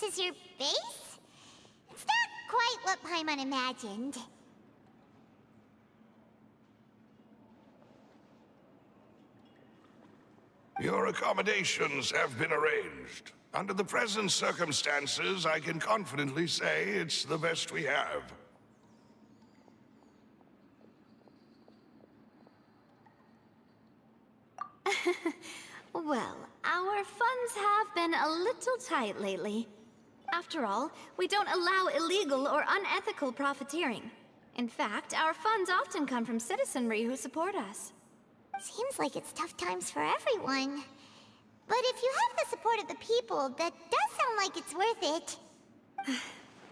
This is your base? It's not quite what Paimon imagined. Your accommodations have been arranged. Under the present circumstances, I can confidently say it's the best we have. Well, our funds have been a little tight lately. After all, we don't allow illegal or unethical profiteering. In fact, our funds often come from citizenry who support us. Seems like it's tough times for everyone. But if you have the support of the people, that does sound like it's worth it.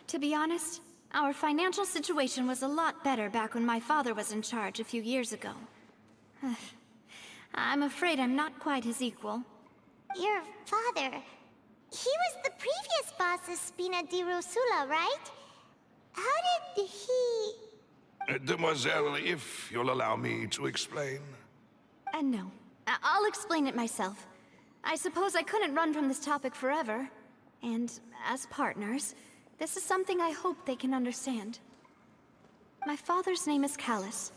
To be honest, our financial situation was a lot better back when my father was in charge a few years ago. I'm afraid I'm not quite his equal. Your father... he was the previous boss of Spina di Rosula, right? How did he... Demoiselle, if you'll allow me to explain. No. I'll explain it myself. I suppose I couldn't run from this topic forever. And as partners, this is something I hope they can understand. My father's name is Calus.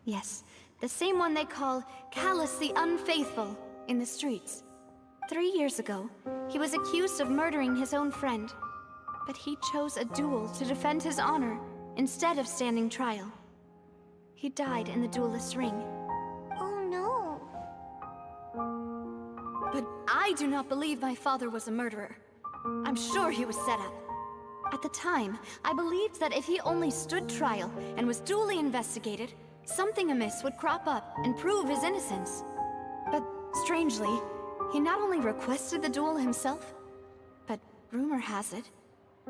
Yes, the same one they call Calus the Unfaithful in the streets. 3 years ago, he was accused of murdering his own friend. But he chose a duel to defend his honor instead of standing trial. He died in the duelist's ring. Oh no. But I do not believe my father was a murderer. I'm sure he was set up. At the time, I believed that if he only stood trial and was duly investigated, something amiss would crop up and prove his innocence. But strangely, he not only requested the duel himself, but rumor has it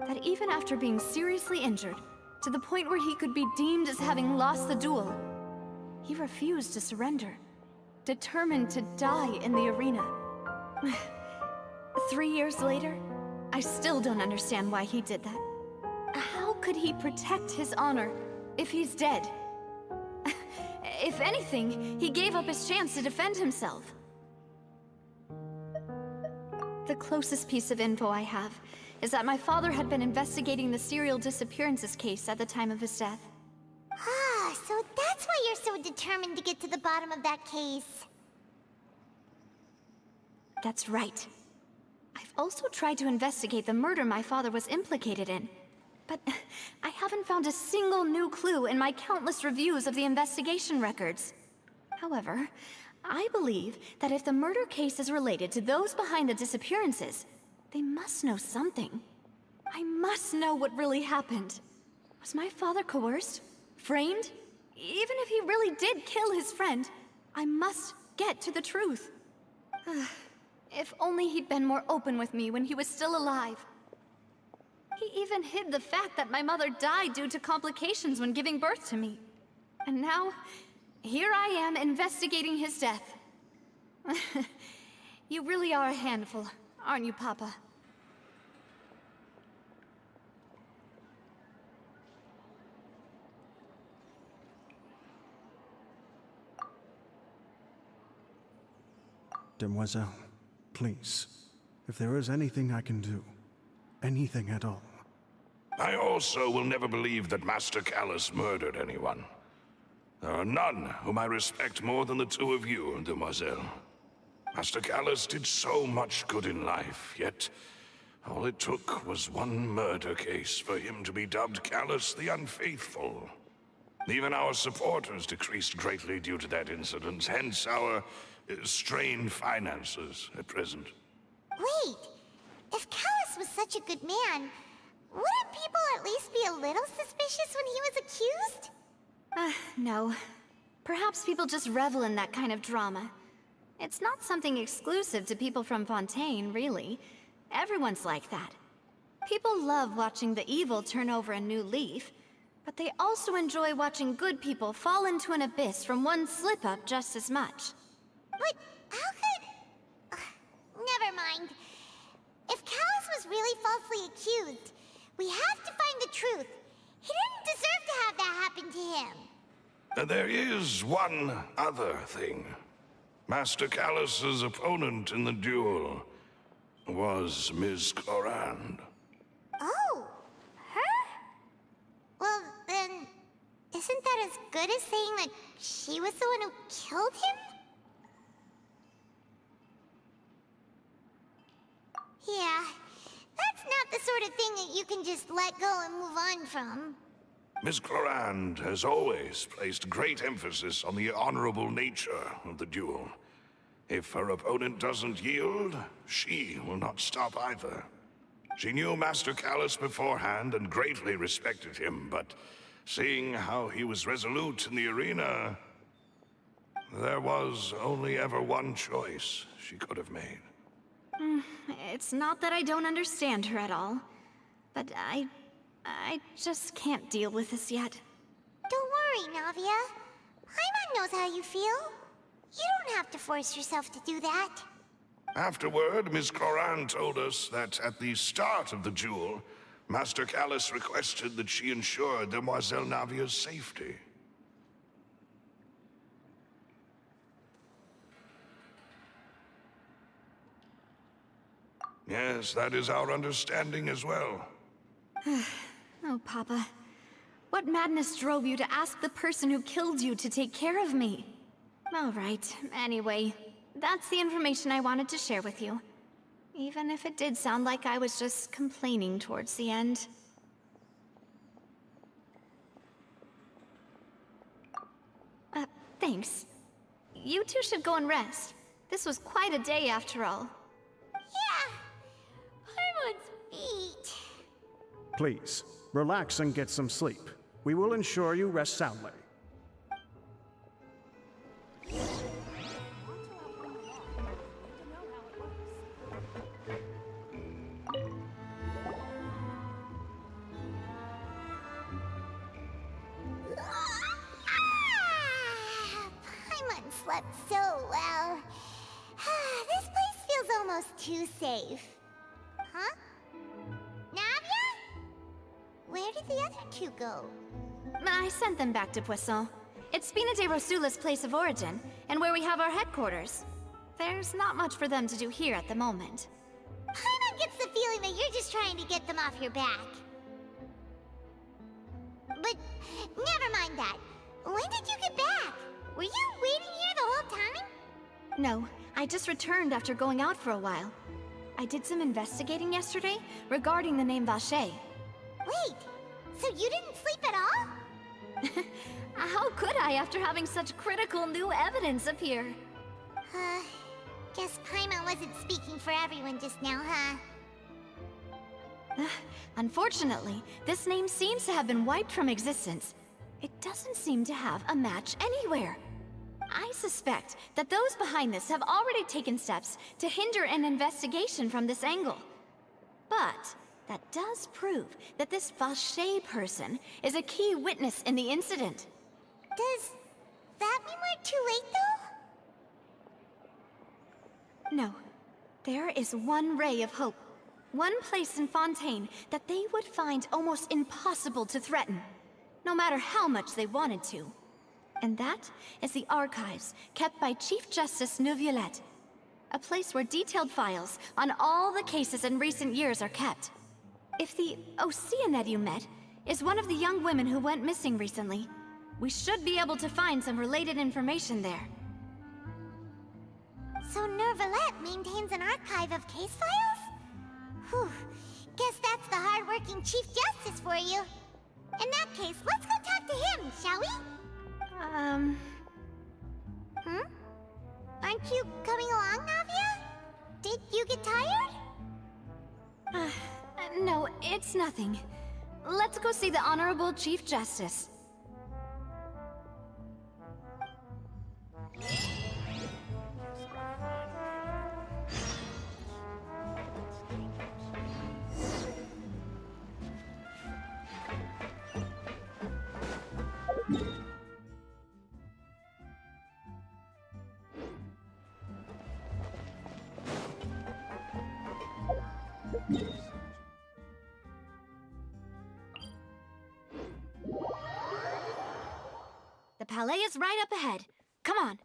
that even after being seriously injured, to the point where he could be deemed as having lost the duel, he refused to surrender, determined to die in the arena. 3 years later, I still don't understand why he did that. How could he protect his honor if he's dead? If anything, he gave up his chance to defend himself. The closest piece of info I have is that my father had been investigating the serial disappearances case at the time of his death. Ah, so that's why you're so determined to get to the bottom of that case. That's right. I've also tried to investigate the murder my father was implicated in, but I haven't found a single new clue in my countless reviews of the investigation records. However, I believe that if the murder case is related to those behind the disappearances, they must know something. I must know what really happened. Was my father coerced? Framed? Even if he really did kill his friend, I must get to the truth. If only he'd been more open with me when he was still alive. He even hid the fact that my mother died due to complications when giving birth to me. And now, here I am investigating his death. You really are a handful, aren't you, Papa? Demoiselle, please, if there is anything I can do, anything at all. I also will never believe that Master Callus murdered anyone. There are none whom I respect more than the two of you, Demoiselle. Master Callus did so much good in life, yet all it took was one murder case for him to be dubbed Callus the Unfaithful. Even our supporters decreased greatly due to that incident, hence our strained finances at present. Wait, if Callus was such a good man, wouldn't people at least be a little suspicious when he was accused? No. Perhaps people just revel in that kind of drama. It's not something exclusive to people from Fontaine, really. Everyone's like that. People love watching the evil turn over a new leaf, but they also enjoy watching good people fall into an abyss from one slip-up just as much. But how could... Never mind. If Callus was really falsely accused, we have to find the truth. He didn't deserve to have that happen to him. There is one other thing. Master Callus's opponent in the duel was Ms. Clorinde. Oh, her? Well, then, isn't that as good as saying that she was the one who killed him? Yeah, that's not the sort of thing that you can just let go and move on from. Ms. Clorinde has always placed great emphasis on the honorable nature of the duel. If her opponent doesn't yield, she will not stop either. She knew Master Callus beforehand and greatly respected him, but seeing how he was resolute in the arena, there was only ever one choice she could have made. It's not that I don't understand her at all, but I just can't deal with this yet. Don't worry, Navia. Paimon knows how you feel. You don't have to force yourself to do that. Afterward, Ms. Clorinde told us that at the start of the duel, Master Callus requested that she ensure Demoiselle Navia's safety. Yes, that is our understanding as well. Oh, Papa. What madness drove you to ask the person who killed you to take care of me? All right, anyway, that's the information I wanted to share with you. Even if it did sound like I was just complaining towards the end. Thanks. You two should go and rest. This was quite a day after all. Yeah, Paimon's beat. Please, relax and get some sleep. We will ensure you rest soundly. Paimon slept so well. This place feels almost too safe. Huh? Navia? Where did the other two go? I sent them back to Poisson. It's Spina de Rosula's place of origin, and where we have our headquarters. There's not much for them to do here at the moment. Paimon gets the feeling that you're just trying to get them off your back. But never mind that. When did you get back? Were you waiting here the whole time? No, I just returned after going out for a while. I did some investigating yesterday regarding the name Vacher. Wait, so you didn't sleep at all? How could I after having such critical new evidence appear? Guess Paimon wasn't speaking for everyone just now, huh? Unfortunately, this name seems to have been wiped from existence. It doesn't seem to have a match anywhere. I suspect that those behind this have already taken steps to hinder an investigation from this angle. But that does prove that this Vache person is a key witness in the incident. Does that mean we're too late, though? No. There is one ray of hope. One place in Fontaine that they would find almost impossible to threaten, no matter how much they wanted to. And that is the archives kept by Chief Justice Neuvillette. A place where detailed files on all the cases in recent years are kept. If the Oceanette you met is one of the young women who went missing recently, we should be able to find some related information there. So Neuvillette maintains an archive of case files? Whew. Guess that's the hard-working Chief Justice for you. In that case, let's go talk to him, shall we? Aren't you coming along, Navia? Did you get tired? No, it's nothing. Let's go see the Honorable Chief Justice. The Palais is right up ahead. Come on.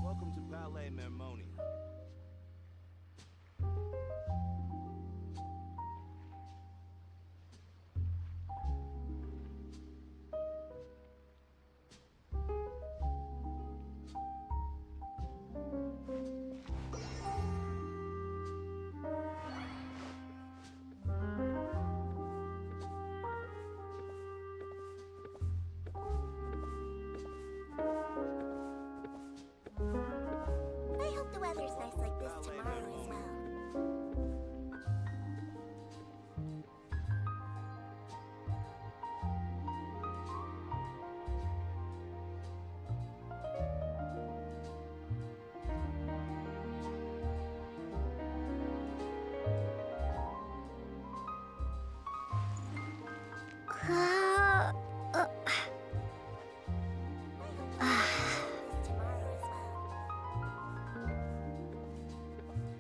Welcome to Palais Mermonia. I hope the weather's nice like this tomorrow as well.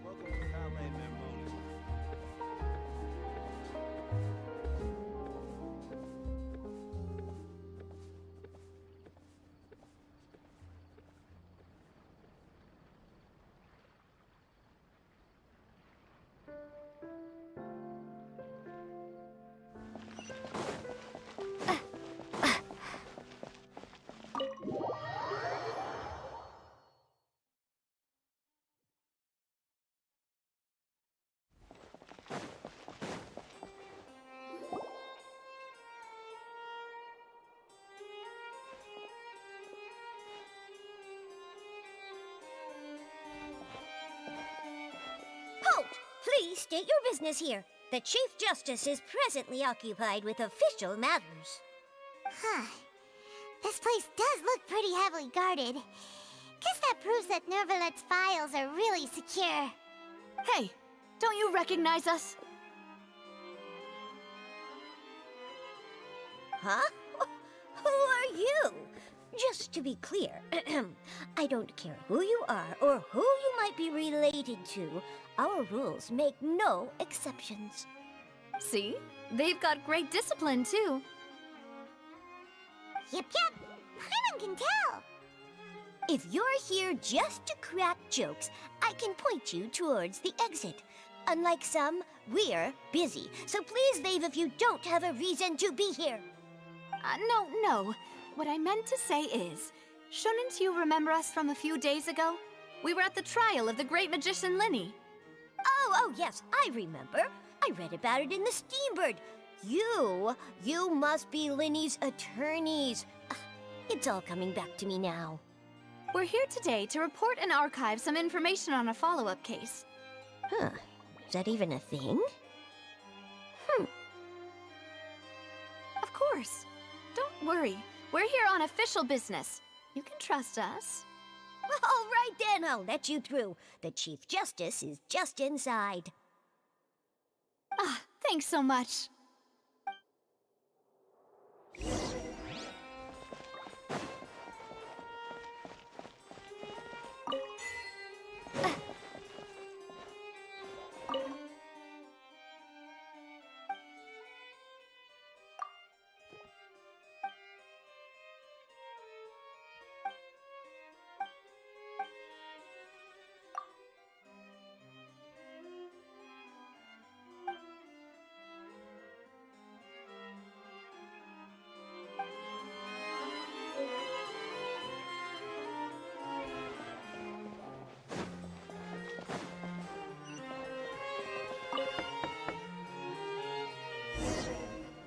Welcome to Palais Mermonia. Halt! Please state your business here. The Chief Justice is presently occupied with official matters. Huh. This place does look pretty heavily guarded. Guess that proves that Neuvillette's files are really secure. Hey, don't you recognize us? Huh? Who are you? Just to be clear, I don't care who you are or who you might be related to. Our rules make no exceptions. See? They've got great discipline, too. Yep. Paimon can tell. If you're here just to crack jokes, I can point you towards the exit. Unlike some, we're busy, so please leave if you don't have a reason to be here. No. What I meant to say is, shouldn't you remember us from a few days ago? We were at the trial of the great magician Linny. Oh, yes, I remember. I read about it in the Steambird. You must be Linny's attorneys. It's all coming back to me now. We're here today to report and archive some information on a follow-up case. Huh. Is that even a thing? Of course. Don't worry. We're here on official business. You can trust us. All right then, I'll let you through. The Chief Justice is just inside. Ah, thanks so much.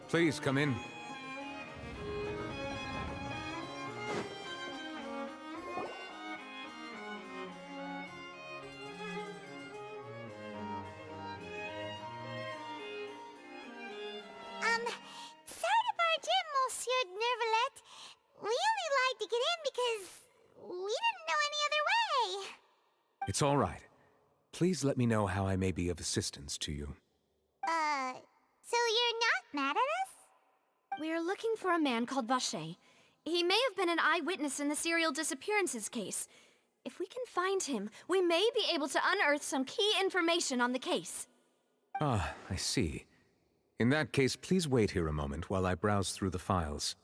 Please come in. Sorry to barge in, Monsieur Nervalet. We only lied to get in because we didn't know any other way. It's all right. Please let me know how I may be of assistance to you. So you're not mad at us? We're looking for a man called Vacher. He may have been an eyewitness in the serial disappearances case. If we can find him, we may be able to unearth some key information on the case. Ah, I see. In that case, please wait here a moment while I browse through the files.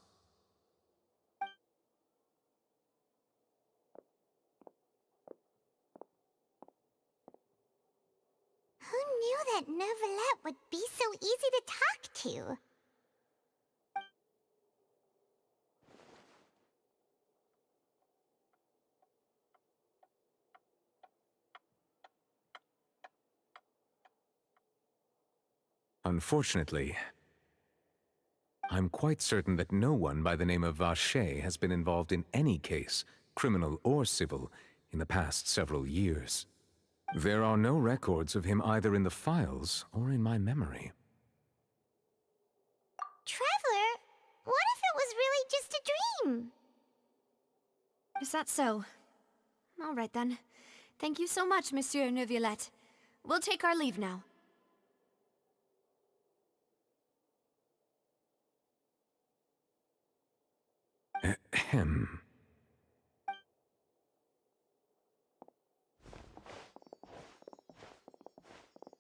Who knew that Nervalet would be so easy to talk to? Unfortunately, I'm quite certain that no one by the name of Vacher has been involved in any case, criminal or civil, in the past several years. There are no records of him either in the files or in my memory. Traveler, what if it was really just a dream? Is that so? All right then. Thank you so much, Monsieur Neuvillette. We'll take our leave now. Ahem.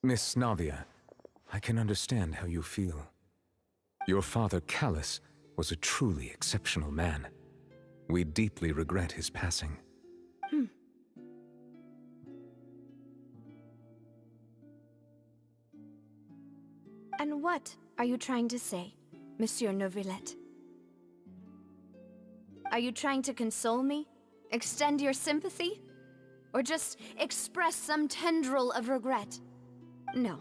Miss Navia, I can understand how you feel. Your father, Callus, was a truly exceptional man. We deeply regret his passing. And what are you trying to say, Monsieur Neuvillette? Are you trying to console me? Extend your sympathy? Or just express some tendril of regret? No.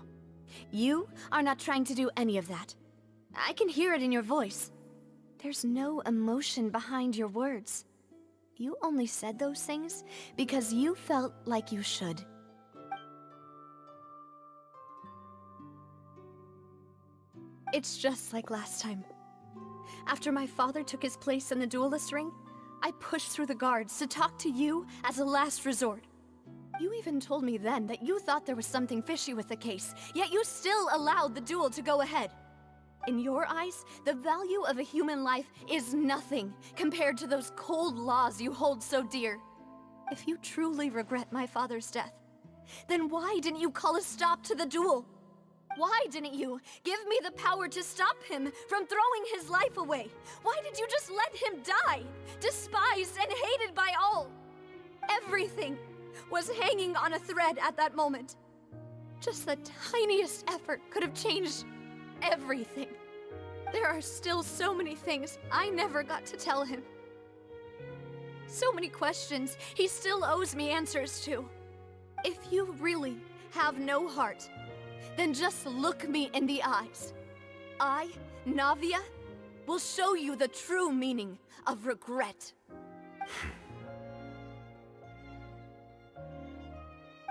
You are not trying to do any of that. I can hear it in your voice. There's no emotion behind your words. You only said those things because you felt like you should. It's just like last time. After my father took his place in the duelist ring, I pushed through the guards to talk to you as a last resort. You even told me then that you thought there was something fishy with the case, yet you still allowed the duel to go ahead. In your eyes, the value of a human life is nothing compared to those cold laws you hold so dear. If you truly regret my father's death, then why didn't you call a stop to the duel? Why didn't you give me the power to stop him from throwing his life away? Why did you just let him die, despised and hated by all? Everything was hanging on a thread at that moment. Just the tiniest effort could have changed everything. There are still so many things I never got to tell him. So many questions he still owes me answers to. If you really have no heart, then just look me in the eyes. I, Navia, will show you the true meaning of regret.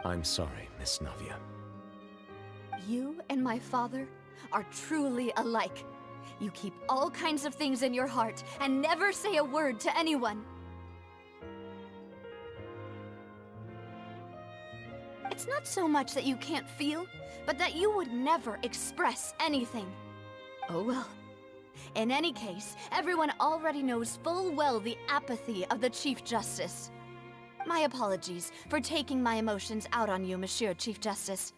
I'm sorry, Miss Navia. You and my father are truly alike. You keep all kinds of things in your heart and never say a word to anyone. It's not so much that you can't feel, but that you would never express anything. Oh well. In any case, everyone already knows full well the apathy of the Chief Justice. My apologies for taking my emotions out on you, Monsieur Chief Justice.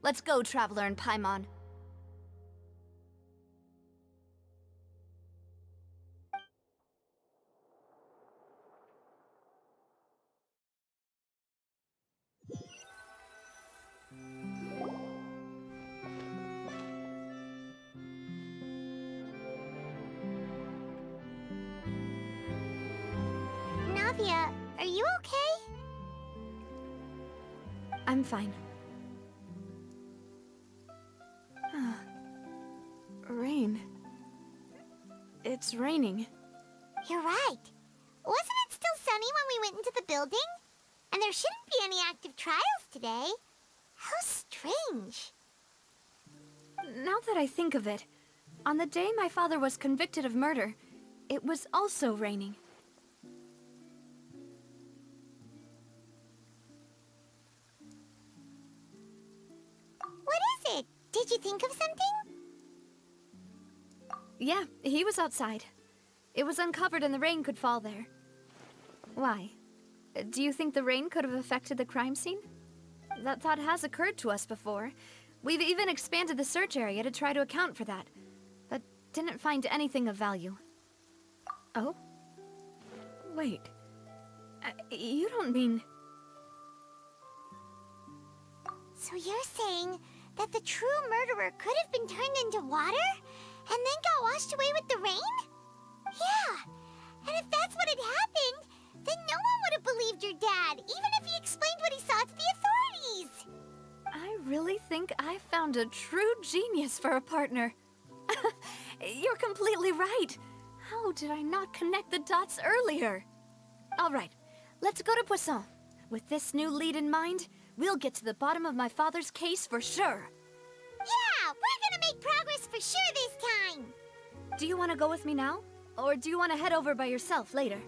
Let's go, Traveler and Paimon. Navia, are you okay? I'm fine. Rain. It's raining. You're right. Wasn't it still sunny when we went into the building? And there shouldn't be any active trials today. How strange. Now that I think of it, on the day my father was convicted of murder, it was also raining. What is it? Did you think of something? Yeah, he was outside. It was uncovered and the rain could fall there. Why? Do you think the rain could have affected the crime scene? That thought has occurred to us before. We've even expanded the search area to try to account for that, but didn't find anything of value. Oh? Wait. You don't mean... So you're saying that the true murderer could have been turned into water and then got washed away with the rain? Yeah. And if that's what had happened, then no one would have believed your dad, even if he explained what he saw to the authorities. I really think I found a true genius for a partner. You're completely right. How did I not connect the dots earlier? All right, let's go to Poisson. With this new lead in mind, we'll get to the bottom of my father's case for sure. Yeah, we're gonna make progress for sure this time. Do you want to go with me now? Or do you want to head over by yourself later?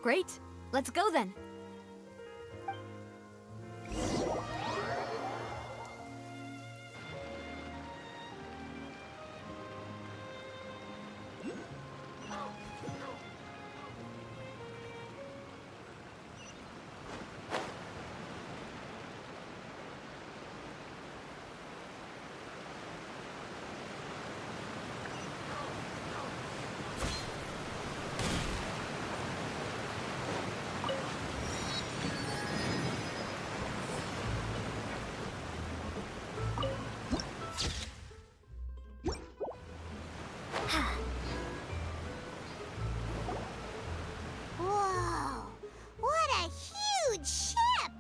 Great. Let's go then. Whoa! What a huge ship!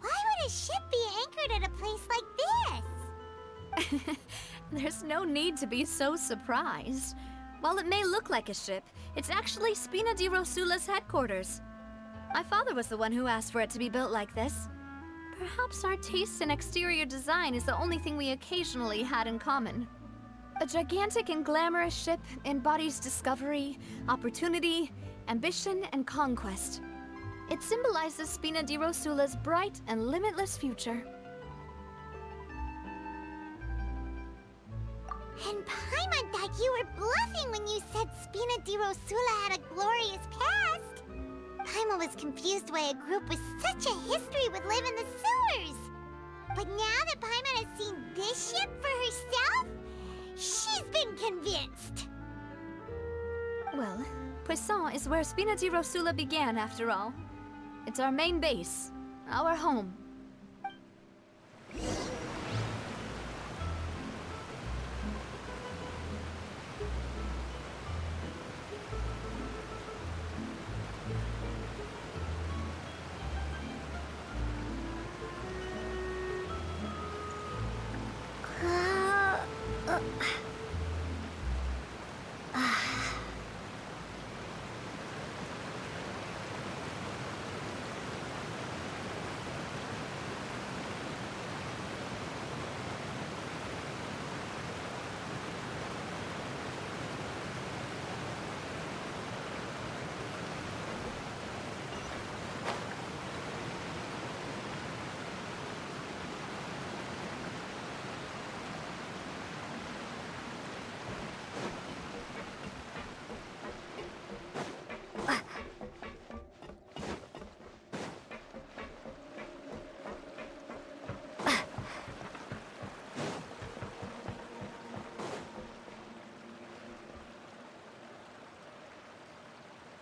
Why would a ship be anchored at a place like this? There's no need to be so surprised. While it may look like a ship, it's actually Spina di Rosula's headquarters. My father was the one who asked for it to be built like this. Perhaps our taste in exterior design is the only thing we occasionally had in common. A gigantic and glamorous ship embodies discovery, opportunity, ambition, and conquest. It symbolizes Spina di Rosula's bright and limitless future. And Paimon thought you were bluffing when you said Spina di Rosula had a glorious past. Paimon was confused why a group with such a history would live in the sewers. But now that Paimon has seen this ship for herself, she's been convinced. Well, Poisson is where Spina di Rosula began, after all. It's our main base, our home.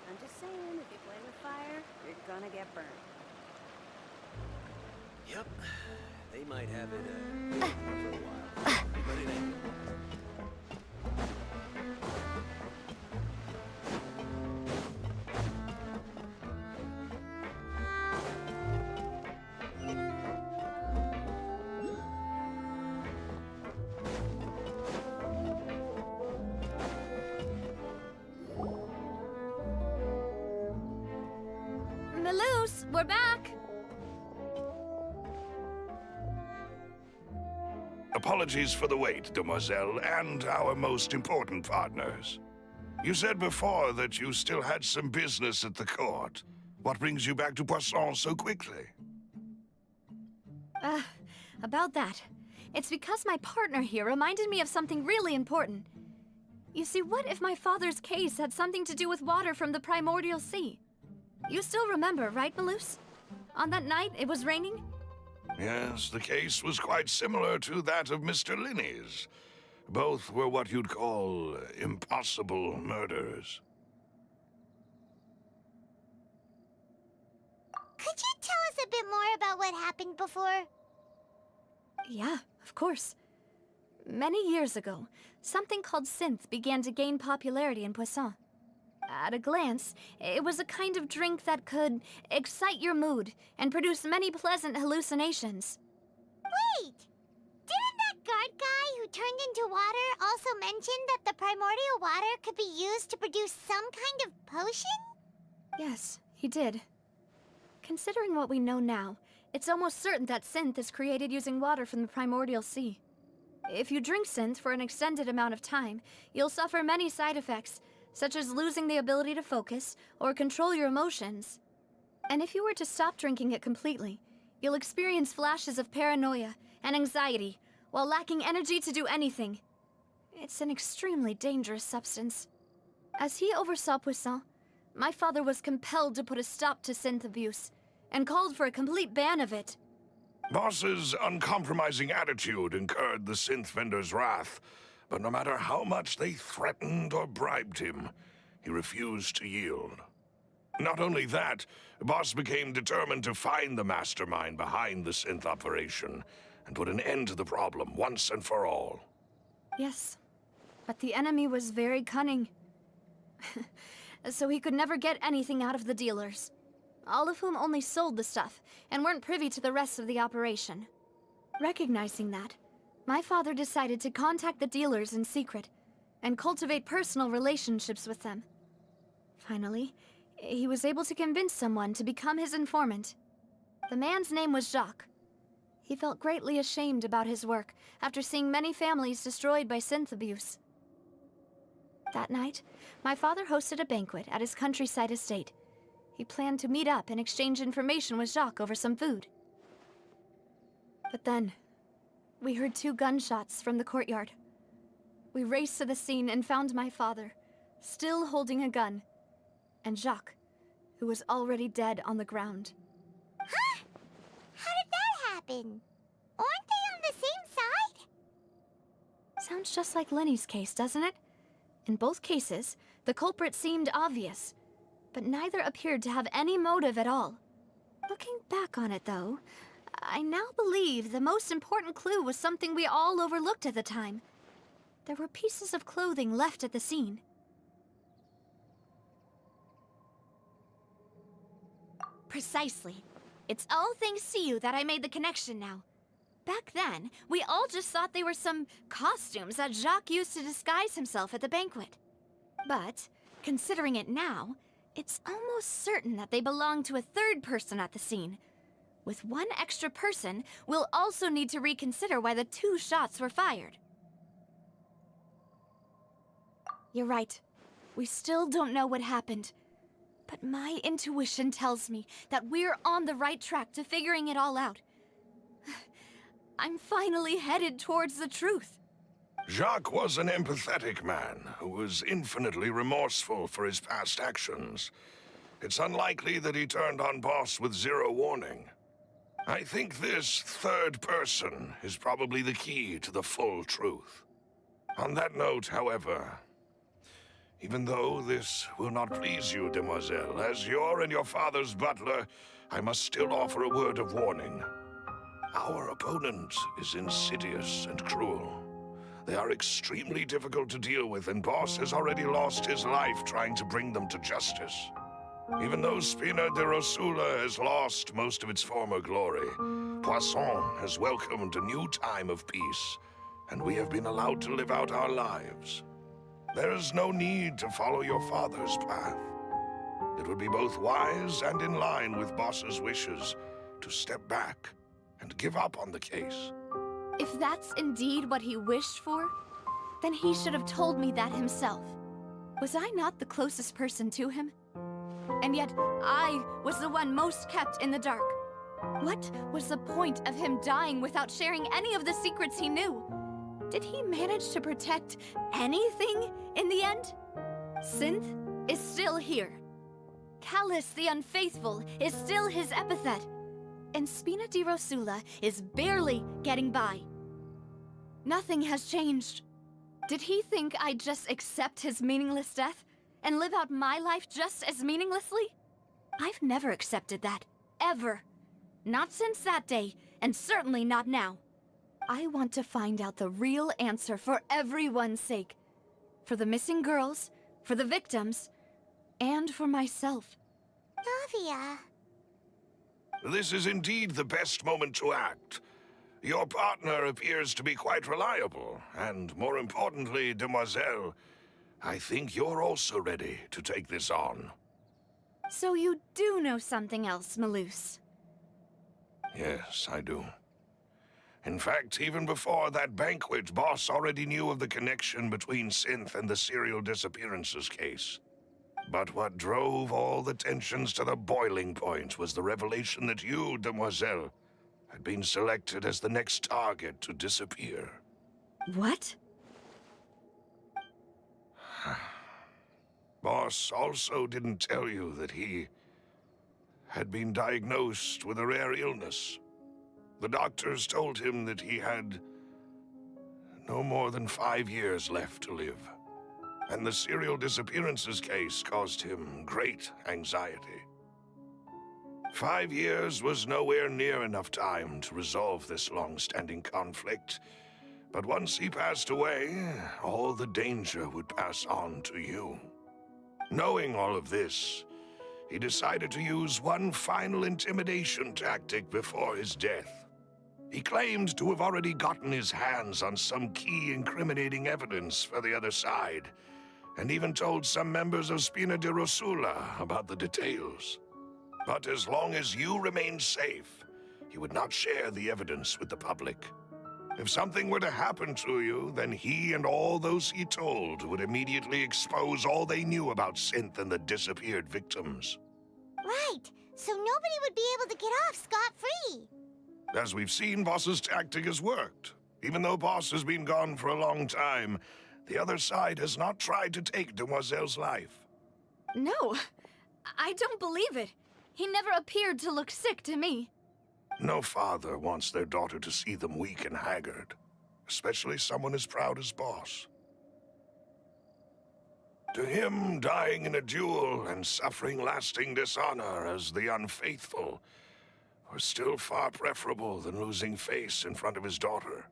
I'm just saying, if you play with fire, you're gonna get burned. Yep. They might have it for a while. But it ain't. Melus, we're back! Apologies for the wait, demoiselle, and our most important partners. You said before that you still had some business at the court. What brings you back to Poisson so quickly? About that. It's because my partner here reminded me of something really important. You see, what if my father's case had something to do with water from the primordial sea? You still remember, right, Melus? On that night, it was raining? Yes, the case was quite similar to that of Mr. Linney's. Both were what you'd call impossible murders. Could you tell us a bit more about what happened before? Yeah, of course. Many years ago, something called synth began to gain popularity in Poisson. At a glance, it was a kind of drink that could excite your mood and produce many pleasant hallucinations. Wait! Didn't that guard guy who turned into water also mention that the primordial water could be used to produce some kind of potion? Yes, he did. Considering what we know now, it's almost certain that synth is created using water from the primordial sea. If you drink synth for an extended amount of time, you'll suffer many side effects, such as losing the ability to focus or control your emotions. And if you were to stop drinking it completely, you'll experience flashes of paranoia and anxiety while lacking energy to do anything. It's an extremely dangerous substance. As he oversaw Poisson, my father was compelled to put a stop to synth abuse and called for a complete ban of it. Boss's uncompromising attitude incurred the synth vendor's wrath, but no matter how much they threatened or bribed him, he refused to yield. Not only that, Boss became determined to find the mastermind behind the synth operation and put an end to the problem once and for all. Yes, but the enemy was very cunning. So he could never get anything out of the dealers, all of whom only sold the stuff and weren't privy to the rest of the operation. Recognizing that, my father decided to contact the dealers in secret and cultivate personal relationships with them. Finally, he was able to convince someone to become his informant. The man's name was Jacques. He felt greatly ashamed about his work after seeing many families destroyed by synth abuse. That night, my father hosted a banquet at his countryside estate. He planned to meet up and exchange information with Jacques over some food. But then, we heard 2 gunshots from the courtyard. We raced to the scene and found my father, still holding a gun, and Jacques, who was already dead on the ground. Huh? How did that happen? Aren't they on the same side? Sounds just like Lenny's case, doesn't it? In both cases, the culprit seemed obvious, but neither appeared to have any motive at all. Looking back on it, though, I now believe the most important clue was something we all overlooked at the time. There were pieces of clothing left at the scene. Precisely. It's all thanks to you that I made the connection now. Back then, we all just thought they were some costumes that Jacques used to disguise himself at the banquet. But, considering it now, it's almost certain that they belong to a third person at the scene. With one extra person, we'll also need to reconsider why the 2 shots were fired. You're right. We still don't know what happened. But my intuition tells me that we're on the right track to figuring it all out. I'm finally headed towards the truth. Jacques was an empathetic man who was infinitely remorseful for his past actions. It's unlikely that he turned on Boss with 0 warning. I think this third person is probably the key to the full truth. On that note, however, even though this will not please you, demoiselle, as your and your father's butler, I must still offer a word of warning. Our opponent is insidious and cruel. They are extremely difficult to deal with, and Boss has already lost his life trying to bring them to justice. Even though Spina de Rosula has lost most of its former glory, Poisson has welcomed a new time of peace, and we have been allowed to live out our lives. There is no need to follow your father's path. It would be both wise and in line with Boss's wishes to step back and give up on the case. If that's indeed what he wished for, then he should have told me that himself. Was I not the closest person to him? And yet, I was the one most kept in the dark. What was the point of him dying without sharing any of the secrets he knew? Did he manage to protect anything in the end? Synth is still here. Callus the Unfaithful is still his epithet. And Spina di Rosula is barely getting by. Nothing has changed. Did he think I'd just accept his meaningless death and live out my life just as meaninglessly? I've never accepted that. Ever. Not since that day, and certainly not now. I want to find out the real answer for everyone's sake. For the missing girls, for the victims, and for myself. Navia. This is indeed the best moment to act. Your partner appears to be quite reliable, and more importantly, demoiselle, I think you're also ready to take this on. So you do know something else, Malus? Yes, I do. In fact, even before that banquet, Boss already knew of the connection between Synth and the serial disappearances case. But what drove all the tensions to the boiling point was the revelation that you, Demoiselle, had been selected as the next target to disappear. What? Boss also didn't tell you that he had been diagnosed with a rare illness. The doctors told him that he had no more than 5 years left to live. And the serial disappearances case caused him great anxiety. 5 years was nowhere near enough time to resolve this long-standing conflict. But once he passed away, all the danger would pass on to you. Knowing all of this, he decided to use one final intimidation tactic before his death. He claimed to have already gotten his hands on some key incriminating evidence for the other side, and even told some members of Spina di Rosula about the details. But as long as you remained safe, he would not share the evidence with the public. If something were to happen to you, then he and all those he told would immediately expose all they knew about Synth and the disappeared victims. Right, so nobody would be able to get off scot-free. As we've seen, Boss's tactic has worked. Even though Boss has been gone for a long time, the other side has not tried to take Demoiselle's life. No, I don't believe it. He never appeared to look sick to me. No father wants their daughter to see them weak and haggard, especially someone as proud as Boss. To him, dying in a duel and suffering lasting dishonor as the unfaithful were still far preferable than losing face in front of his daughter.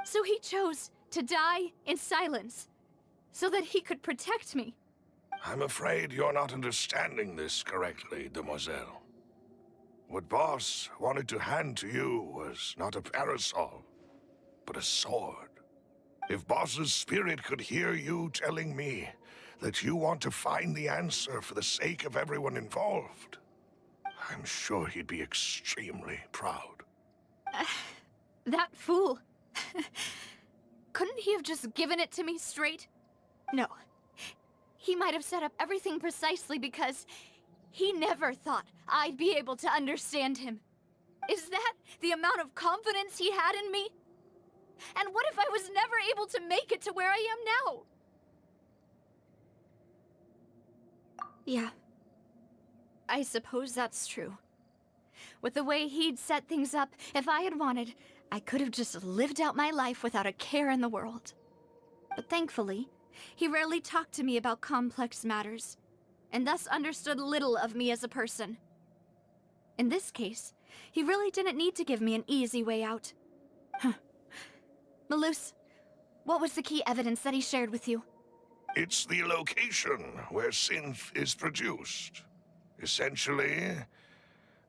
So he chose to die in silence, so that he could protect me. I'm afraid you're not understanding this correctly, Demoiselle. What Boss wanted to hand to you was not a parasol, but a sword. If Boss's spirit could hear you telling me that you want to find the answer for the sake of everyone involved, I'm sure he'd be extremely proud. That fool. Couldn't he have just given it to me straight? No. He might have set up everything precisely because he never thought I'd be able to understand him. Is that the amount of confidence he had in me? And what if I was never able to make it to where I am now? Yeah. I suppose that's true. With the way he'd set things up, if I had wanted, I could have just lived out my life without a care in the world. But thankfully, he rarely talked to me about complex matters, and thus understood little of me as a person. In this case, he really didn't need to give me an easy way out. Malus, what was the key evidence that he shared with you? It's the location where Synth is produced. Essentially,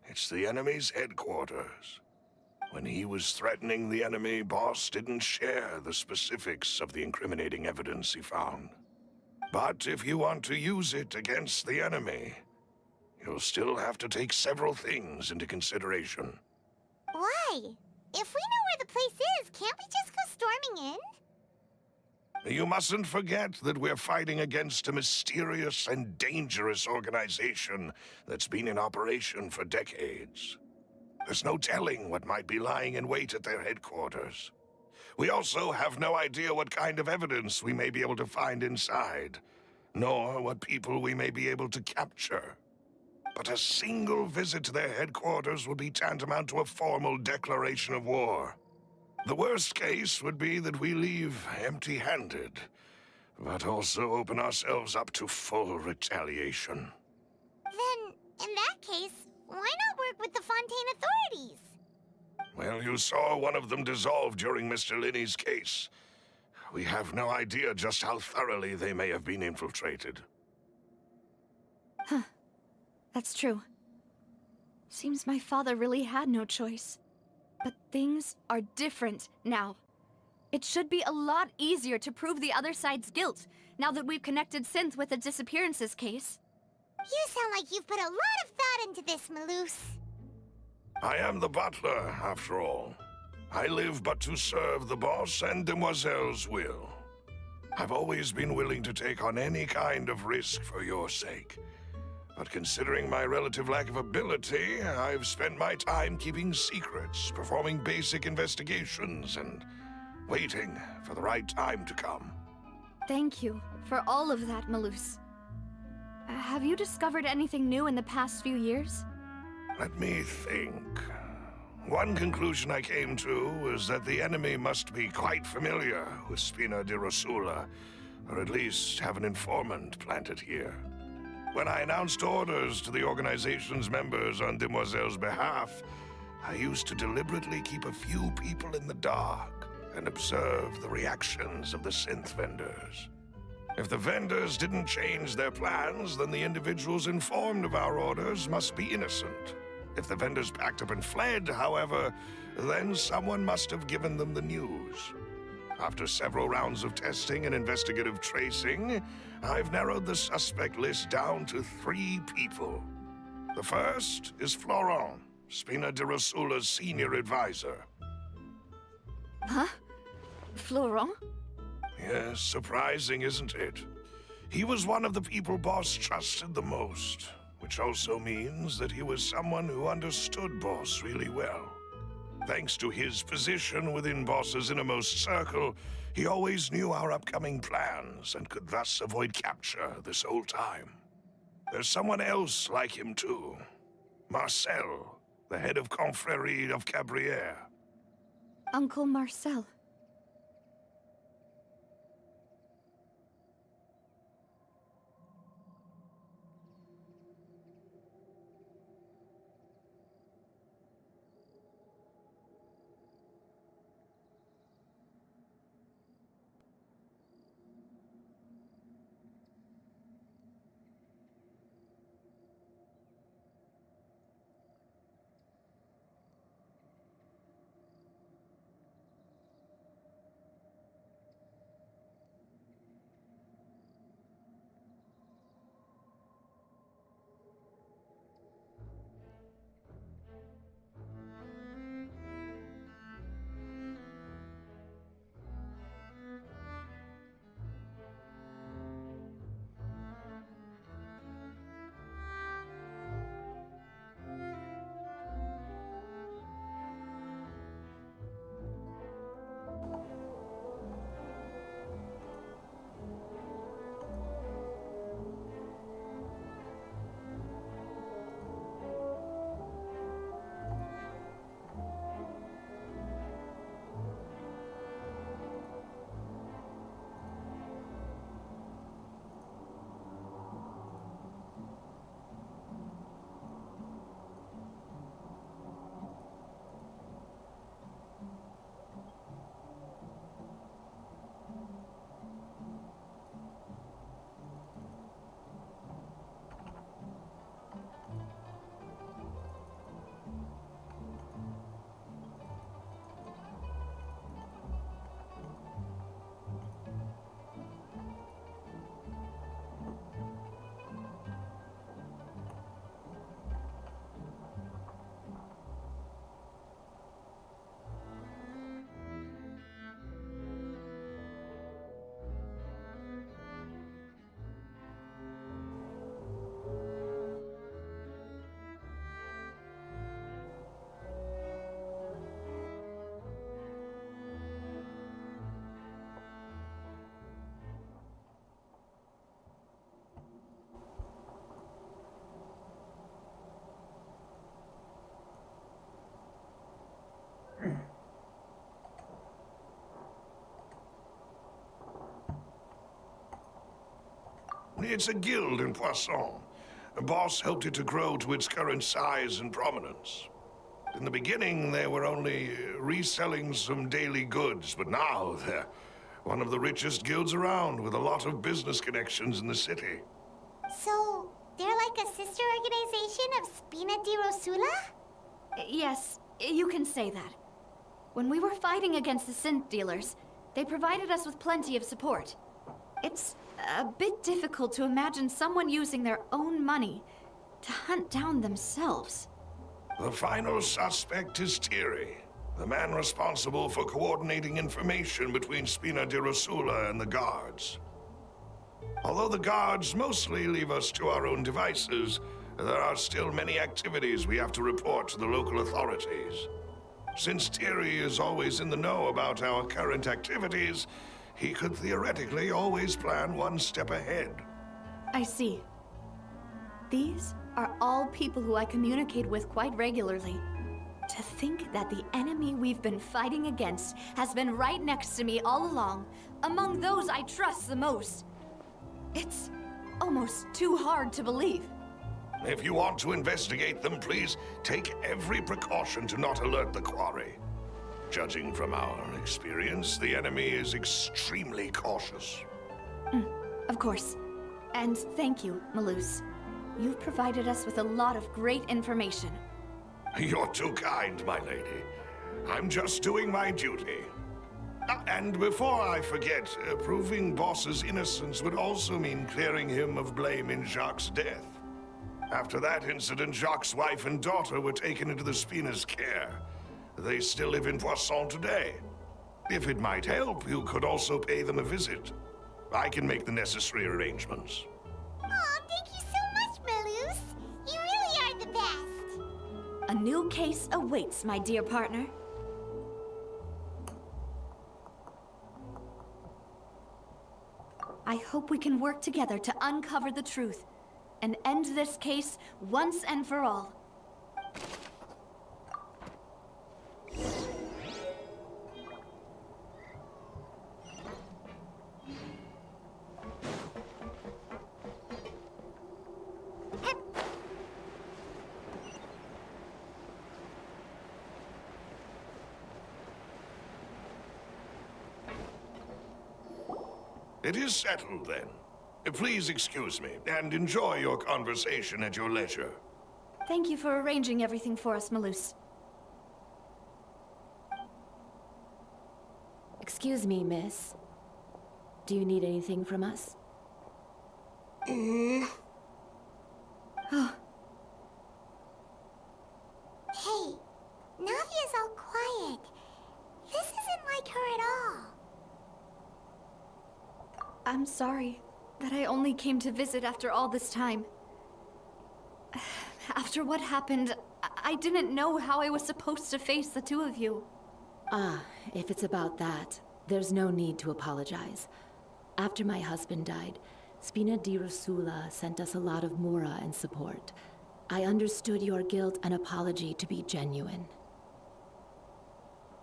it's the enemy's headquarters. When he was threatening the enemy, Boss didn't share the specifics of the incriminating evidence he found. But if you want to use it against the enemy, you'll still have to take several things into consideration. Why? If we know where the place is, can't we just go storming in? You mustn't forget that we're fighting against a mysterious and dangerous organization that's been in operation for decades. There's no telling what might be lying in wait at their headquarters. We also have no idea what kind of evidence we may be able to find inside, nor what people we may be able to capture. But a single visit to their headquarters would be tantamount to a formal declaration of war. The worst case would be that we leave empty-handed, but also open ourselves up to full retaliation. Then, in that case, why not work with the Fontaine authorities? Well, you saw one of them dissolve during Mr. Linney's case. We have no idea just how thoroughly they may have been infiltrated. Huh. That's true. Seems my father really had no choice. But things are different now. It should be a lot easier to prove the other side's guilt, now that we've connected Synth with the disappearances case. You sound like you've put a lot of thought into this, Malus. I am the butler, after all. I live but to serve the boss and Demoiselle's will. I've always been willing to take on any kind of risk for your sake. But considering my relative lack of ability, I've spent my time keeping secrets, performing basic investigations, and waiting for the right time to come. Thank you for all of that, Malus. Have you discovered anything new in the past few years? Let me think. One conclusion I came to was that the enemy must be quite familiar with Spina di Rosula, or at least have an informant planted here. When I announced orders to the organization's members on Demoiselle's behalf, I used to deliberately keep a few people in the dark and observe the reactions of the synth vendors. If the vendors didn't change their plans, then the individuals informed of our orders must be innocent. If the vendors packed up and fled, however, then someone must have given them the news. After several rounds of testing and investigative tracing, I've narrowed the suspect list down to 3 people. The first is Florent, Spina di Rosula's senior advisor. Huh? Florent? Yes, surprising, isn't it? He was one of the people Boss trusted the most, which also means that he was someone who understood Boss really well. Thanks to his position within Boss's innermost circle, he always knew our upcoming plans and could thus avoid capture this whole time. There's someone else like him too. Marcel, the head of Confrérie of Cabrières. Uncle Marcel. It's a guild in Poisson. Boss helped it to grow to its current size and prominence. In the beginning, they were only reselling some daily goods, but now they're one of the richest guilds around with a lot of business connections in the city. So, they're like a sister organization of Spina di Rosula? Yes, you can say that. When we were fighting against the synth dealers, they provided us with plenty of support. It's a bit difficult to imagine someone using their own money to hunt down themselves. The final suspect is Thierry, the man responsible for coordinating information between Spina di Rosula and the guards. Although the guards mostly leave us to our own devices, there are still many activities we have to report to the local authorities. Since Thierry is always in the know about our current activities, he could theoretically always plan one step ahead. I see. These are all people who I communicate with quite regularly. To think that the enemy we've been fighting against has been right next to me all along, among those I trust the most. It's almost too hard to believe. If you want to investigate them, please take every precaution to not alert the quarry. Judging from our experience, the enemy is extremely cautious. Of course. And thank you, Malus. You've provided us with a lot of great information. You're too kind, my lady. I'm just doing my duty. And before I forget, proving Boss's innocence would also mean clearing him of blame in Jacques' death. After that incident, Jacques' wife and daughter were taken into the Spina's care. They still live in Poisson today. If it might help, you could also pay them a visit. I can make the necessary arrangements. Aw, thank you so much, Malus. You really are the best. A new case awaits, my dear partner. I hope we can work together to uncover the truth and end this case once and for all. It is settled, then. Please excuse me, and enjoy your conversation at your leisure. Thank you for arranging everything for us, Malus. Excuse me, miss. Do you need anything from us? Hey, Navia's all quiet. This isn't like her at all. I'm sorry that I only came to visit after all this time. After what happened, I didn't know how I was supposed to face the two of you. Ah, if it's about that, there's no need to apologize. After my husband died, Spina di Rosula sent us a lot of mora and support. I understood your guilt and apology to be genuine.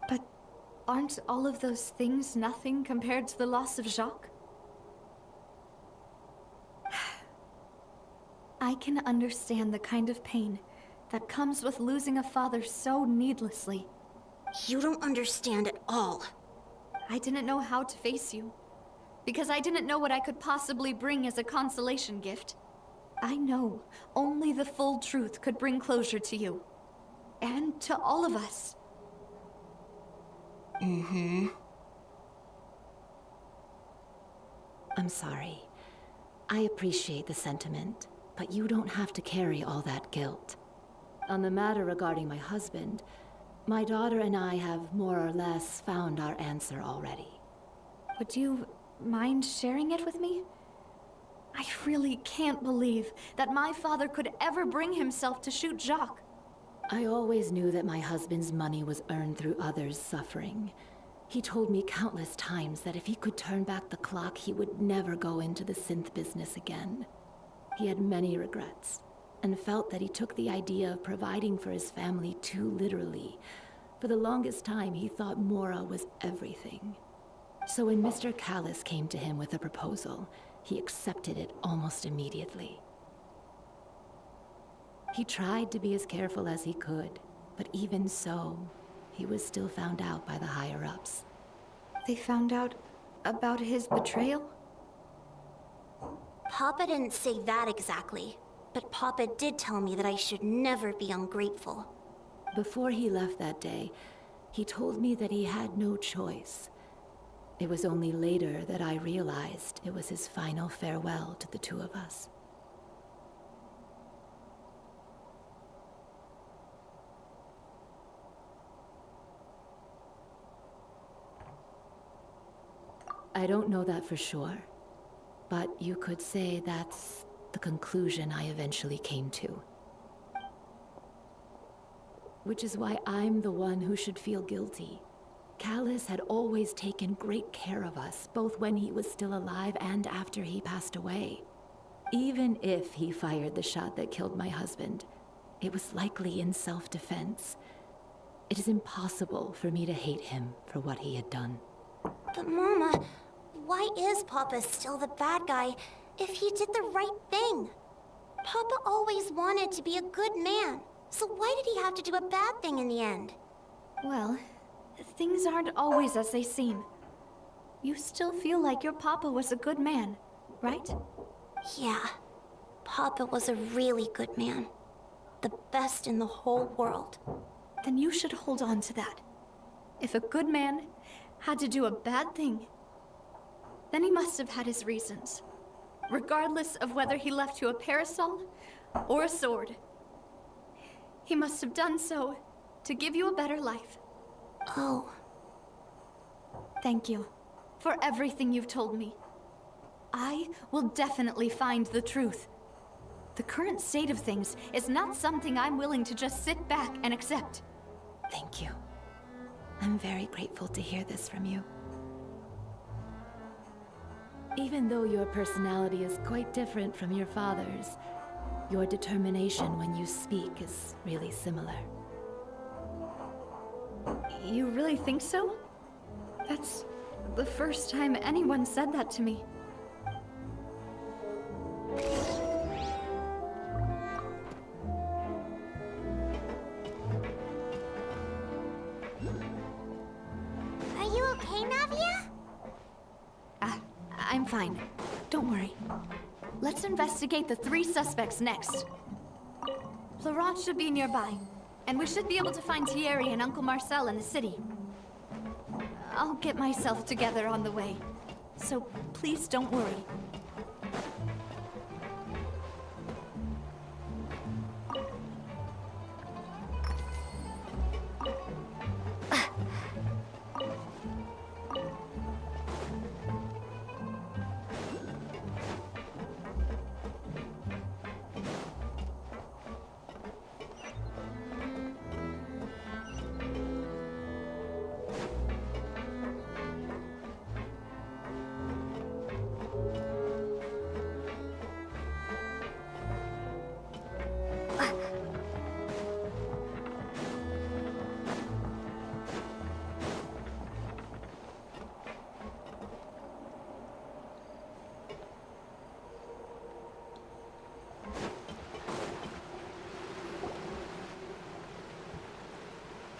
But aren't all of those things nothing compared to the loss of Jacques? I can understand the kind of pain that comes with losing a father so needlessly. You don't understand at all. I didn't know how to face you, because I didn't know what I could possibly bring as a consolation gift. I know only the full truth could bring closure to you, and to all of us. I'm sorry. I appreciate the sentiment, but you don't have to carry all that guilt. On the matter regarding my husband, my daughter and I have more or less found our answer already. Would you mind sharing it with me? I really can't believe that my father could ever bring himself to shoot Jacques. I always knew that my husband's money was earned through others' suffering. He told me countless times that if he could turn back the clock, he would never go into the synth business again. He had many regrets, and felt that he took the idea of providing for his family too literally. For the longest time, he thought Mora was everything. So when Mr. Callis came to him with a proposal, he accepted it almost immediately. He tried to be as careful as he could, but even so, he was still found out by the higher-ups. They found out about his betrayal? Papa didn't say that exactly, but Papa did tell me that I should never be ungrateful. Before he left that day, he told me that he had no choice. It was only later that I realized it was his final farewell to the two of us. I don't know that for sure. But you could say that's the conclusion I eventually came to. Which is why I'm the one who should feel guilty. Callus had always taken great care of us, both when he was still alive and after he passed away. Even if he fired the shot that killed my husband, it was likely in self-defense. It is impossible for me to hate him for what he had done. But Mama, why is Papa still the bad guy if he did the right thing? Papa always wanted to be a good man, so why did he have to do a bad thing in the end? Well, things aren't always as they seem. You still feel like your papa was a good man, right? Yeah, Papa was a really good man. The best in the whole world. Then you should hold on to that. If a good man had to do a bad thing, then he must have had his reasons. Regardless of whether he left you a parasol or a sword. He must have done so to give you a better life. Oh. Thank you for everything you've told me. I will definitely find the truth. The current state of things is not something I'm willing to just sit back and accept. Thank you. I'm very grateful to hear this from you. Even though your personality is quite different from your father's, your determination when you speak is really similar. You really think so? That's the first time anyone said that to me. Are you okay, Navia? I'm fine. Don't worry. Let's investigate the 3 suspects next. Laurent should be nearby, and we should be able to find Thierry and Uncle Marcel in the city. I'll get myself together on the way, so please don't worry.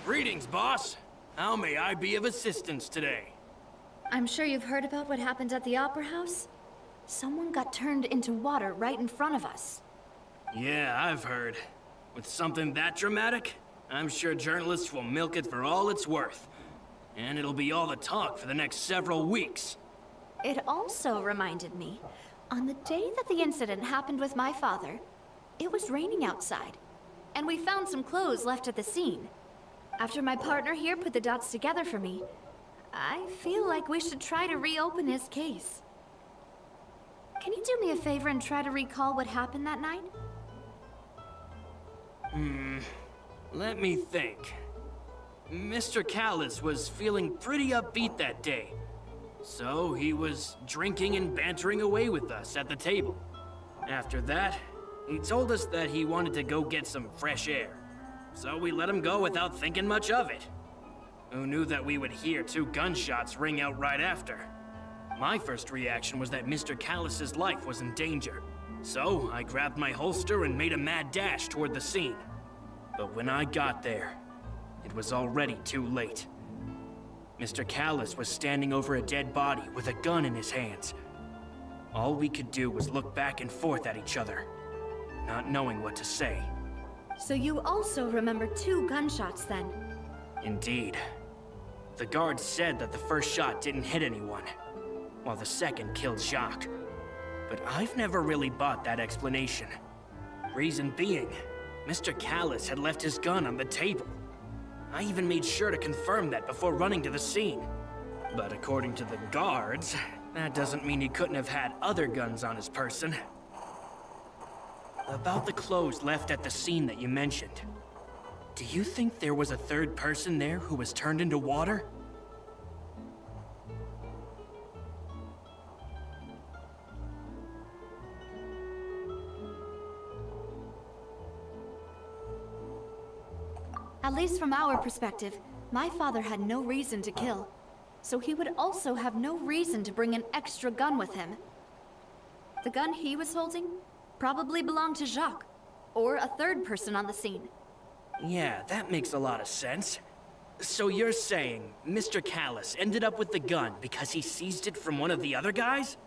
Greetings, boss. How may I be of assistance today? I'm sure you've heard about what happened at the Opera House. Someone got turned into water right in front of us. Yeah, I've heard. With something that dramatic, I'm sure journalists will milk it for all it's worth. And it'll be all the talk for the next several weeks. It also reminded me, on the day that the incident happened with my father, it was raining outside, and we found some clothes left at the scene. After my partner here put the dots together for me, I feel like we should try to reopen his case. Can you do me a favor and try to recall what happened that night? Let me think. Mr. Callus was feeling pretty upbeat that day. So he was drinking and bantering away with us at the table. After that, he told us that he wanted to go get some fresh air. So we let him go without thinking much of it. Who knew that we would hear 2 gunshots ring out right after? My first reaction was that Mr. Callus's life was in danger. So I grabbed my holster and made a mad dash toward the scene. But when I got there, it was already too late. Mr. Callus was standing over a dead body with a gun in his hands. All we could do was look back and forth at each other, not knowing what to say. So you also remember 2 gunshots then? Indeed. The guard said that the first shot didn't hit anyone, while the second killed Jacques. But I've never really bought that explanation. Reason being, Mr. Callus had left his gun on the table. I even made sure to confirm that before running to the scene. But according to the guards, that doesn't mean he couldn't have had other guns on his person. About the clothes left at the scene that you mentioned, do you think there was a third person there who was turned into water? At least from our perspective, my father had no reason to kill. So he would also have no reason to bring an extra gun with him. The gun he was holding probably belonged to Jacques, or a third person on the scene. Yeah, that makes a lot of sense. So you're saying Mr. Callis ended up with the gun because he seized it from one of the other guys?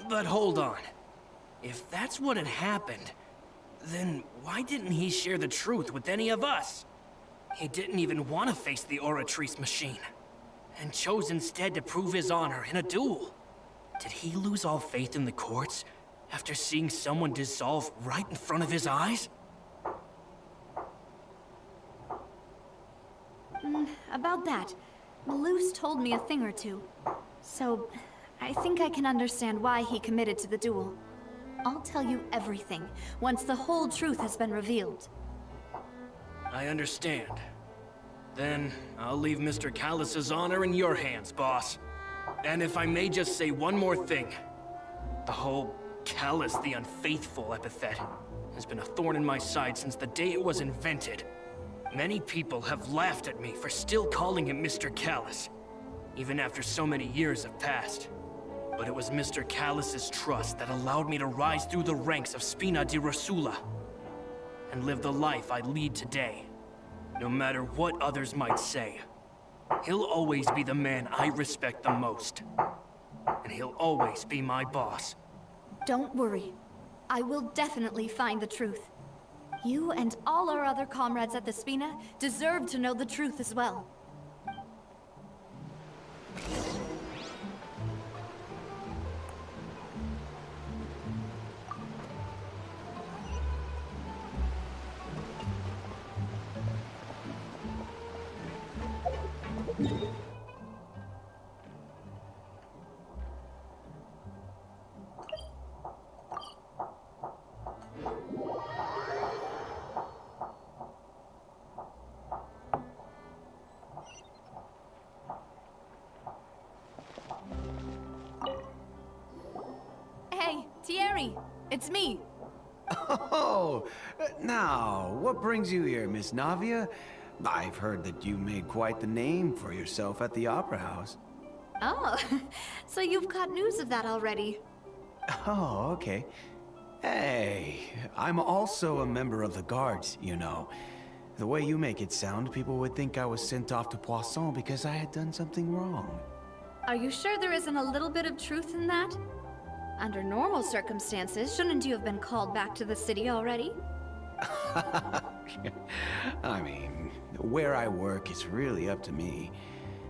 But hold on. If that's what had happened, then why didn't he share the truth with any of us? He didn't even want to face the Oratrice machine, and chose instead to prove his honor in a duel. Did he lose all faith in the courts after seeing someone dissolve right in front of his eyes? About that, Malus told me a thing or two. So, I think I can understand why he committed to the duel. I'll tell you everything, once the whole truth has been revealed. I understand. Then, I'll leave Mr. Callis's honor in your hands, boss. And if I may just say one more thing. The whole Callis the Unfaithful epithet has been a thorn in my side since the day it was invented. Many people have laughed at me for still calling him Mr. Callis, even after so many years have passed. But it was Mr. Callis's trust that allowed me to rise through the ranks of Spina di Rosula and live the life I lead today. No matter what others might say, he'll always be the man I respect the most. And he'll always be my boss. Don't worry. I will definitely find the truth. You and all our other comrades at the Spina deserve to know the truth as well. Hey, Thierry, it's me. Oh, now, what brings you here, Miss Navia? I've heard that you made quite the name for yourself at the Opera House. Oh, so you've got news of that already. Oh, okay. Hey, I'm also a member of the Guards, you know. The way you make it sound, people would think I was sent off to Poisson because I had done something wrong. Are you sure there isn't a little bit of truth in that? Under normal circumstances, shouldn't you have been called back to the city already? I mean, where I work is really up to me.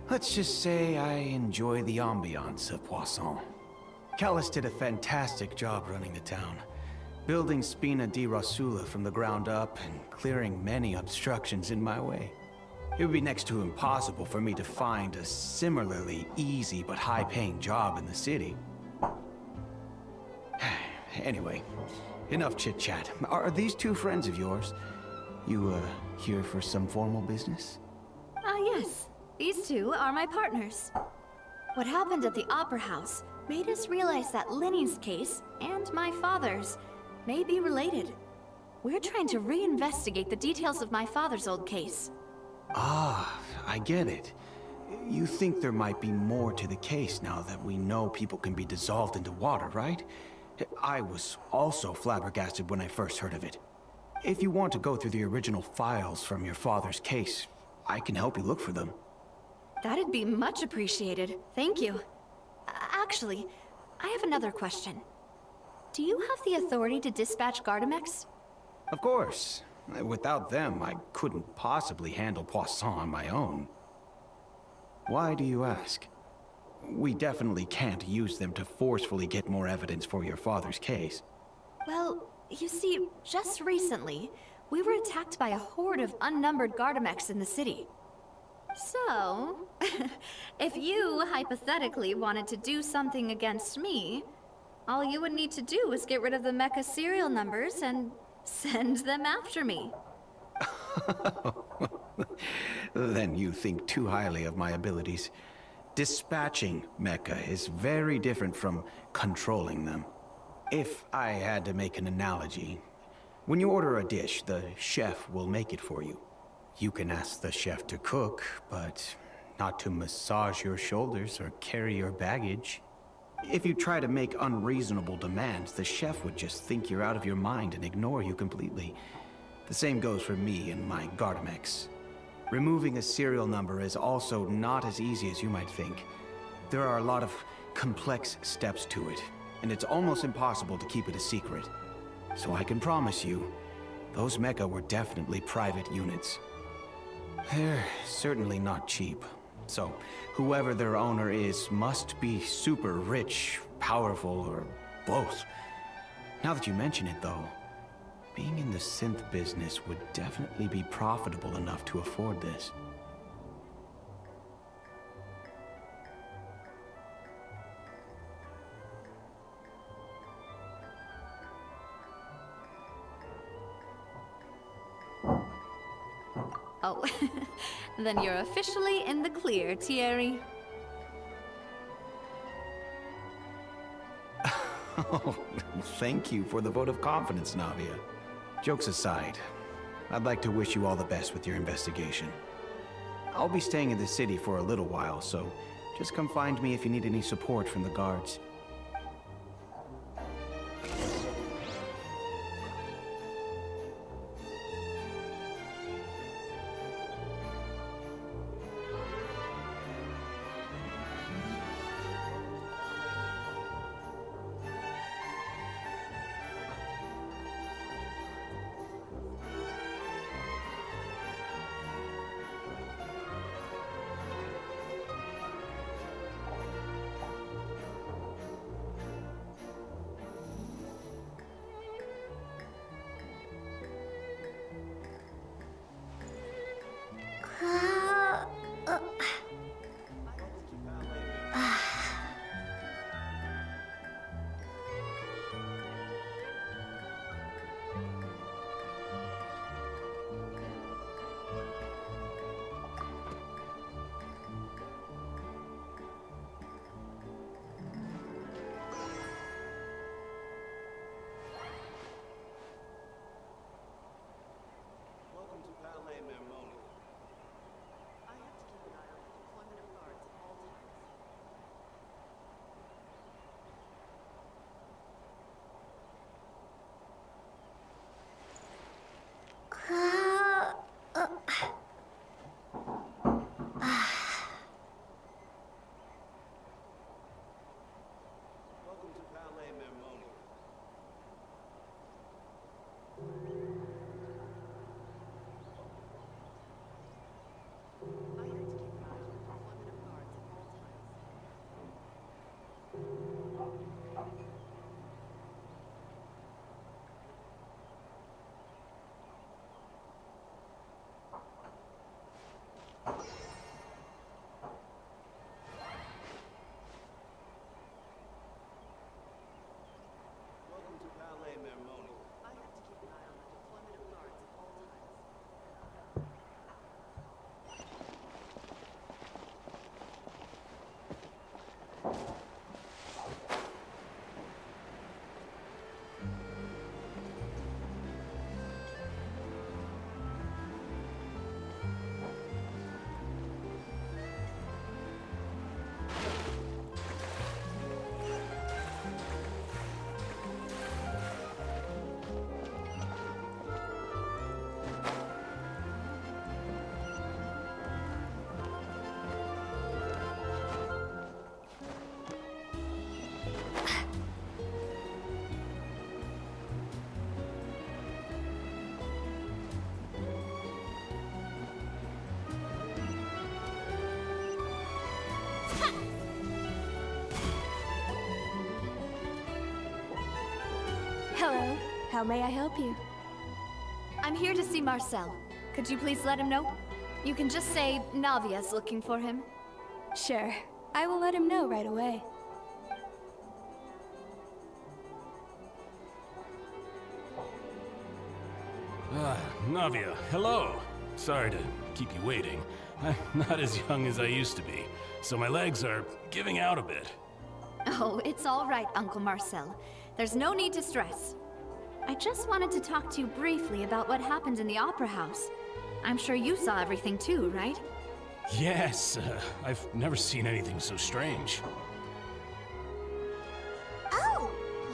Let's just say I enjoy the ambiance of Poisson. Callis did a fantastic job running the town, building Spina di Rosula from the ground up and clearing many obstructions in my way. It would be next to impossible for me to find a similarly easy but high-paying job in the city. Anyway, enough chit-chat. Are these two friends of yours? You, here for some formal business? Yes. These two are my partners. What happened at the Opera House made us realize that Linny's case and my father's may be related. We're trying to reinvestigate the details of my father's old case. Ah, I get it. You think there might be more to the case now that we know people can be dissolved into water, right? I was also flabbergasted when I first heard of it. If you want to go through the original files from your father's case, I can help you look for them. That'd be much appreciated. Thank you. Actually, I have another question. Do you have the authority to dispatch Gardamex? Of course. Without them, I couldn't possibly handle Poisson on my own. Why do you ask? We definitely can't use them to forcefully get more evidence for your father's case. Well, you see, just recently, we were attacked by a horde of unnumbered Gardamex in the city. So, if you hypothetically wanted to do something against me, all you would need to do is get rid of the mecha serial numbers and send them after me. Then you think too highly of my abilities. Dispatching mecha is very different from controlling them. If I had to make an analogy, when you order a dish, the chef will make it for you. You can ask the chef to cook, but not to massage your shoulders or carry your baggage. If you try to make unreasonable demands, the chef would just think you're out of your mind and ignore you completely. The same goes for me and my Gardamex. Removing a serial number is also not as easy as you might think. There are a lot of complex steps to it, and it's almost impossible to keep it a secret. So I can promise you, those mecha were definitely private units. They're certainly not cheap. So, whoever their owner is must be super rich, powerful, or both. Now that you mention it, though, being in the synth business would definitely be profitable enough to afford this. Oh, then you're officially in the clear, Thierry. Oh, thank you for the vote of confidence, Navia. Jokes aside, I'd like to wish you all the best with your investigation. I'll be staying in the city for a little while, so just come find me if you need any support from the guards. Hello. How may I help you? I'm here to see Marcel. Could you please let him know? You can just say Navia's looking for him. Sure. I will let him know right away. Navia, hello. Sorry to keep you waiting. I'm not as young as I used to be, so my legs are giving out a bit. Oh, it's all right, Uncle Marcel. There's no need to stress. I just wanted to talk to you briefly about what happened in the Opera House. I'm sure you saw everything too, right? Yes, I've never seen anything so strange. Oh,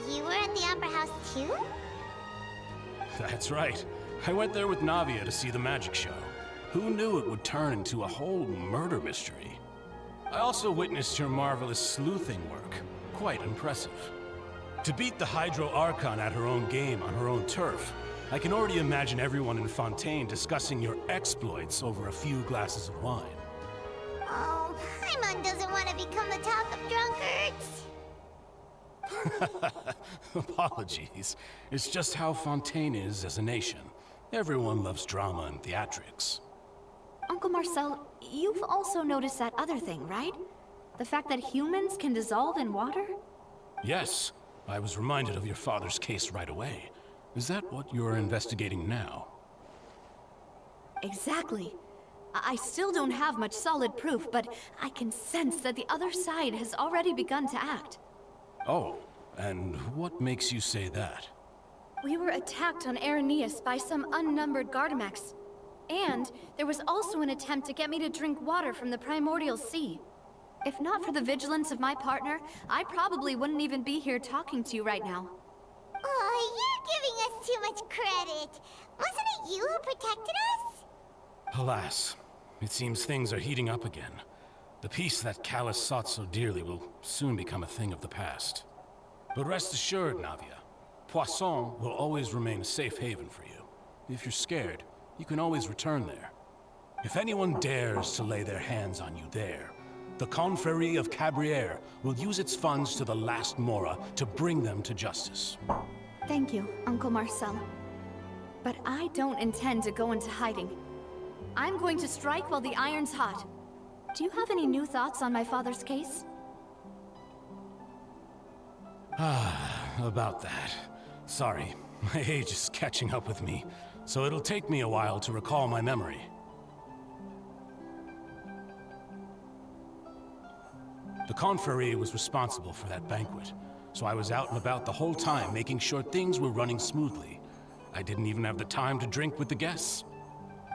you were at the Opera House too? That's right. I went there with Navia to see the magic show. Who knew it would turn into a whole murder mystery? I also witnessed your marvelous sleuthing work. Quite impressive. To beat the Hydro Archon at her own game on her own turf, I can already imagine everyone in Fontaine discussing your exploits over a few glasses of wine. Oh, Paimon doesn't want to become the talk of drunkards. Apologies. It's just how Fontaine is as a nation. Everyone loves drama and theatrics. Uncle Marcel, you've also noticed that other thing, right? The fact that humans can dissolve in water? Yes, I was reminded of your father's case right away. Is that what you're investigating now? Exactly. I still don't have much solid proof, but I can sense that the other side has already begun to act. Oh, and what makes you say that? We were attacked on Arrhenius by some unnumbered Gardamex. And there was also an attempt to get me to drink water from the primordial sea. If not for the vigilance of my partner, I probably wouldn't even be here talking to you right now. Oh, you're giving us too much credit. Wasn't it you who protected us? Alas, it seems things are heating up again. The peace that Callus sought so dearly will soon become a thing of the past. But rest assured, Navia, Poisson will always remain a safe haven for you. If you're scared, you can always return there. If anyone dares to lay their hands on you there, the Confrérie of Cabrières will use its funds to the last Mora to bring them to justice. Thank you, Uncle Marcel. But I don't intend to go into hiding. I'm going to strike while the iron's hot. Do you have any new thoughts on my father's case? About that. Sorry, my age is catching up with me, so it'll take me a while to recall my memory. The Confrérie was responsible for that banquet, so I was out and about the whole time making sure things were running smoothly. I didn't even have the time to drink with the guests.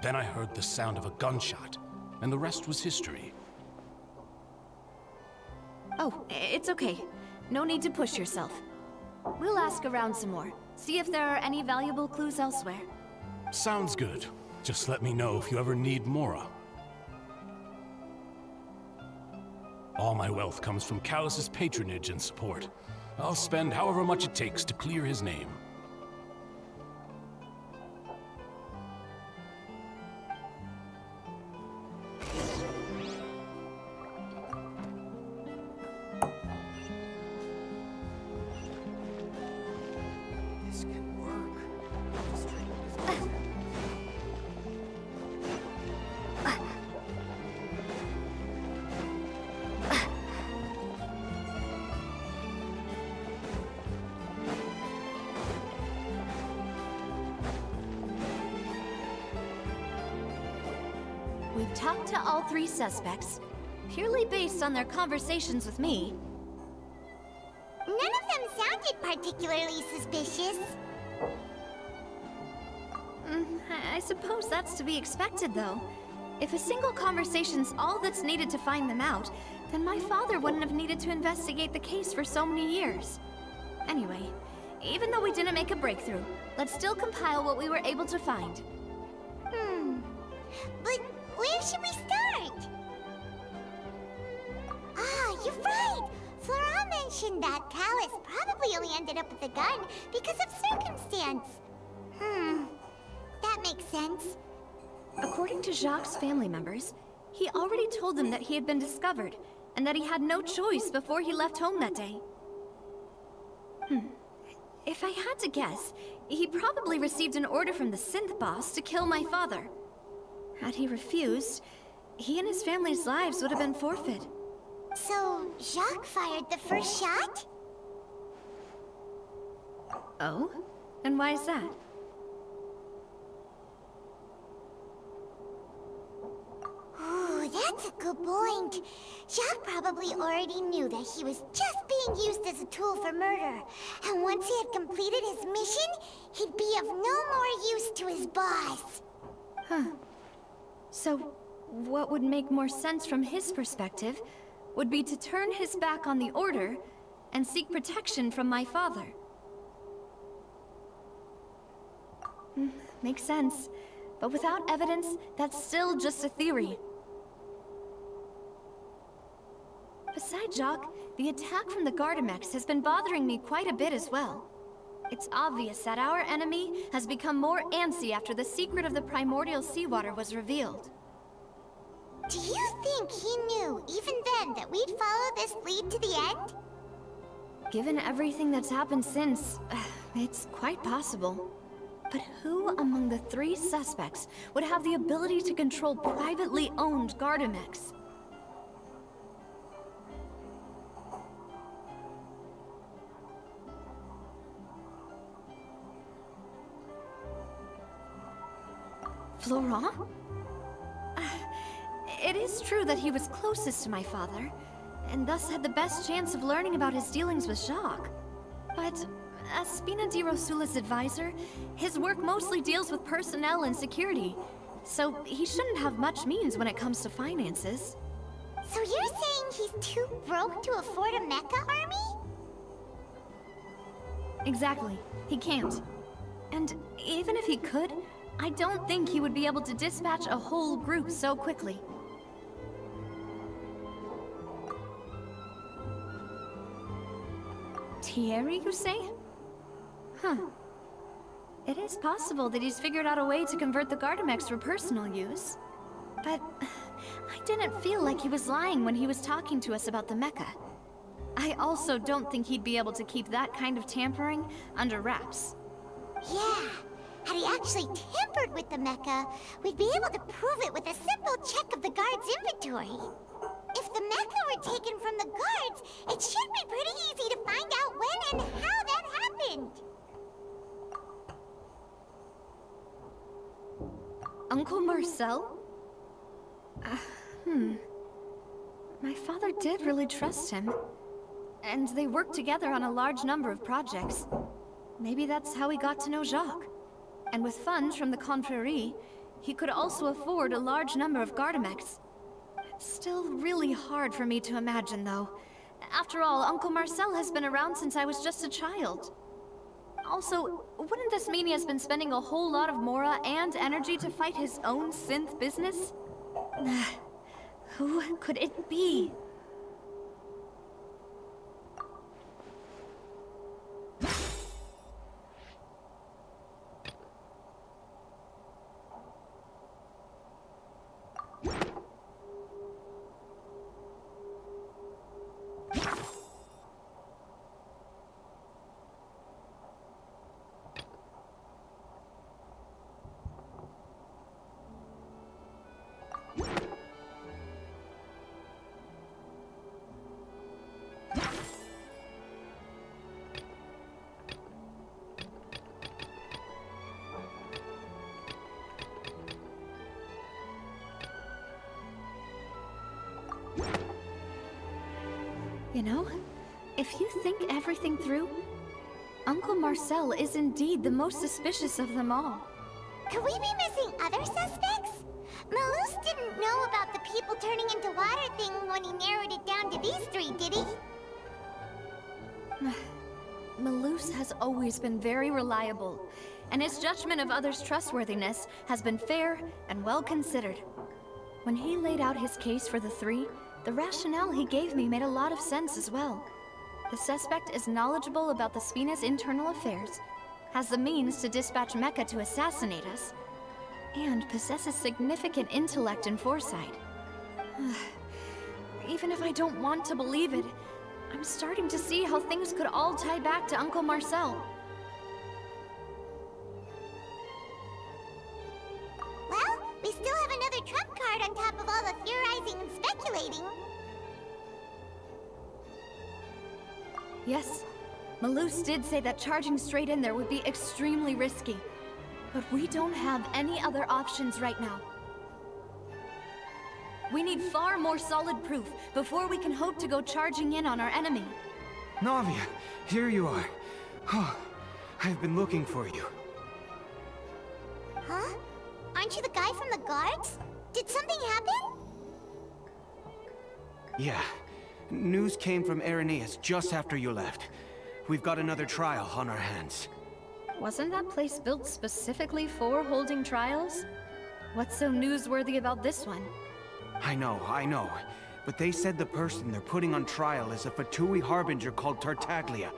Then I heard the sound of a gunshot, and the rest was history. Oh, it's okay. No need to push yourself. We'll ask around some more, see if there are any valuable clues elsewhere. Sounds good. Just let me know if you ever need Mora. All my wealth comes from Callus's patronage and support. I'll spend however much it takes to clear his name. This can work. We've talked to all three suspects, purely based on their conversations with me. None of them sounded particularly suspicious. I suppose that's to be expected, though. If a single conversation's all that's needed to find them out, then my father wouldn't have needed to investigate the case for so many years. Anyway, even though we didn't make a breakthrough, let's still compile what we were able to find. But where should we start? Ah, you're right! Flora mentioned that Callus probably only ended up with the gun because of circumstance. That makes sense. According to Jacques' family members, he already told them that he had been discovered, and that he had no choice before he left home that day. If I had to guess, he probably received an order from the synth boss to kill my father. Had he refused, he and his family's lives would have been forfeit. So, Jacques fired the first shot? Oh? And why is that? Ooh, that's a good point. Jacques probably already knew that he was just being used as a tool for murder. And once he had completed his mission, he'd be of no more use to his boss. Huh. So, what would make more sense from his perspective would be to turn his back on the Order and seek protection from my father. Makes sense. But without evidence, that's still just a theory. Besides Jacques, the attack from the Gardamex has been bothering me quite a bit as well. It's obvious that our enemy has become more antsy after the secret of the primordial seawater was revealed. Do you think he knew, even then, that we'd follow this lead to the end? Given everything that's happened since, it's quite possible. But who among the 3 suspects would have the ability to control privately owned Gardamex? Florent? It is true that he was closest to my father, and thus had the best chance of learning about his dealings with Jacques. But as Spina di Rosula's advisor, his work mostly deals with personnel and security, so he shouldn't have much means when it comes to finances. So you're saying he's too broke to afford a mecha army? Exactly. He can't. And even if he could, I don't think he would be able to dispatch a whole group so quickly. Thierry, you say? Huh. It is possible that he's figured out a way to convert the Gardamex for personal use. But I didn't feel like he was lying when he was talking to us about the mecha. I also don't think he'd be able to keep that kind of tampering under wraps. Yeah. Had he actually tampered with the mecha, we'd be able to prove it with a simple check of the guard's inventory. If the mecha were taken from the guards, it should be pretty easy to find out when and how that happened. Uncle Marcel? My father did really trust him. And they worked together on a large number of projects. Maybe that's how he got to know Jacques. And with funds from the Confrérie, he could also afford a large number of Gardamex. It's still really hard for me to imagine, though. After all, Uncle Marcel has been around since I was just a child. Also, wouldn't this mean he has been spending a whole lot of mora and energy to fight his own synth business? Who could it be? You know, if you think everything through, Uncle Marcel is indeed the most suspicious of them all. Could we be missing other suspects? Malus didn't know about the people turning into water thing when he narrowed it down to these 3, did he? Malus has always been very reliable, and his judgment of others' trustworthiness has been fair and well considered. When he laid out his case for the 3, the rationale he gave me made a lot of sense as well. The suspect is knowledgeable about the Spina's internal affairs, has the means to dispatch Mecha to assassinate us, and possesses significant intellect and foresight. Even if I don't want to believe it, I'm starting to see how things could all tie back to Uncle Marcel. Well, we still have another on top of all the theorizing and speculating. Yes, Malus did say that charging straight in there would be extremely risky. But we don't have any other options right now. We need far more solid proof before we can hope to go charging in on our enemy. Navia, here you are. Oh, I've been looking for you. Huh? Aren't you the guy from the guards? Did something happen? Yeah. News came from Irenaeus just after you left. We've got another trial on our hands. Wasn't that place built specifically for holding trials? What's so newsworthy about this one? I know. But they said the person they're putting on trial is a Fatui harbinger called Tartaglia.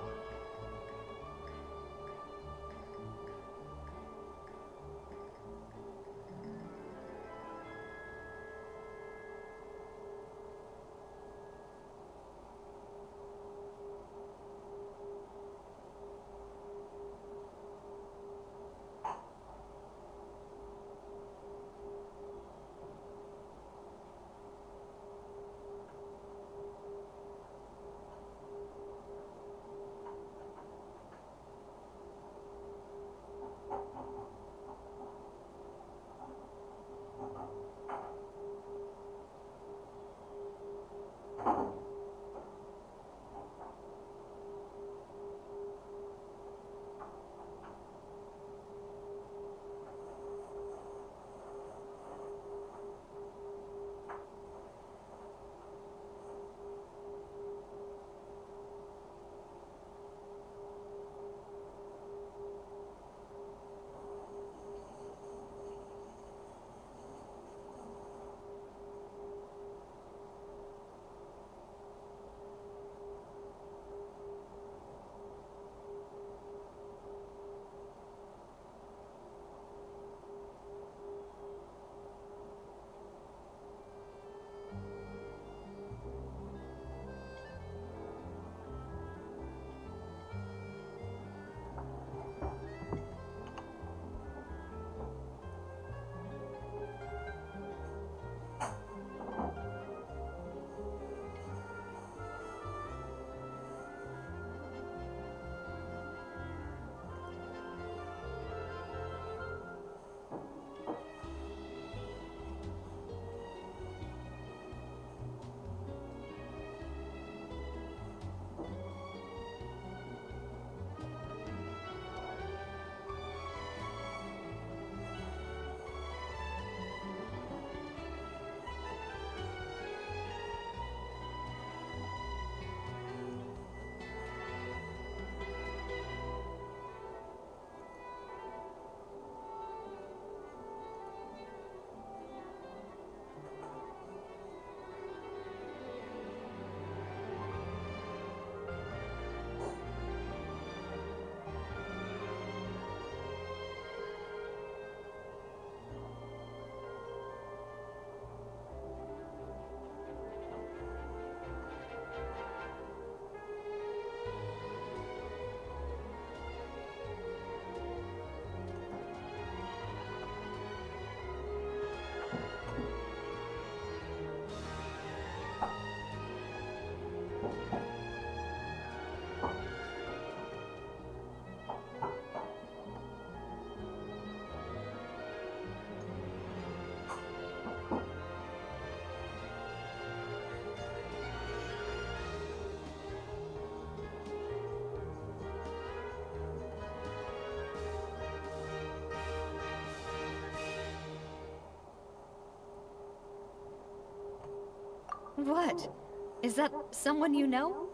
What? Is that someone you know?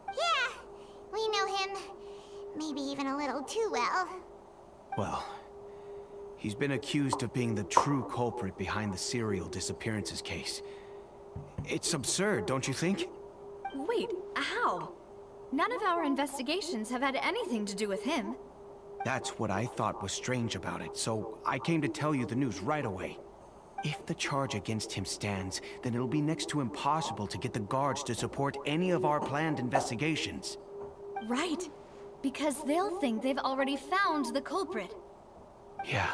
Yeah, we know him. Maybe even a little too well. Well, he's been accused of being the true culprit behind the serial disappearances case. It's absurd, don't you think? Wait, how? None of our investigations have had anything to do with him. That's what I thought was strange about it, so I came to tell you the news right away. If the charge against him stands, then it'll be next to impossible to get the guards to support any of our planned investigations. Right. Because they'll think they've already found the culprit. Yeah.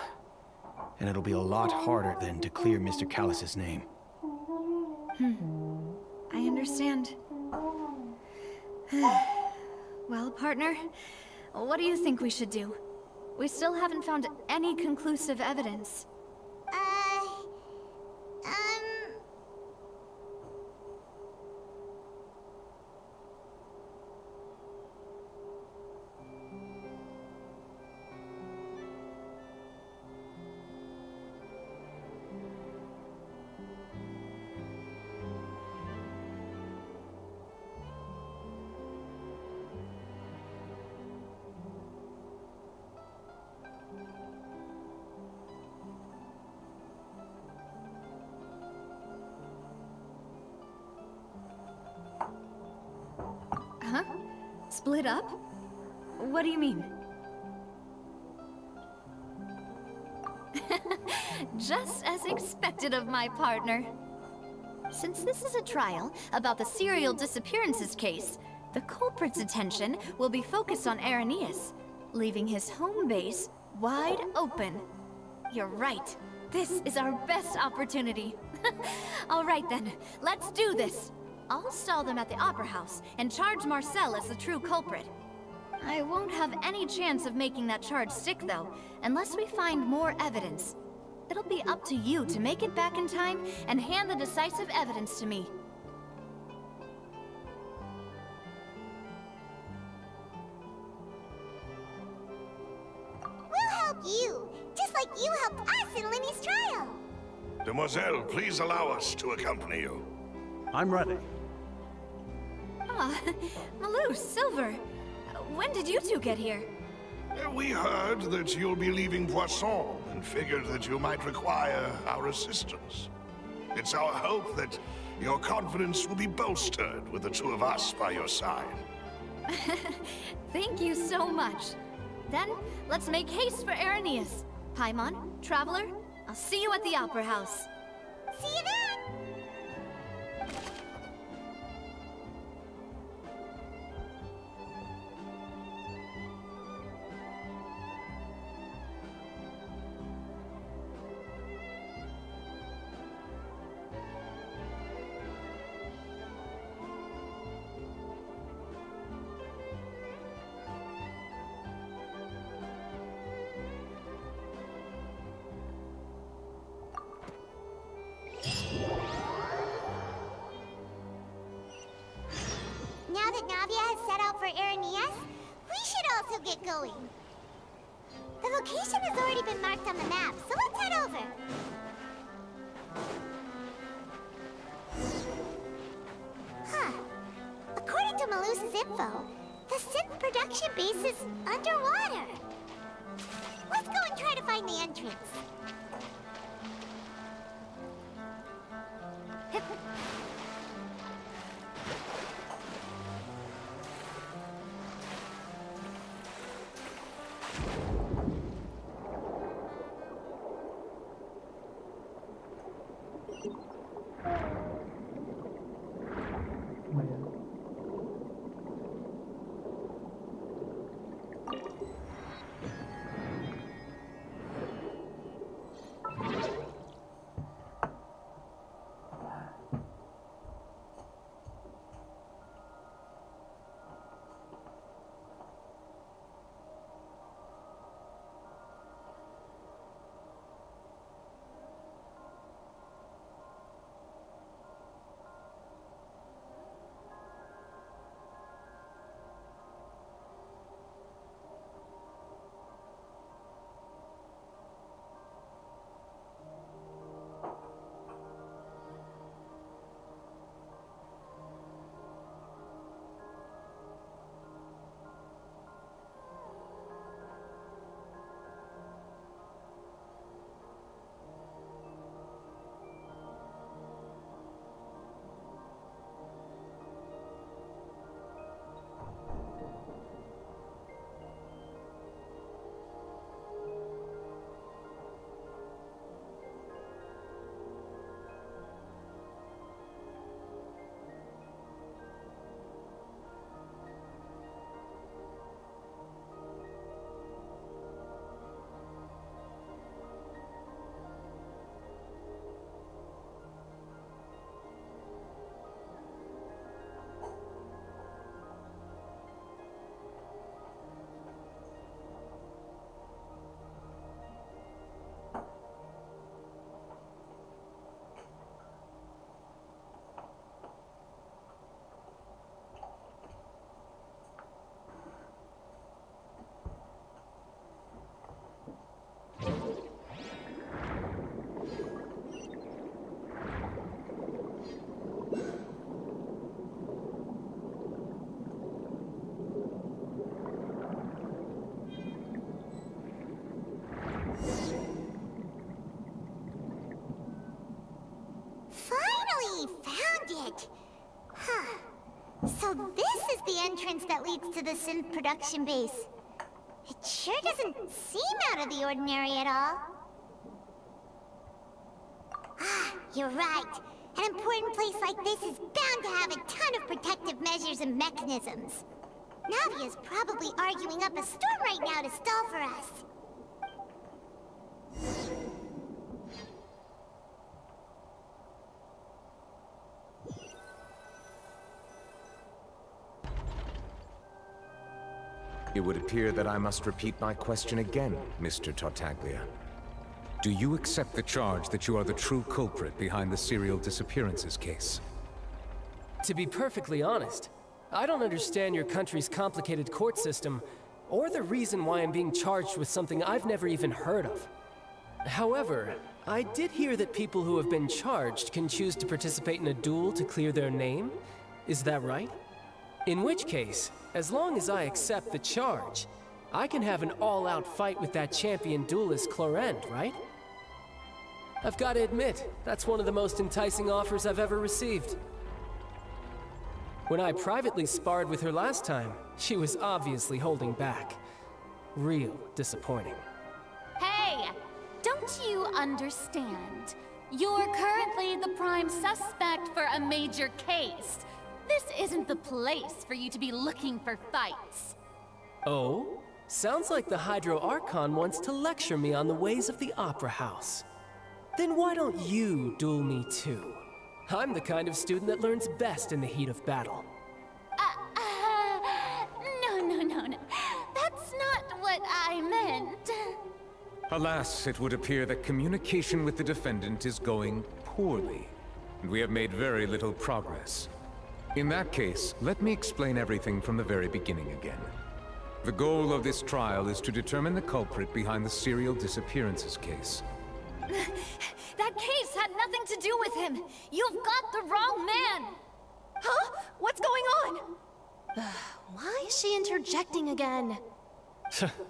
and it'll be a lot harder then to clear Mr. Callus's name. I understand. Well, partner, what do you think we should do? We still haven't found any conclusive evidence. Huh? Split up? What do you mean? Just as expected of my partner. Since this is a trial about the serial disappearances case, the culprit's attention will be focused on Irenaeus, leaving his home base wide open. You're right. This is our best opportunity. All right then, let's do this. I'll stall them at the Opera House and charge Marcel as the true culprit. I won't have any chance of making that charge stick, though, unless we find more evidence. It'll be up to you to make it back in time and hand the decisive evidence to me. We'll help you, just like you helped us in Linny's trial. Demoiselle, please allow us to accompany you. I'm ready. Ah, Malou, Silver. When did you two get here? We heard that you'll be leaving Poisson and figured that you might require our assistance. It's our hope that your confidence will be bolstered with the two of us by your side. Thank you so much. Then, let's make haste for Irenaeus. Paimon, Traveler, I'll see you at the Opera House. See you then! Now that Navia has set out for Irenaeus, we should also get going. The location has already been marked on the map, so let's head over. Huh. According to Malus's info, the synth production base is underwater. Let's go and try to find the entrance. Finally found it! Huh. So this is the entrance that leads to the synth production base. It sure doesn't seem out of the ordinary at all. Ah, you're right. An important place like this is bound to have a ton of protective measures and mechanisms. Navia's probably arguing up a storm right now to stall for us. It would appear that I must repeat my question again, Mr. Tartaglia. Do you accept the charge that you are the true culprit behind the serial disappearances case? To be perfectly honest, I don't understand your country's complicated court system, or the reason why I'm being charged with something I've never even heard of. However, I did hear that people who have been charged can choose to participate in a duel to clear their name. Is that right? In which case, as long as I accept the charge, I can have an all-out fight with that champion duelist Clorinde, right? I've got to admit, that's one of the most enticing offers I've ever received. When I privately sparred with her last time, she was obviously holding back. Real disappointing. Hey! Don't you understand? You're currently the prime suspect for a major case. This isn't the place for you to be looking for fights. Oh? Sounds like the Hydro Archon wants to lecture me on the ways of the Opera House. Then why don't you duel me too? I'm the kind of student that learns best in the heat of battle. No. That's not what I meant. Alas, it would appear that communication with the defendant is going poorly, and we have made very little progress. In that case, let me explain everything from the very beginning again. The goal of this trial is to determine the culprit behind the serial disappearances case. That case had nothing to do with him. You've got the wrong man. Huh? What's going on? Why is she interjecting again?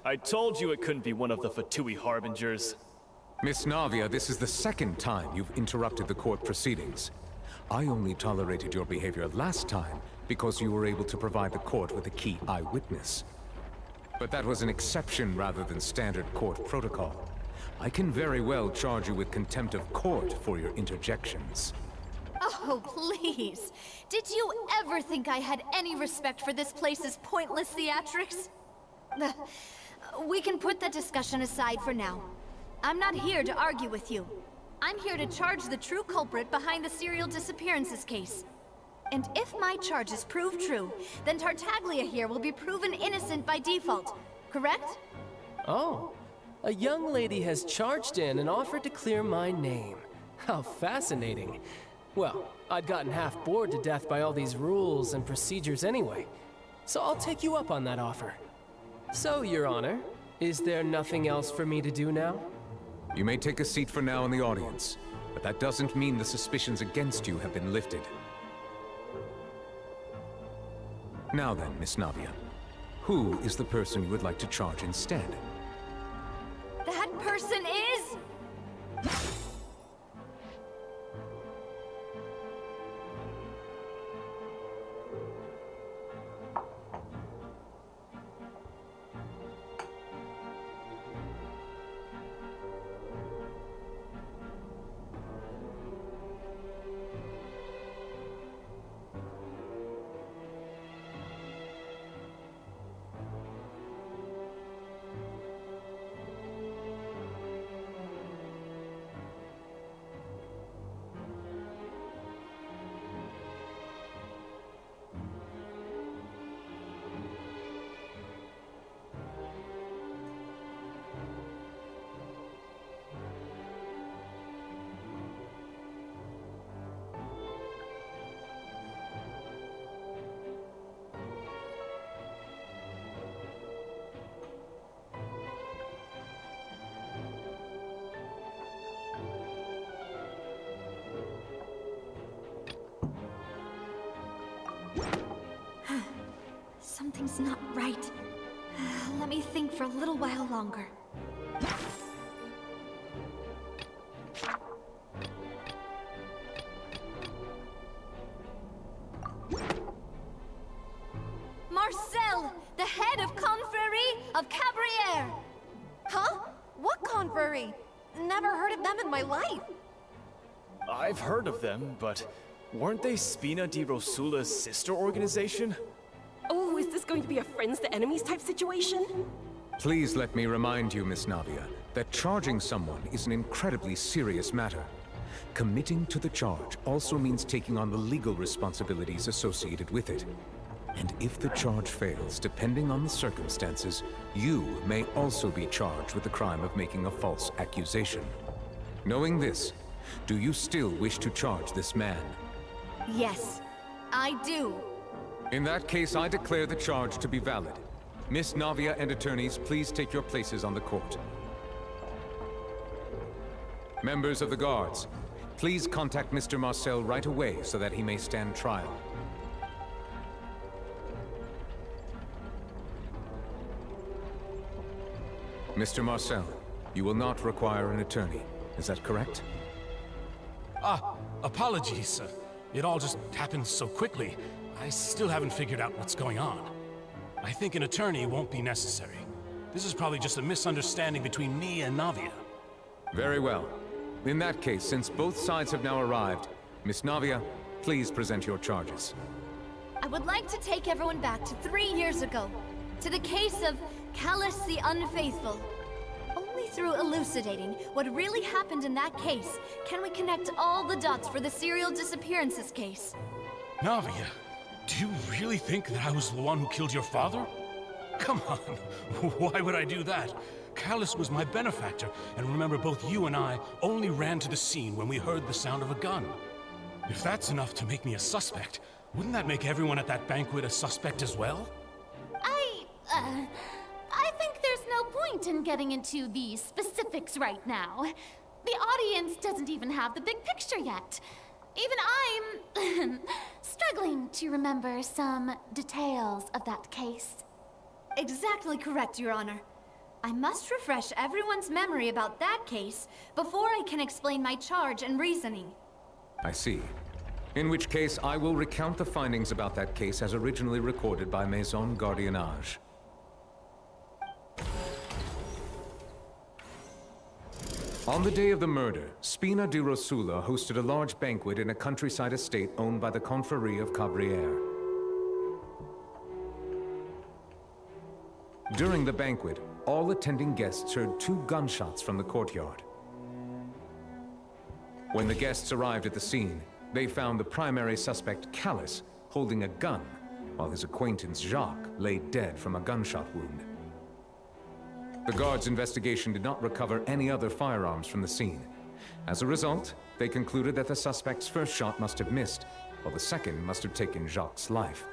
I told you it couldn't be one of the Fatui Harbingers. Miss Navia, this is the second time you've interrupted the court proceedings. I only tolerated your behavior last time because you were able to provide the court with a key eyewitness. But that was an exception rather than standard court protocol. I can very well charge you with contempt of court for your interjections. Oh, please. Did you ever think I had any respect for this place's pointless theatrics? We can put that discussion aside for now. I'm not here to argue with you. I'm here to charge the true culprit behind the serial disappearances case. And if my charges prove true, then Tartaglia here will be proven innocent by default, correct? Oh, a young lady has charged in and offered to clear my name. How fascinating. Well, I'd gotten half bored to death by all these rules and procedures anyway, so I'll take you up on that offer. So, Your Honor, is there nothing else for me to do now? You may take a seat for now in the audience, but that doesn't mean the suspicions against you have been lifted. Now then, Miss Navia, who is the person you would like to charge instead? That person is... Something's not right. Let me think for a little while longer. Marcel, the head of Confrérie of Cabrières! Huh? What confrérie? Never heard of them in my life. I've heard of them, but weren't they Spina di Rosula's sister organization? Oh, is this going to be a friends to enemies type situation? Please let me remind you, Miss Navia, that charging someone is an incredibly serious matter. Committing to the charge also means taking on the legal responsibilities associated with it. And if the charge fails, depending on the circumstances, you may also be charged with the crime of making a false accusation. Knowing this, do you still wish to charge this man? Yes, I do. In that case, I declare the charge to be valid. Miss Navia and attorneys, please take your places on the court. Members of the guards, please contact Mr. Marcel right away so that he may stand trial. Mr. Marcel, you will not require an attorney. Is that correct? Apologies, sir. It all just happened so quickly. I still haven't figured out what's going on. I think an attorney won't be necessary. This is probably just a misunderstanding between me and Navia. Very well. In that case, since both sides have now arrived, Miss Navia, please present your charges. I would like to take everyone back to 3 years ago, to the case of Callus the Unfaithful. Only through elucidating what really happened in that case can we connect all the dots for the serial disappearances case. Navia, do you really think that I was the one who killed your father? Come on, why would I do that? Callus was my benefactor, and remember, both you and I only ran to the scene when we heard the sound of a gun. If that's enough to make me a suspect, wouldn't that make everyone at that banquet a suspect as well? I think there's no point in getting into the specifics right now. The audience doesn't even have the big picture yet. Even I'm struggling to remember some details of that case. Exactly correct, Your Honor. I must refresh everyone's memory about that case before I can explain my charge and reasoning. I see. In which case, I will recount the findings about that case as originally recorded by Maison Gardiennage. On the day of the murder, Spina di Rosula hosted a large banquet in a countryside estate owned by the Confrérie of Cabrières. During the banquet, all attending guests heard 2 gunshots from the courtyard. When the guests arrived at the scene, they found the primary suspect, Callus, holding a gun, while his acquaintance, Jacques, lay dead from a gunshot wound. The guards' investigation did not recover any other firearms from the scene. As a result, they concluded that the suspect's first shot must have missed, while the second must have taken Jacques' life.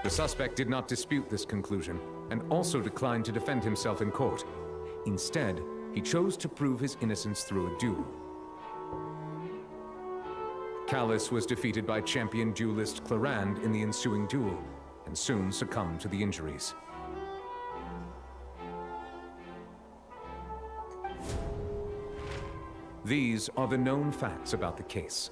The suspect did not dispute this conclusion, and also declined to defend himself in court. Instead, he chose to prove his innocence through a duel. Callus was defeated by champion duelist Clarande in the ensuing duel, and soon succumbed to the injuries. These are the known facts about the case.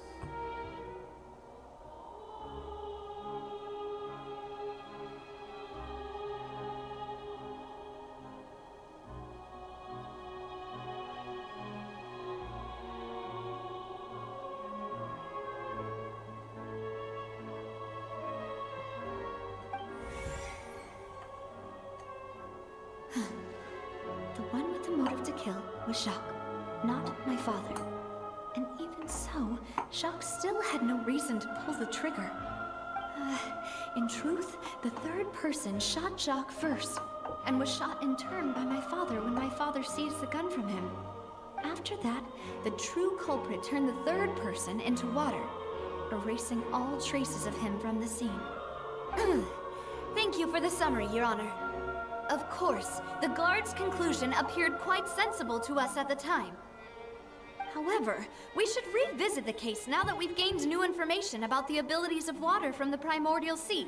The one with the motive to kill was Jacques, not my father. And even so, Jacques still had no reason to pull the trigger. In truth, the third person shot Jacques first, and was shot in turn by my father when my father seized the gun from him. After that, the true culprit turned the third person into water, erasing all traces of him from the scene. Thank you for the summary, Your Honor. Of course, the guard's conclusion appeared quite sensible to us at the time. However, we should revisit the case now that we've gained new information about the abilities of water from the Primordial Sea.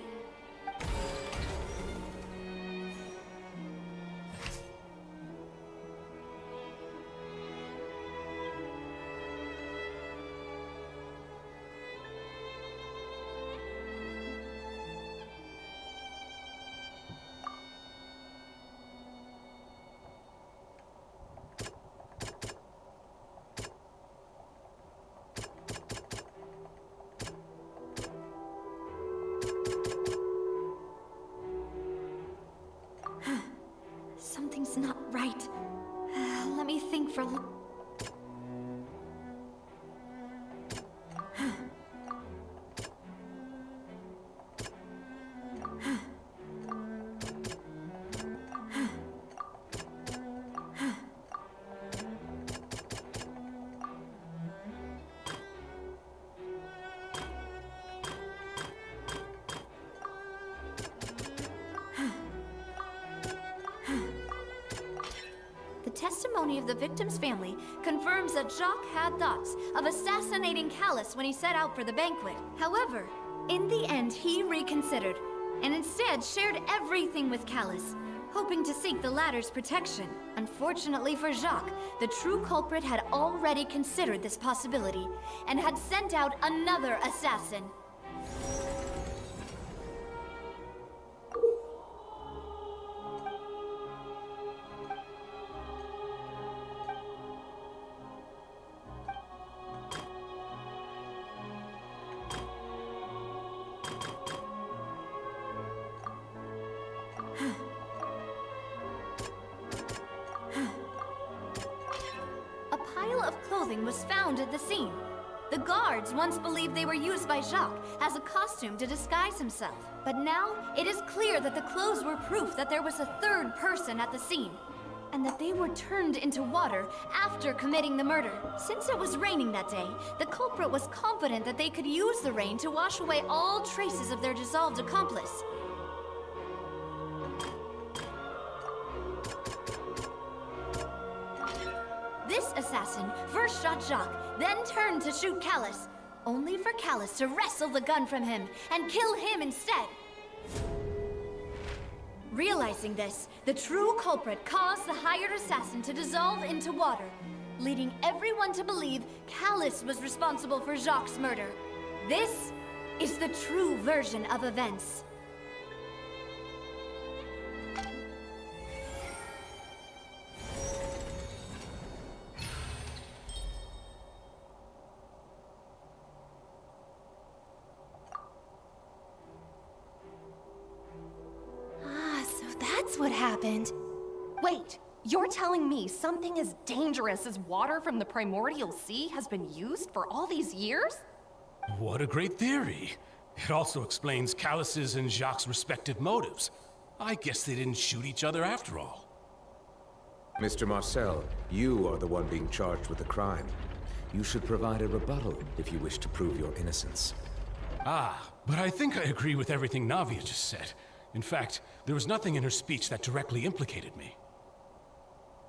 Something's not right. Let me think for The testimony of the victim's family confirms that Jacques had thoughts of assassinating Callus when he set out for the banquet. However, in the end, he reconsidered, and instead shared everything with Callus, hoping to seek the latter's protection. Unfortunately for Jacques, the true culprit had already considered this possibility, and had sent out another assassin. Was found at the scene. The guards once believed they were used by Jacques as a costume to disguise himself. But now, it is clear that the clothes were proof that there was a third person at the scene, and that they were turned into water after committing the murder. Since it was raining that day, the culprit was confident that they could use the rain to wash away all traces of their dissolved accomplice. This assassin first shot Jacques, then turned to shoot Callus, only for Callus to wrestle the gun from him and kill him instead. Realizing this, the true culprit caused the hired assassin to dissolve into water, leading everyone to believe Callus was responsible for Jacques' murder. This is the true version of events. What happened? Wait, you're telling me something as dangerous as water from the Primordial Sea has been used for all these years? What a great theory. It also explains Callus's and Jacques' respective motives. I guess they didn't shoot each other after all. Mr. Marcel, you are the one being charged with the crime. You should provide a rebuttal if you wish to prove your innocence. But I think I agree with everything Navia just said. In fact, there was nothing in her speech that directly implicated me.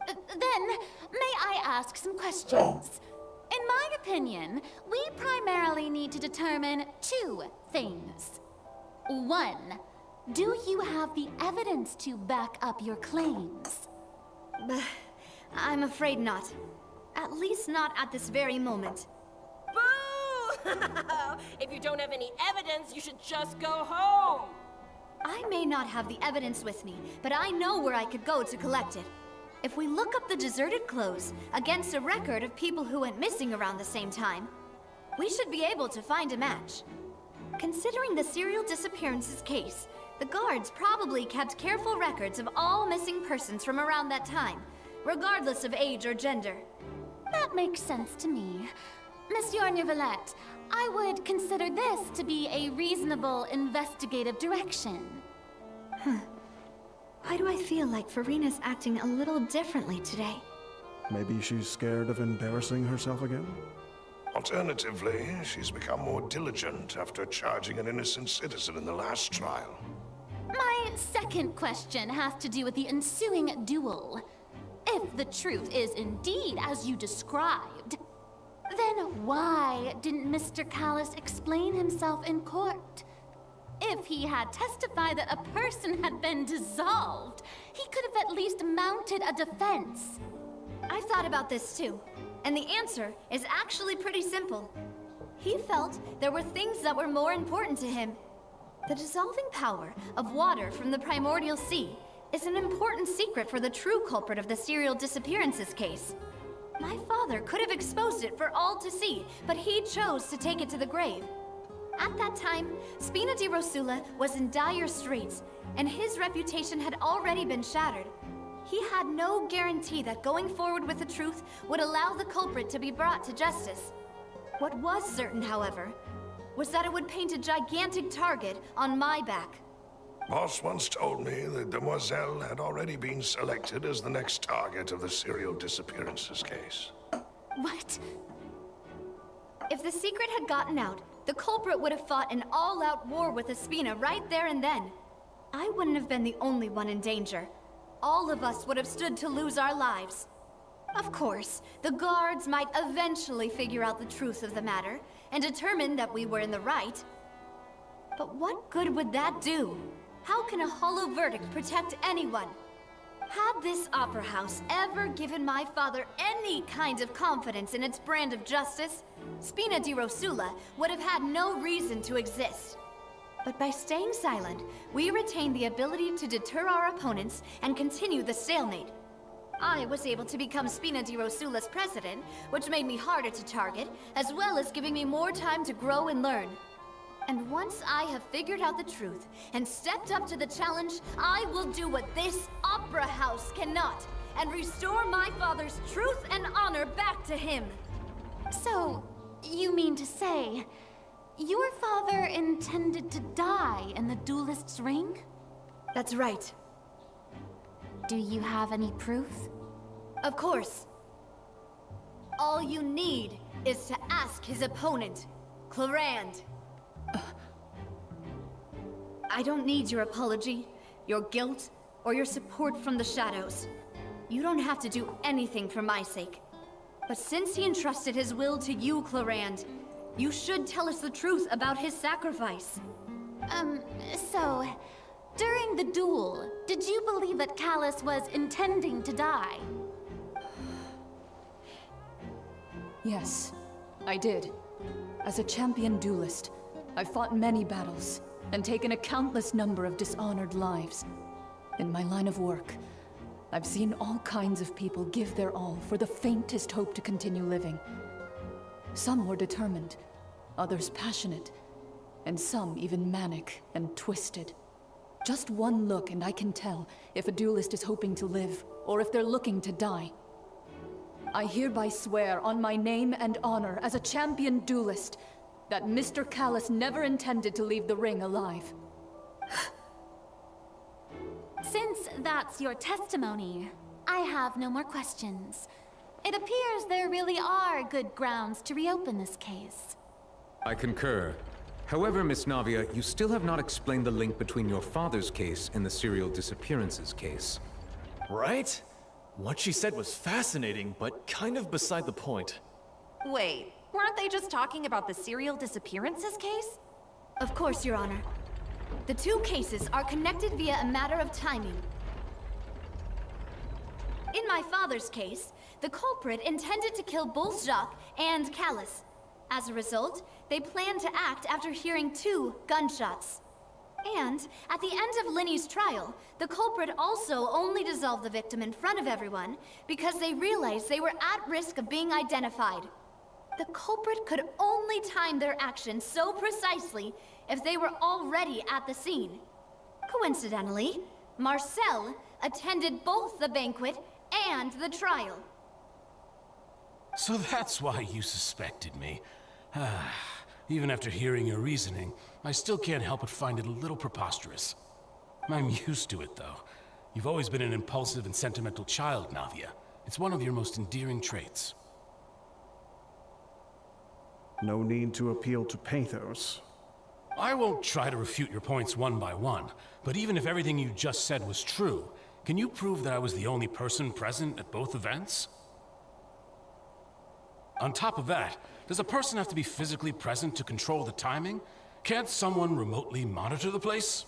Then, may I ask some questions? In my opinion, we primarily need to determine two things. One, do you have the evidence to back up your claims? I'm afraid not. At least not at this very moment. Boo! If you don't have any evidence, you should just go home! I may not have the evidence with me, but I know where I could go to collect it. If we look up the deserted clothes against a record of people who went missing around the same time, we should be able to find a match. Considering the serial disappearances case, the guards probably kept careful records of all missing persons from around that time, regardless of age or gender. That makes sense to me. Monsieur Neuvillette, I would consider this to be a reasonable investigative direction. Why do I feel like Farina's acting a little differently today? Maybe she's scared of embarrassing herself again? Alternatively, she's become more diligent after charging an innocent citizen in the last trial. My second question has to do with the ensuing duel. If the truth is indeed as you described, Then why didn't Mr. Callus explain himself in court? If he had testified that a person had been dissolved, he could have at least mounted a defense. I've thought about this too, and the answer is actually pretty simple. He felt there were things that were more important to him. The dissolving power of water from the primordial sea is an important secret for the true culprit of the serial disappearances case. My father could have exposed it for all to see, but he chose to take it to the grave. At that time, Spina di Rosula was in dire straits, and his reputation had already been shattered. He had no guarantee that going forward with the truth would allow the culprit to be brought to justice. What was certain, however, was that it would paint a gigantic target on my back. Boss once told me that Demoiselle had already been selected as the next target of the serial disappearances case. What? If the secret had gotten out, the culprit would have fought an all-out war with Espina right there and then. I wouldn't have been the only one in danger. All of us would have stood to lose our lives. Of course, the guards might eventually figure out the truth of the matter and determine that we were in the right. But what good would that do? How can a hollow verdict protect anyone? Had this opera house ever given my father any kind of confidence in its brand of justice, Spina di Rosula would have had no reason to exist. But by staying silent, we retained the ability to deter our opponents and continue the stalemate. I was able to become Spina di Rosula's president, which made me harder to target, as well as giving me more time to grow and learn. And once I have figured out the truth and stepped up to the challenge, I will do what this opera house cannot, and restore my father's truth and honor back to him. So, you mean to say, your father intended to die in the duelist's ring? That's right. Do you have any proof? Of course. All you need is to ask his opponent, Clorinde. I don't need your apology, your guilt, or your support from the shadows. You don't have to do anything for my sake. But since he entrusted his will to you, Clorinde, you should tell us the truth about his sacrifice. So, during the duel, did you believe that Callus was intending to die? Yes, I did. As a champion duelist, I've fought many battles and taken a countless number of dishonored lives. In my line of work, I've seen all kinds of people give their all for the faintest hope to continue living. Some were determined, others passionate, and some even manic and twisted. Just one look and I can tell if a duelist is hoping to live or if they're looking to die. I hereby swear on my name and honor as a champion duelist that Mr. Callus never intended to leave the ring alive. Since that's your testimony, I have no more questions. It appears there really are good grounds to reopen this case. I concur. However, Miss Navia, you still have not explained the link between your father's case and the serial disappearances case. Right? What she said was fascinating, but kind of beside the point. Wait, weren't they just talking about the serial disappearances case? Of course, Your Honor. The two cases are connected via a matter of timing. In my father's case, the culprit intended to kill both Jacques and Callus. As a result, they planned to act after hearing 2 gunshots. And at the end of Linny's trial, the culprit also only dissolved the victim in front of everyone because they realized they were at risk of being identified. The culprit could only time their actions so precisely if they were already at the scene. Coincidentally, Marcel attended both the banquet and the trial. So that's why you suspected me. Even after hearing your reasoning, I still can't help but find it a little preposterous. I'm used to it, though. You've always been an impulsive and sentimental child, Navia. It's one of your most endearing traits. No need to appeal to pathos. I won't try to refute your points one by one, but even if everything you just said was true, can you prove that I was the only person present at both events? On top of that, does a person have to be physically present to control the timing? Can't someone remotely monitor the place?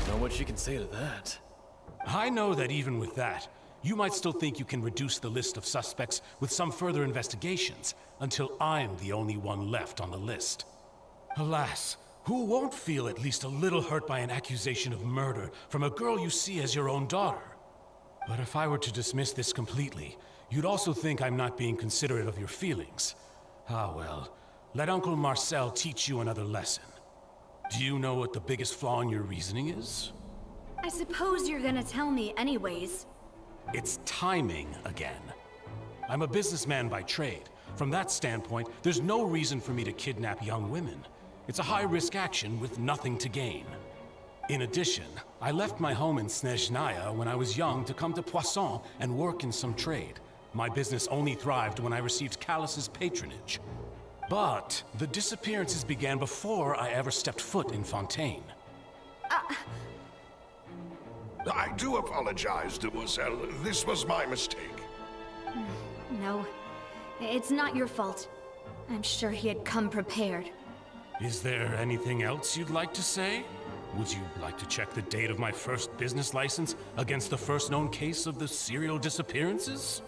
Not much you can say to that. I know that even with that, you might still think you can reduce the list of suspects with some further investigations, until I'm the only one left on the list. Alas, who won't feel at least a little hurt by an accusation of murder from a girl you see as your own daughter? But if I were to dismiss this completely, you'd also think I'm not being considerate of your feelings. Ah well, let Uncle Marcel teach you another lesson. Do you know what the biggest flaw in your reasoning is? I suppose you're gonna tell me anyways. It's timing again. I'm a businessman by trade. From that standpoint, there's no reason for me to kidnap young women. It's a high-risk action with nothing to gain. In addition, I left my home in Snezhnaya when I was young to come to Poisson and work in some trade. My business only thrived when I received Callus's patronage. But the disappearances began before I ever stepped foot in Fontaine. I do apologize, Demoiselle. This was my mistake. No, it's not your fault. I'm sure he had come prepared. Is there anything else you'd like to say? Would you like to check the date of my first business license against the first known case of the serial disappearances?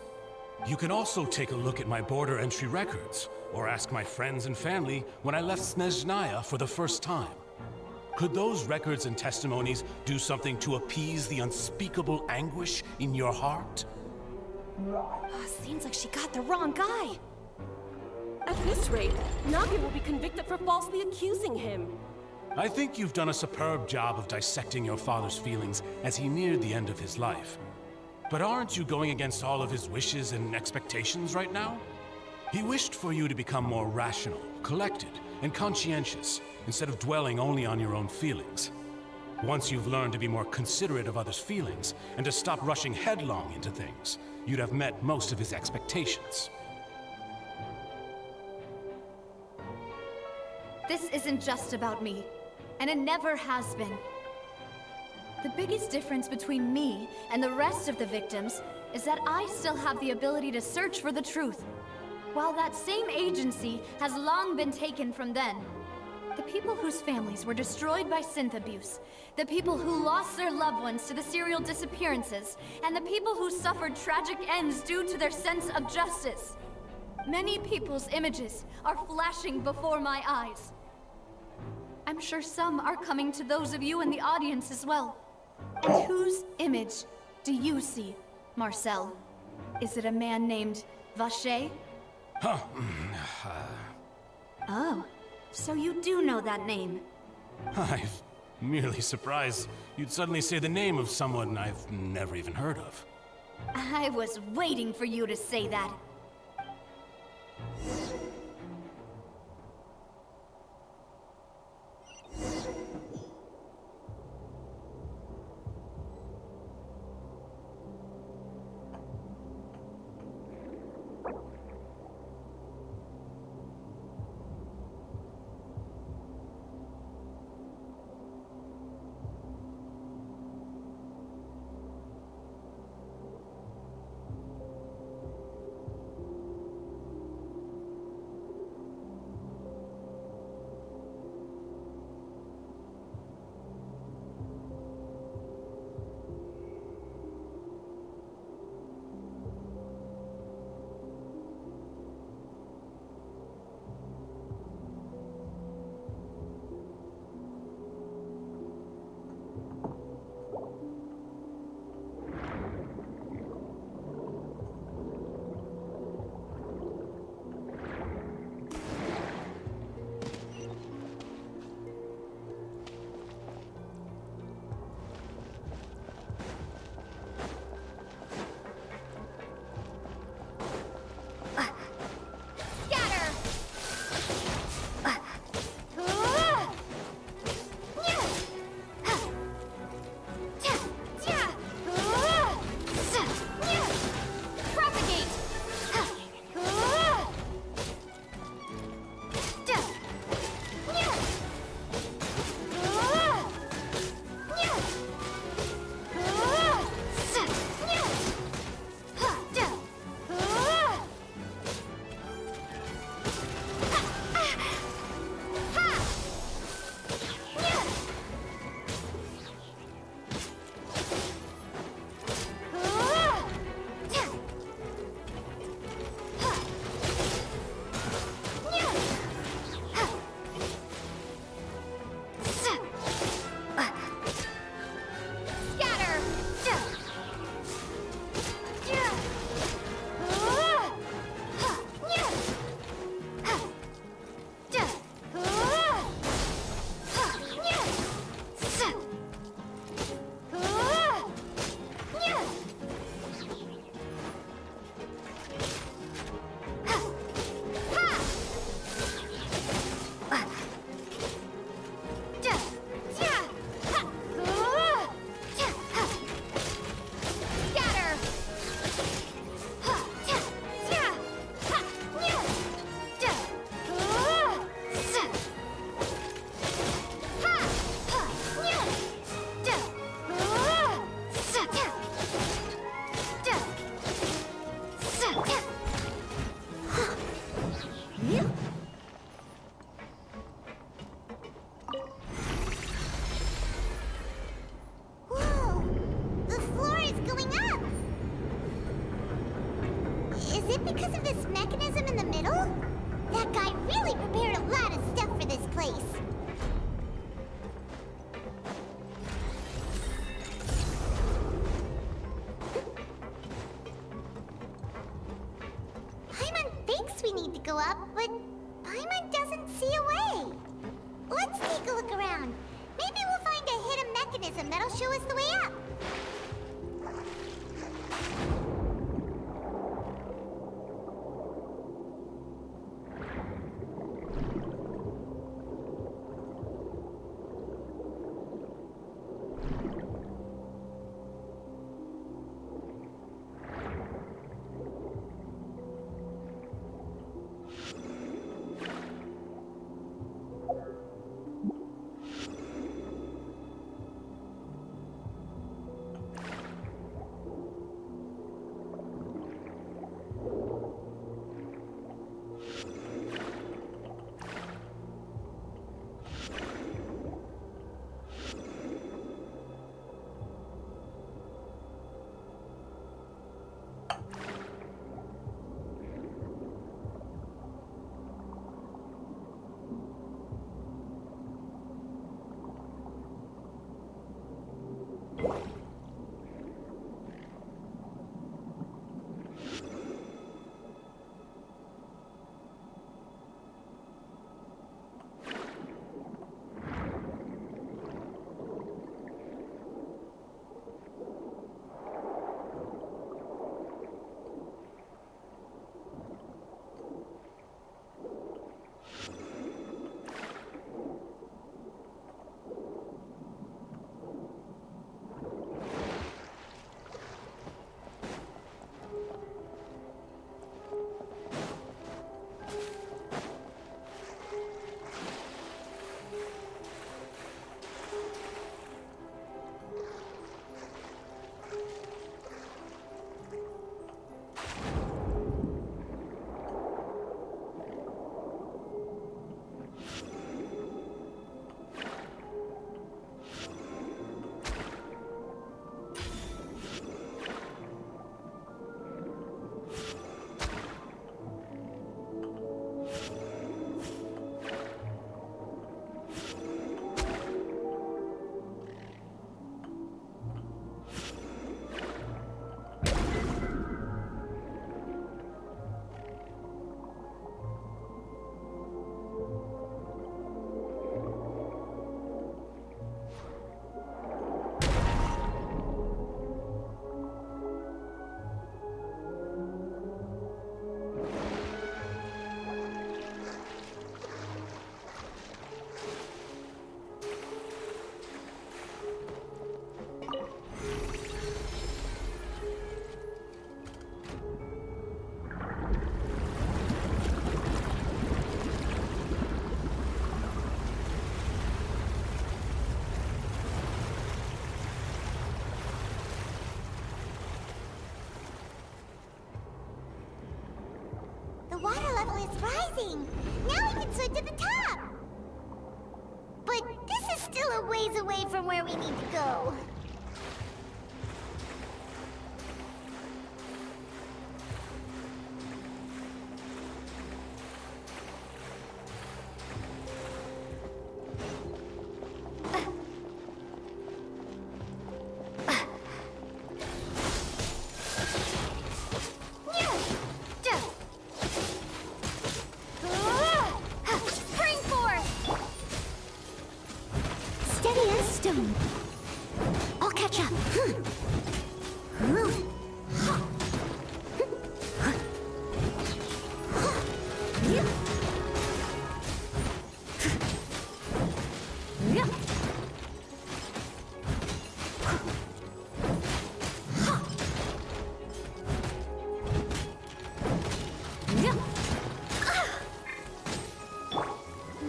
You can also take a look at my border entry records, or ask my friends and family when I left Snezhnaya for the first time. Could those records and testimonies do something to appease the unspeakable anguish in your heart? Seems like she got the wrong guy. At this rate, Navia will be convicted for falsely accusing him. I think you've done a superb job of dissecting your father's feelings as he neared the end of his life. But aren't you going against all of his wishes and expectations right now? He wished for you to become more rational, collected, and conscientious, instead of dwelling only on your own feelings. Once you've learned to be more considerate of others' feelings, and to stop rushing headlong into things, you'd have met most of his expectations. This isn't just about me, and it never has been. The biggest difference between me and the rest of the victims is that I still have the ability to search for the truth, while that same agency has long been taken from them. The people whose families were destroyed by synth abuse, the people who lost their loved ones to the serial disappearances, and the people who suffered tragic ends due to their sense of justice. Many people's images are flashing before my eyes. I'm sure some are coming to those of you in the audience as well. And whose image do you see, Marcel? Is it a man named Vacher? Huh. Oh, so you do know that name. I'm merely surprised you'd suddenly say the name of someone I've never even heard of. I was waiting for you to say that. because of this mechanism in the middle? That guy really prepared a lot of stuff for this place. Paimon thinks we need to go up, but Paimon doesn't see a way. Let's take a look around. Maybe we'll find a hidden mechanism that'll show us the way up. The water level is rising. Now we can swim to the top. But this is still a ways away from where we need to go. I'll catch up.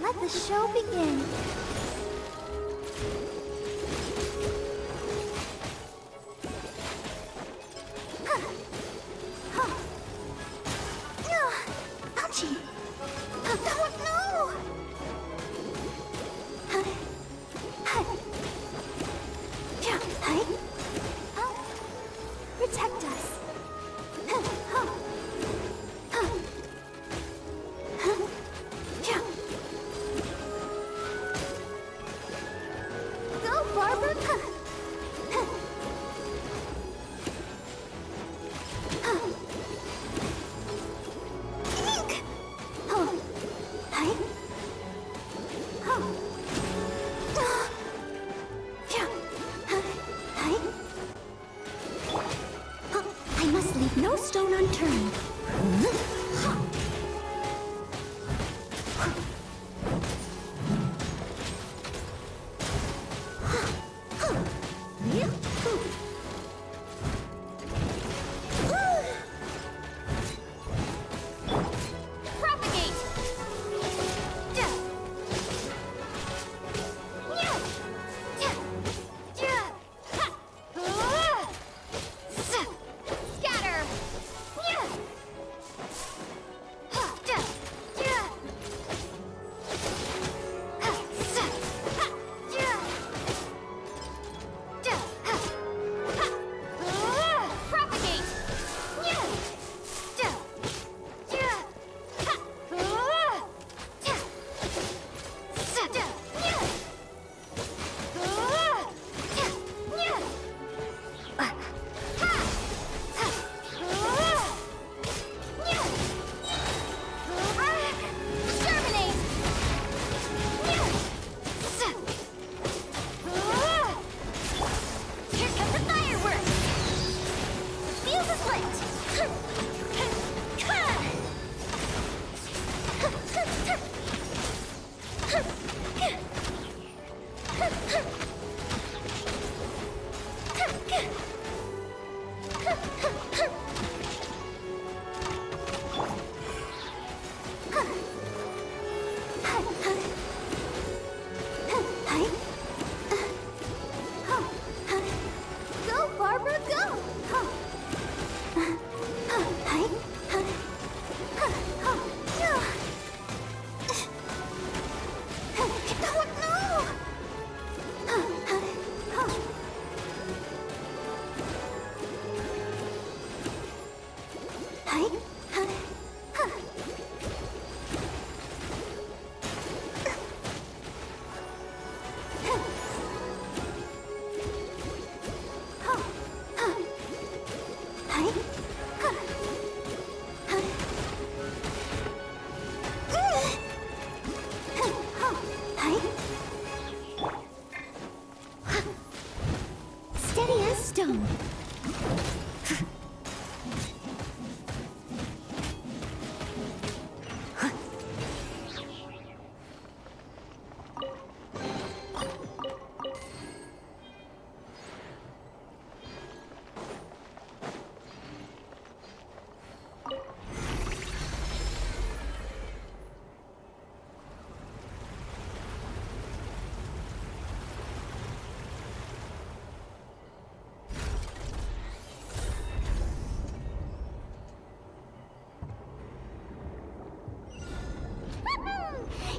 Let the show begin. Ouchie! Oh no! Protect us. Go, Barbara, go! Steady as stone.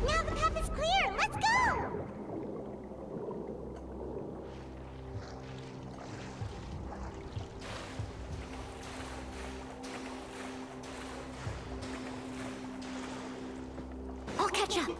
Now the path is clear! Let's go! I'll catch up.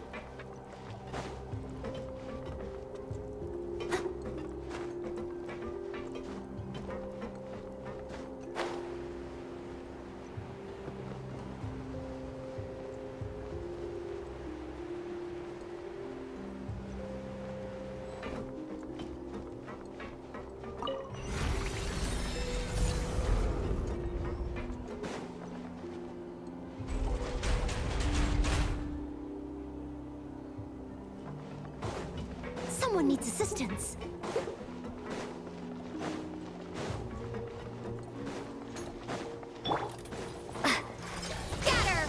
Someone needs assistance. Scatter!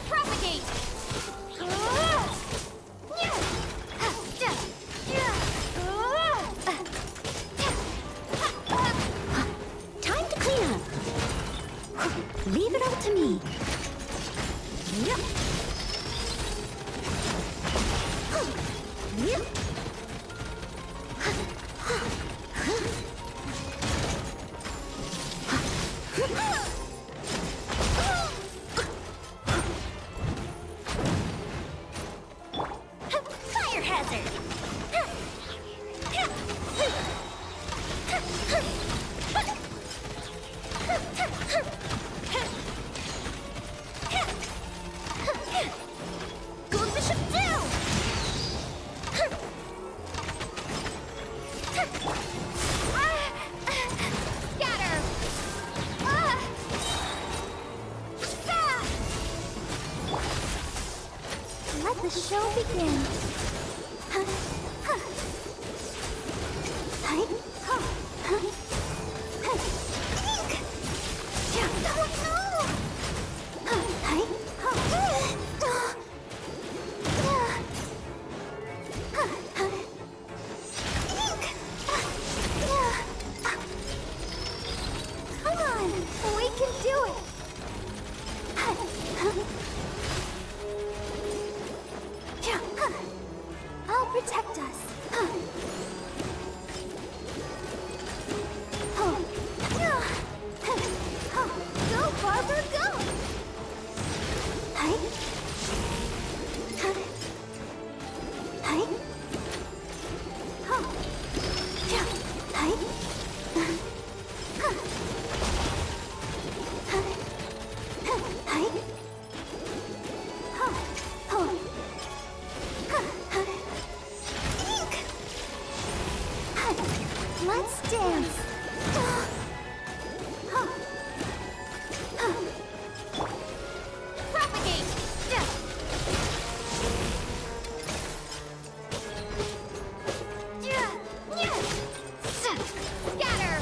Propagate! Time to clean up. Leave it all to me. Yep. Yep. Fire hazard! Gold Bishop down! Scatter! Let the show begin. Come on, we can do it. I'll protect us. Go, Barbara, go! Let's dance. Propagate! Scatter!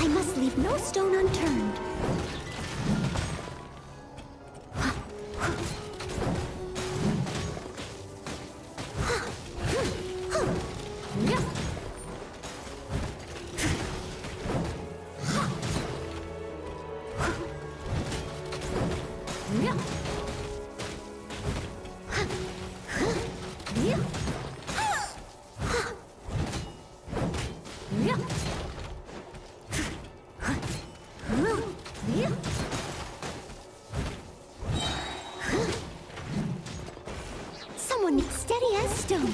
I must leave no stone unturned. Someone needs steady as stone.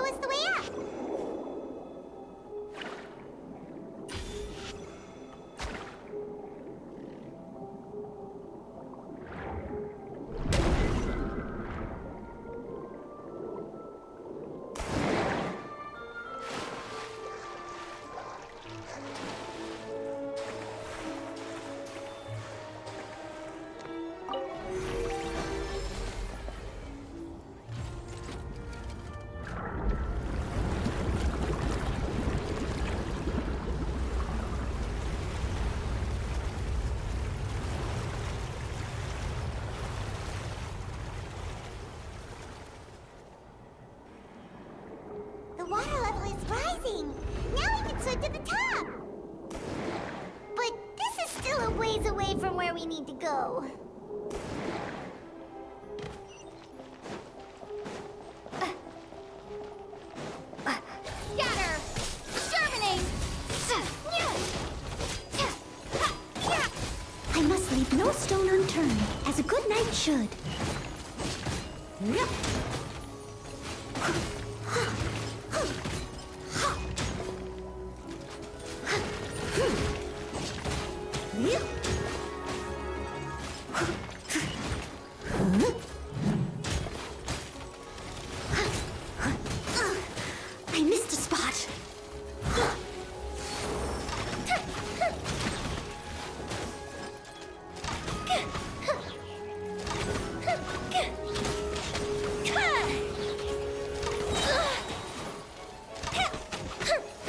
us the way up. The water level is rising. Now we can swim to the top. But this is still a ways away from where we need to go. Scatter! Germinate! I must leave no stone unturned, as a good knight should. I missed a spot.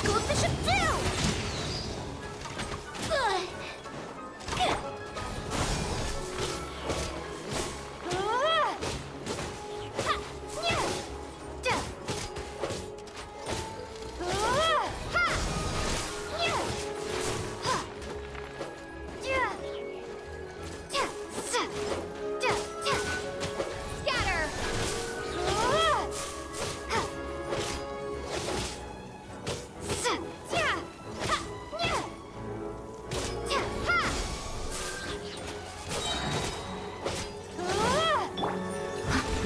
Goldfish of two!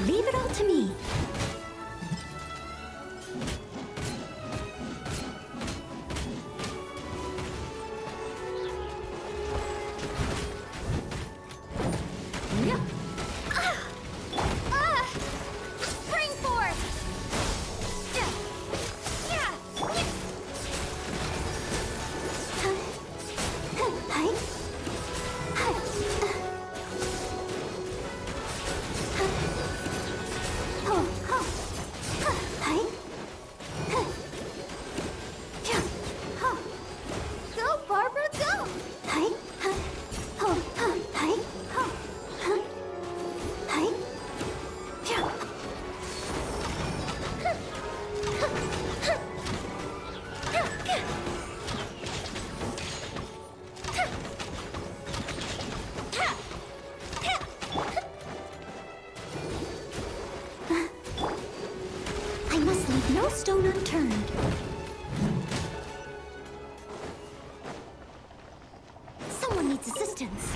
Leave it all to me. Spring force! Go, Barbara, go! I must leave no stone unturned. Someone needs assistance.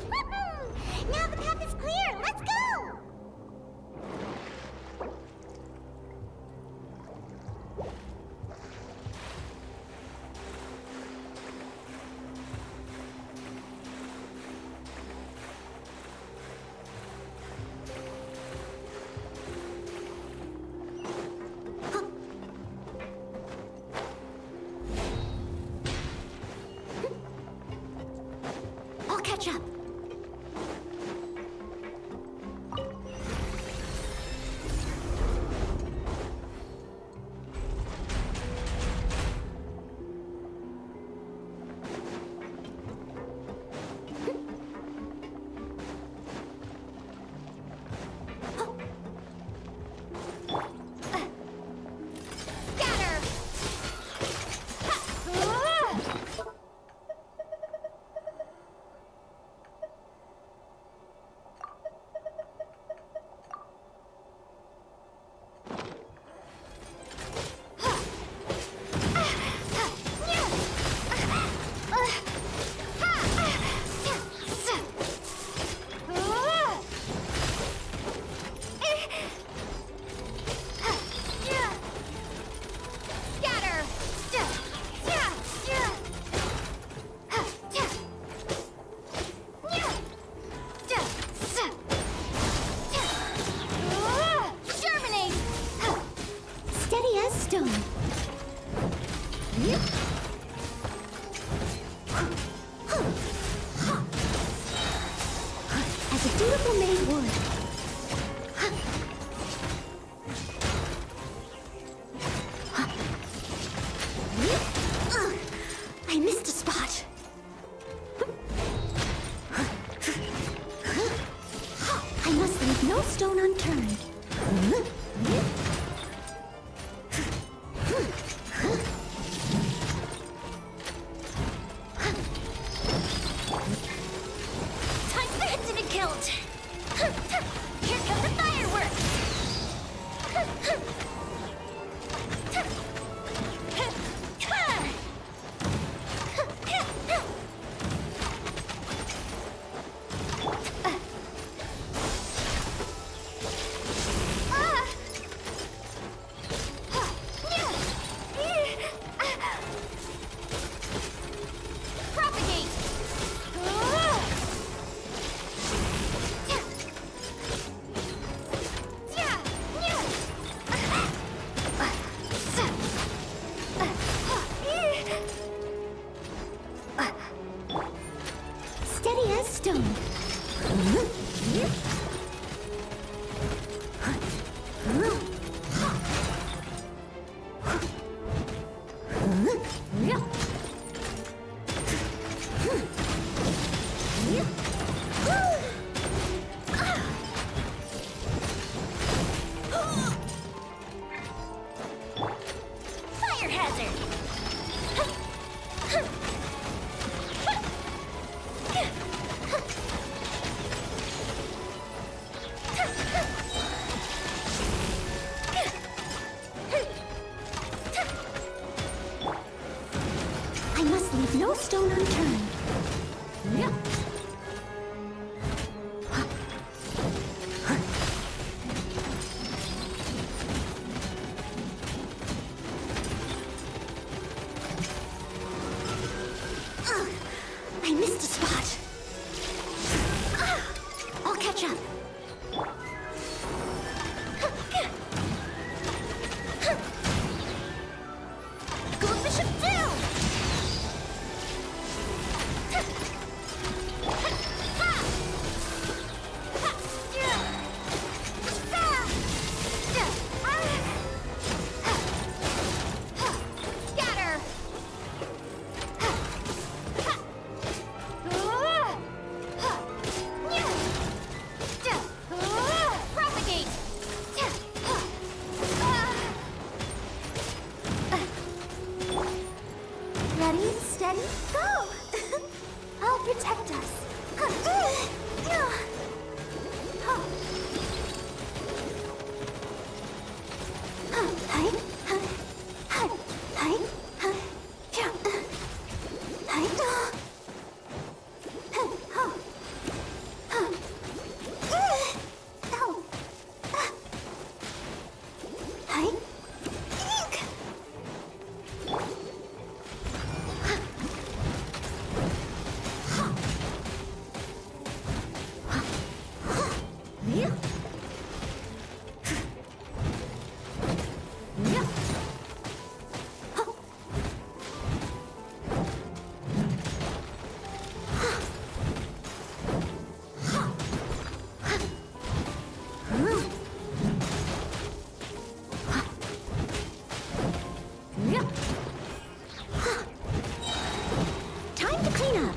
Woohoo! Now the path is clear. Let's go! I'll catch up. leave no stone unturned. Time for the hit to be killed. Here come the fireworks. Propagate! Steady as stone. Fire hazard. I must leave no stone unturned. I missed a spot. I'll catch up. Gold Bishop down. Scatter! Propagate! Ready, steady, go! I'll protect us. Time to clean up.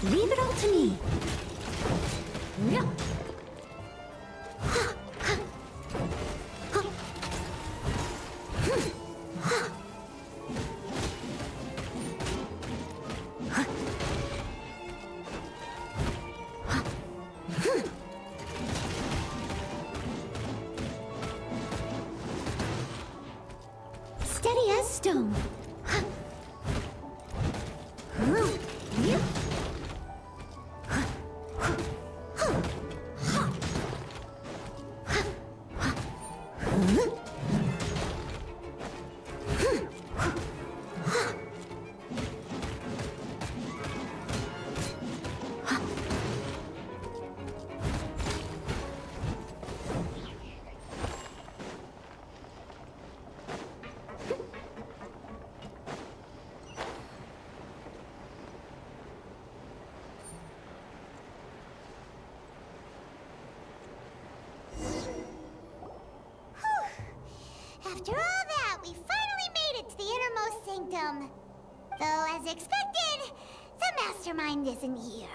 Leave it all to me. Steady as stone. After all that, we finally made it to the innermost sanctum. Though, as expected, the mastermind isn't here.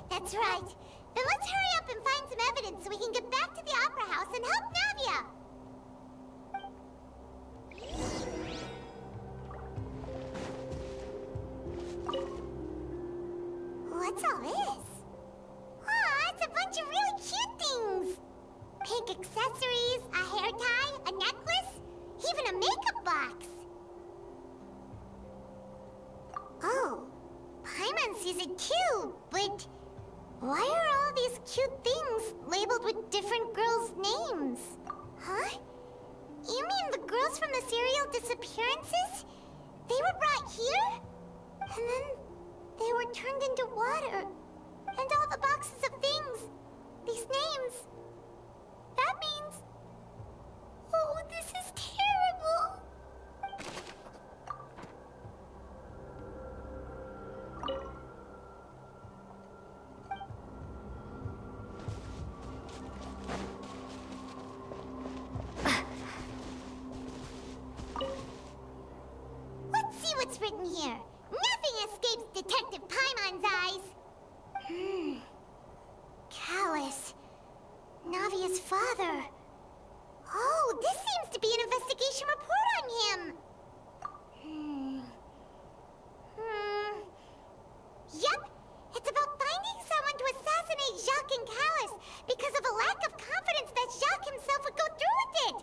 That's right. Then let's hurry up and find some evidence so we can get back to the Opera House and help Navia. What's all this? Aw, it's a bunch of really cute things. Pink accessories, a hair tie, a necklace, even a makeup box. Oh, Paimon sees it too, but why are all these cute things labeled with different girls' names? Huh? You mean the girls from the serial disappearances? They were brought here? And then they were turned into water. And all the boxes of things. These names. That means... Oh, this is terrible. Let's see what's written here. Nothing escapes Detective Paimon's eyes. Callus. Navia's father. Oh, this seems to be an investigation report on him. Yep, it's about finding someone to assassinate Jacques and Callus because of a lack of confidence that Jacques himself would go through with it.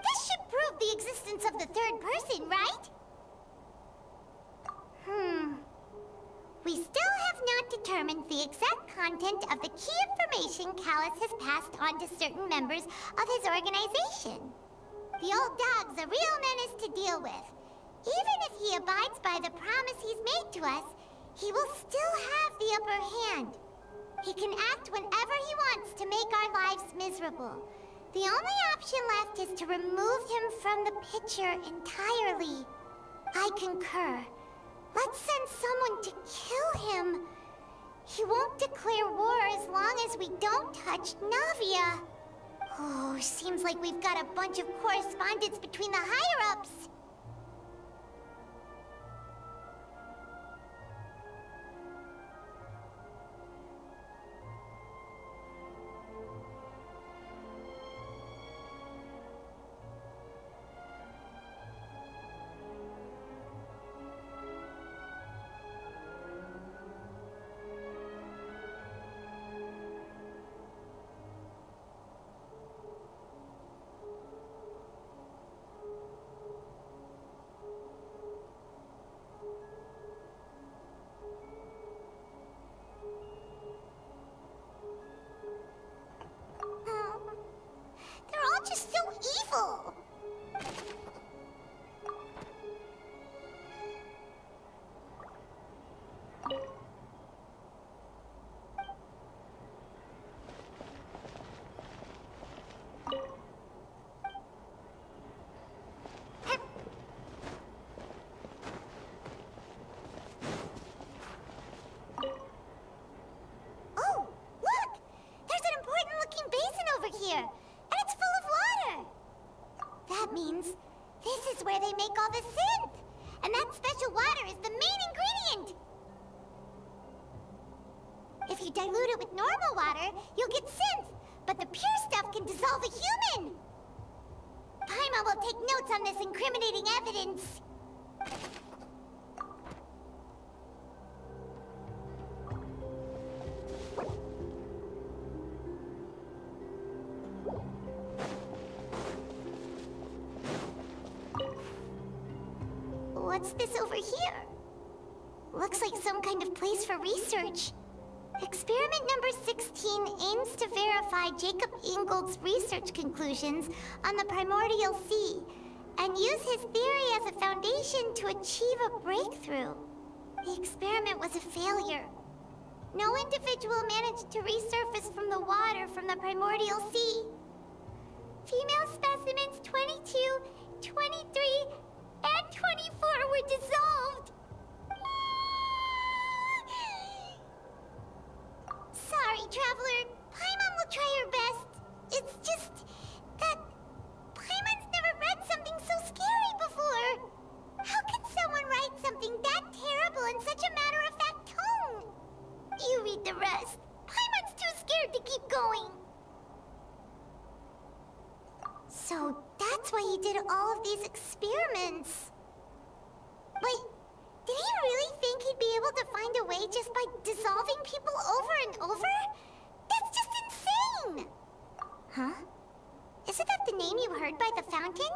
This should prove the existence of the third person, right? We still have not determined the exact content of the key information Callus has passed on to certain members of his organization. The old dog's a real menace to deal with. Even if he abides by the promise he's made to us, he will still have the upper hand. He can act whenever he wants to make our lives miserable. The only option left is to remove him from the picture entirely. I concur. Let's send someone to kill him. He won't declare war as long as we don't touch Navia. Oh, seems like we've got a bunch of correspondence between the higher-ups. They're all just so evil. Oh, look! There's an important-looking basin over here. And it's full of water! That means this is where they make all the synth! And that special water is the main ingredient! If you dilute it with normal water, you'll get synth, but the pure stuff can dissolve a human! Paimon will take notes on this incriminating evidence. What's this over here? Looks like some kind of place for research. Experiment number 16 aims to verify Jacob Ingold's research conclusions on the primordial sea and use his theory as a foundation to achieve a breakthrough. The experiment was a failure. No individual managed to resurface from the water from the primordial sea. Female specimens 22, 23, and 24 were dissolved. Sorry, Traveler. Paimon will try her best. It's just that he did all of these experiments. Wait, did he really think he'd be able to find a way just by dissolving people over and over? That's just insane! Huh? Isn't that the name you heard by the fountain?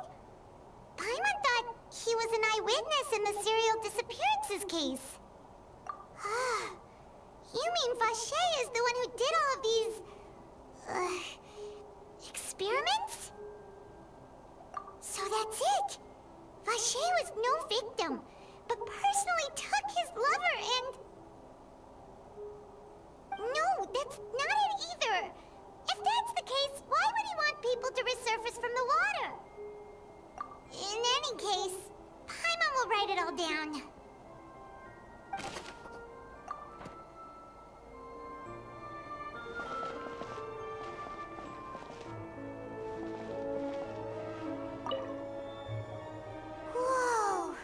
Paimon thought he was an eyewitness in the serial disappearances case. You mean Vacher is the one who did all of these... experiments? So that's it! Vacher was no victim, but personally took his lover and... No, that's not it either! If that's the case, why would he want people to resurface from the water? In any case, Paimon will write it all down. Whoa!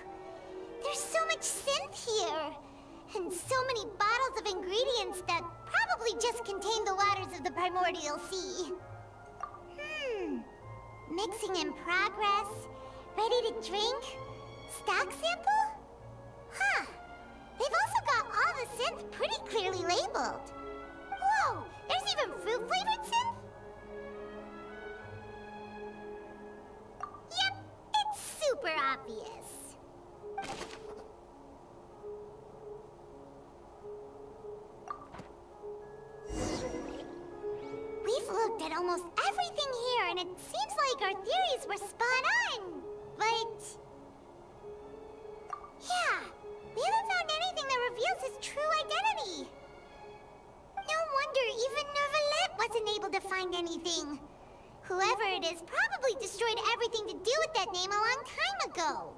There's so much synth here! And so many bottles of ingredients that probably just contain the waters of the primordial sea. Mixing in progress. Ready to drink? Stock sample? Huh. They've also got all the synth pretty clearly labeled. Whoa! There's even fruit-flavored synth? Yep, it's super obvious. We've looked at almost everything here, and it seems like our theories were spot on. But... yeah, we haven't found anything that reveals his true identity. No wonder even Neuvillette wasn't able to find anything. Whoever it is probably destroyed everything to do with that name a long time ago.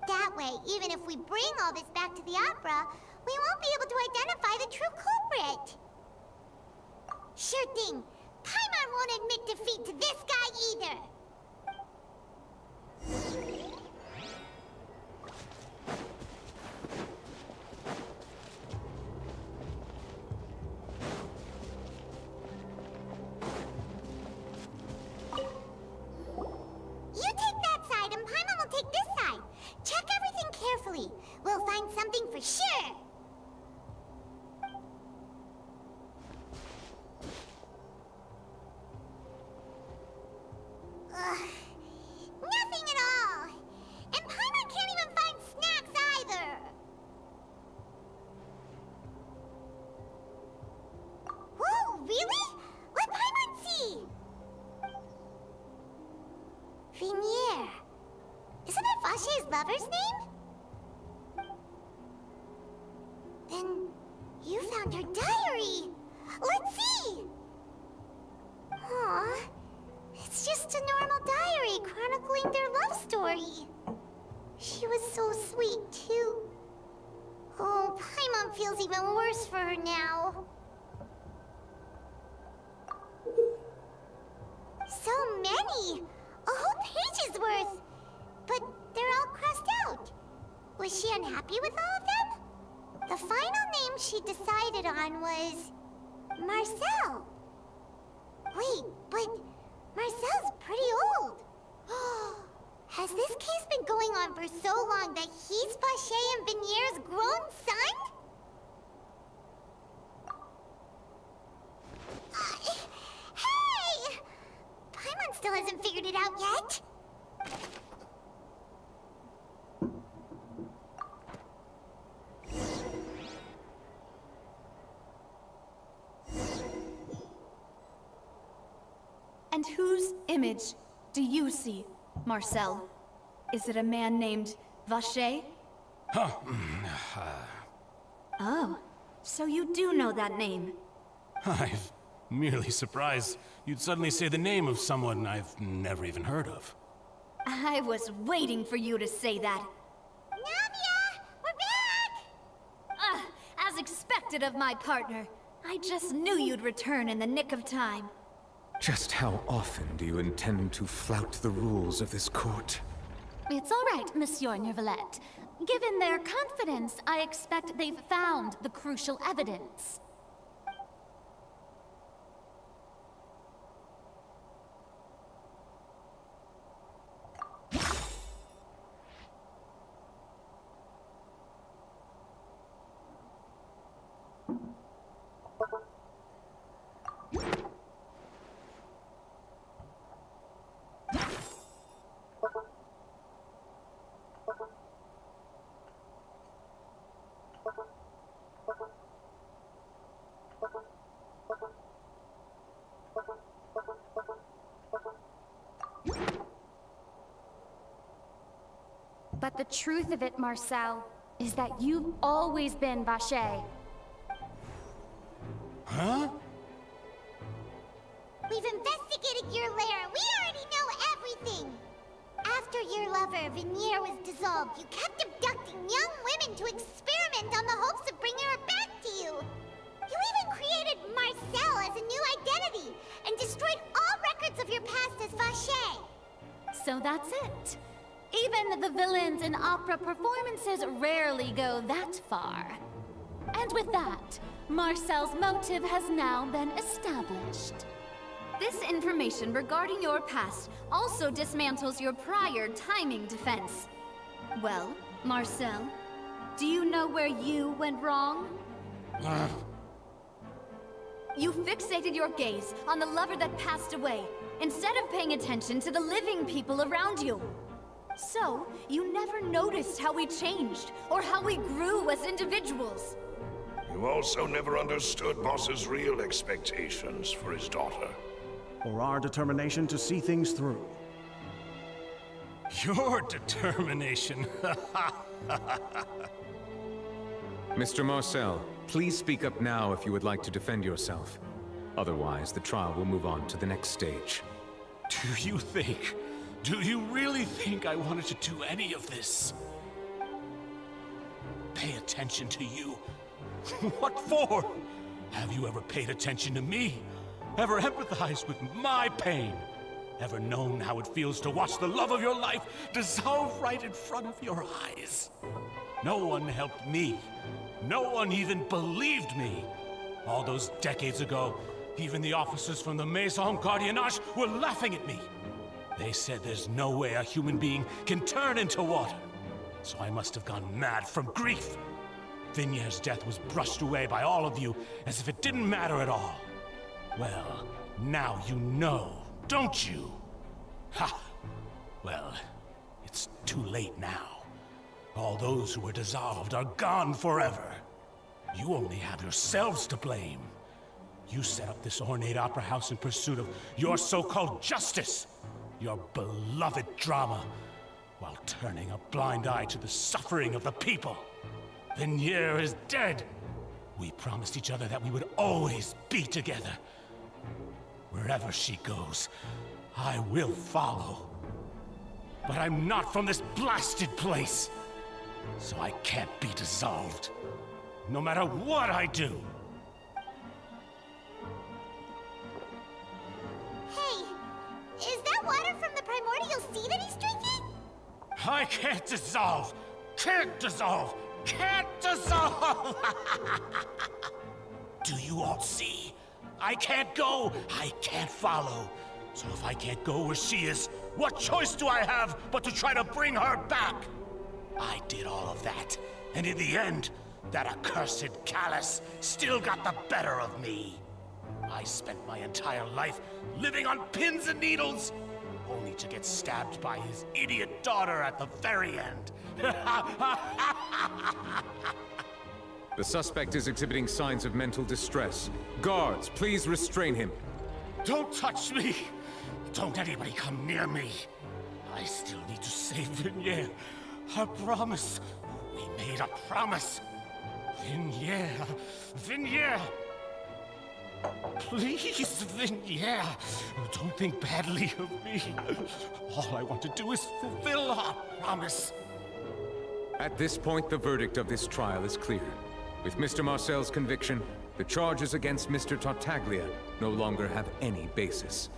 That way, even if we bring all this back to the opera, we won't be able to identify the true culprit. Sure thing. Paimon won't admit defeat to this guy either. You take that side and Paimon will take this side. Check everything carefully. We'll find something for sure. Nothing at all! And Paimon can't even find snacks either! Whoa, really? Let Paimon see! Vinier. Isn't that Vacher's lover's name? Then you found her diary! Let's see! Aww. It's just a normal diary chronicling their love story. She was so sweet, too. Oh, Paimon feels even worse for her now. So many! A whole page's worth! But they're all crossed out. Was she unhappy with all of them? The final name she decided on was... Marcel. Wait, but... Marcel's pretty old. Has this case been going on for so long that he's Vacher and Vinier's grown son? Hey! Paimon still hasn't figured it out yet. And whose image do you see, Marcel? Is it a man named Vacher? Oh, so you do know that name. I'm merely surprised you'd suddenly say the name of someone I've never even heard of. I was waiting for you to say that. Navia! We're back! As expected of my partner. I just knew you'd return in the nick of time. Just how often do you intend to flout the rules of this court? It's all right, Monsieur Neuvillette. Given their confidence, I expect they've found the crucial evidence. But the truth of it, Marcel, is that you've always been Vacher. Huh? We've investigated your lair. We already know everything. After your lover, Vinier, was dissolved, you kept abducting young women to experiment on the hopes of bringing her back to you. You even created Marcel as a new identity and destroyed all records of your past as Vacher. So that's it. Even the villains in opera performances rarely go that far. And with that, Marcel's motive has now been established. This information regarding your past also dismantles your prior timing defense. Well, Marcel, do you know where you went wrong? You fixated your gaze on the lover that passed away, instead of paying attention to the living people around you. So, you never noticed how we changed, or how we grew as individuals. You also never understood Boss's real expectations for his daughter. Or our determination to see things through. Your determination. Mr. Marcel, please speak up now if you would like to defend yourself. Otherwise, the trial will move on to the next stage. Do you really think I wanted to do any of this? Pay attention to you? What for? Have you ever paid attention to me? Ever empathized with my pain? Ever known how it feels to watch the love of your life dissolve right in front of your eyes? No one helped me. No one even believed me. All those decades ago, even the officers from the Maison Gardiennage were laughing at me. They said there's no way a human being can turn into water. So I must have gone mad from grief. Vinier's death was brushed away by all of you as if it didn't matter at all. Well, now you know, don't you? Ha! Well, it's too late now. All those who were dissolved are gone forever. You only have yourselves to blame. You set up this ornate opera house in pursuit of your so-called justice, your beloved drama, while turning a blind eye to the suffering of the people. Vinier is dead. We promised each other that we would always be together. Wherever she goes, I will follow. But I'm not from this blasted place, so I can't be dissolved, no matter what I do. Hey, is that water from the primordial sea that he's drinking? I can't dissolve! Can't dissolve! Can't dissolve! Do you all see? I can't go, I can't follow. So if I can't go where she is, what choice do I have but to try to bring her back? I did all of that, and in the end, that accursed Callus still got the better of me. I spent my entire life living on pins and needles, only to get stabbed by his idiot daughter at the very end. The suspect is exhibiting signs of mental distress. Guards, please restrain him. Don't touch me! Don't anybody come near me! I still need to save Vinier. A promise. We made a promise. Vinier. Vinier! Please, Vinier. Don't think badly of me. All I want to do is fulfill our promise. At this point, the verdict of this trial is clear. With Mr. Marcel's conviction, the charges against Mr. Tartaglia no longer have any basis.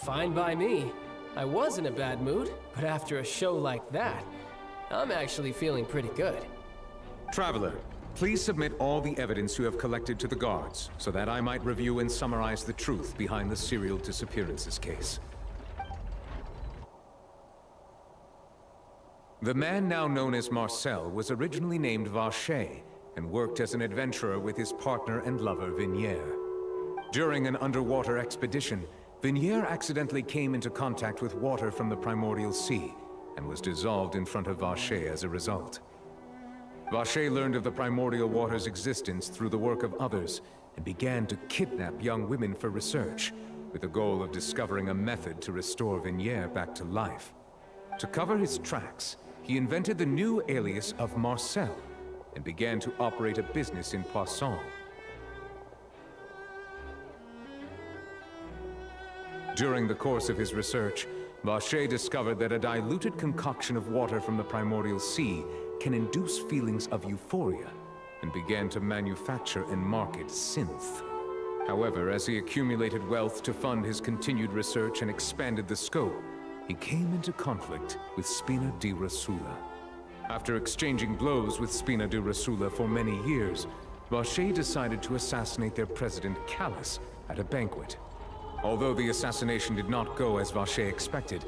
Fine by me. I was in a bad mood, but after a show like that, I'm actually feeling pretty good. Traveler, please submit all the evidence you have collected to the guards, so that I might review and summarize the truth behind the serial disappearances case. The man now known as Marcel was originally named Vacher, and worked as an adventurer with his partner and lover, Vinier. During an underwater expedition, Vinier accidentally came into contact with water from the primordial sea, and was dissolved in front of Vacher as a result. Vacher learned of the primordial water's existence through the work of others, and began to kidnap young women for research, with the goal of discovering a method to restore Vignier back to life. To cover his tracks, he invented the new alias of Marcel, and began to operate a business in Poisson. During the course of his research, Vacher discovered that a diluted concoction of water from the primordial sea can induce feelings of euphoria, and began to manufacture and market synth. However, as he accumulated wealth to fund his continued research and expanded the scope, he came into conflict with Spina di Rosula. After exchanging blows with Spina di Rosula for many years, Vacher decided to assassinate their president Callus at a banquet. Although the assassination did not go as Vacher expected,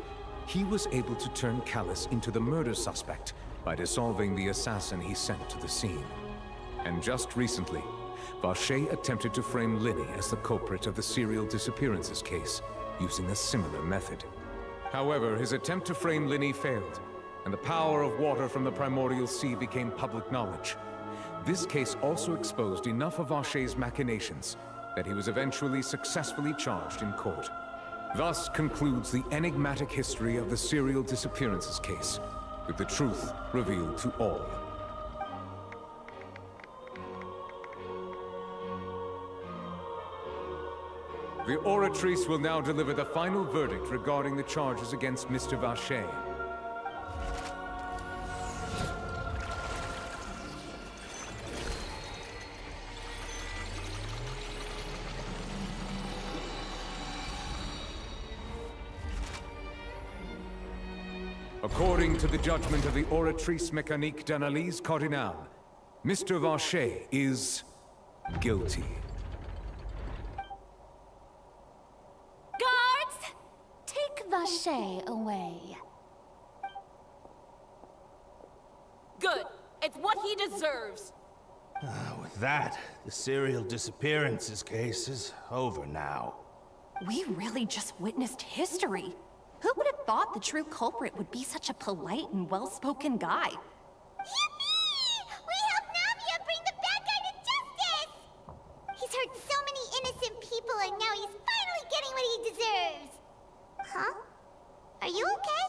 he was able to turn Callus into the murder suspect by dissolving the assassin he sent to the scene. And just recently, Vacher attempted to frame Linny as the culprit of the serial disappearances case, using a similar method. However, his attempt to frame Linny failed, and the power of water from the primordial sea became public knowledge. This case also exposed enough of Vacher's machinations that he was eventually successfully charged in court. Thus concludes the enigmatic history of the serial disappearances case, with the truth revealed to all. The Oratrice will now deliver the final verdict regarding the charges against Mr. Vacher. According to the judgment of the Oratrice Mécanique d'Analyse Cardinal, Mr. Vacher is guilty. Guards! Take Vacher away. Good. It's what he deserves. With that, the serial disappearances case is over now. We really just witnessed history. Who would have thought the true culprit would be such a polite and well-spoken guy? Yippee! We helped Navia bring the bad guy to justice! He's hurt so many innocent people and now he's finally getting what he deserves! Huh? Are you okay?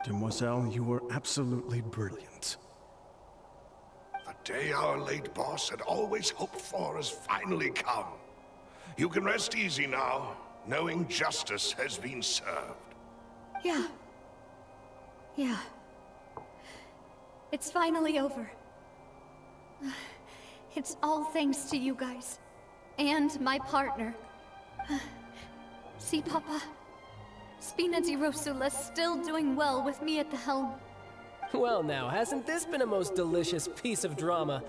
Demoiselle, you were absolutely brilliant. The day our late boss had always hoped for has finally come. You can rest easy now, knowing justice has been served. Yeah. Yeah. It's finally over. It's all thanks to you guys. And my partner. See, Papa? Spina di Rosula's still doing well with me at the helm. Well now, hasn't this been a most delicious piece of drama?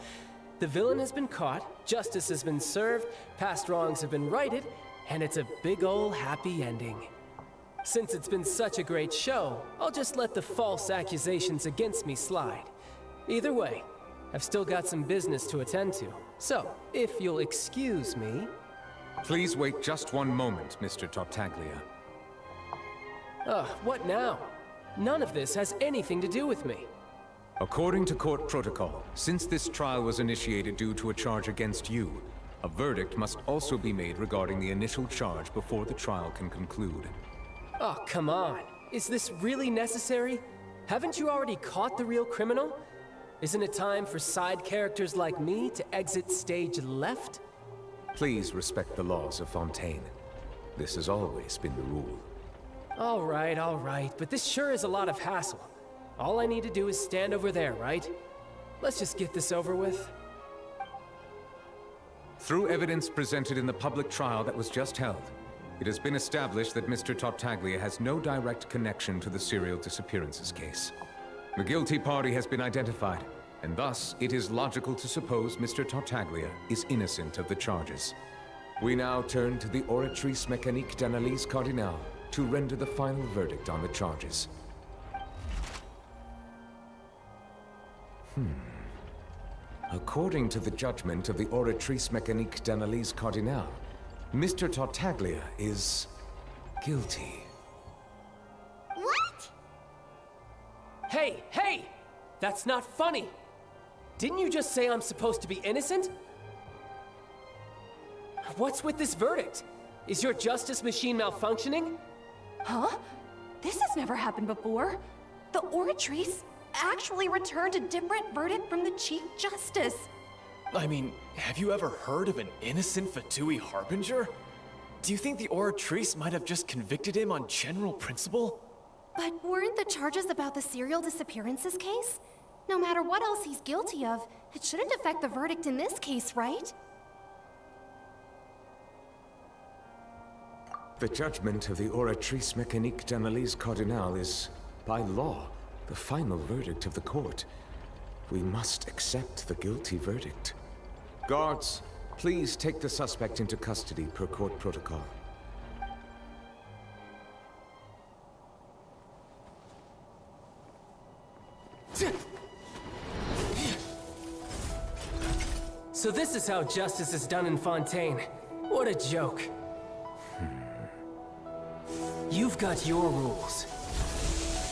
The villain has been caught, justice has been served, past wrongs have been righted, and it's a big ol' happy ending. Since it's been such a great show, I'll just let the false accusations against me slide. Either way, I've still got some business to attend to. So, if you'll excuse me... Please wait just one moment, Mr. Tartaglia. What now? None of this has anything to do with me. According to court protocol, since this trial was initiated due to a charge against you, a verdict must also be made regarding the initial charge before the trial can conclude. Oh, come on. Is this really necessary? Haven't you already caught the real criminal? Isn't it time for side characters like me to exit stage left? Please respect the laws of Fontaine. This has always been the rule. All right, but this sure is a lot of hassle. All I need to do is stand over there, right? Let's just get this over with. Through evidence presented in the public trial that was just held, it has been established that Mr. Tartaglia has no direct connection to the serial disappearances case. The guilty party has been identified, and thus it is logical to suppose Mr. Tartaglia is innocent of the charges. We now turn to the Oratrice Mécanique d'Analyse Cardinal to render the final verdict on the charges. According to the judgment of the Oratrice Mécanique d'Analyse Cardinal, Mr. Tartaglia is guilty. What? Hey! That's not funny! Didn't you just say I'm supposed to be innocent? What's with this verdict? Is your justice machine malfunctioning? Huh? This has never happened before. The Oratrice actually returned a different verdict from the Chief Justice. I mean, have you ever heard of an innocent Fatui Harbinger? Do you think the Oratrice might have just convicted him on general principle? But weren't the charges about the serial disappearances case? No matter what else he's guilty of, it shouldn't affect the verdict in this case, right? The judgment of the Oratrice Mécanique d'Analyse Cardinal is, by law, the final verdict of the court. We must accept the guilty verdict. Guards, please take the suspect into custody per court protocol. So this is how justice is done in Fontaine. What a joke. You've got your rules.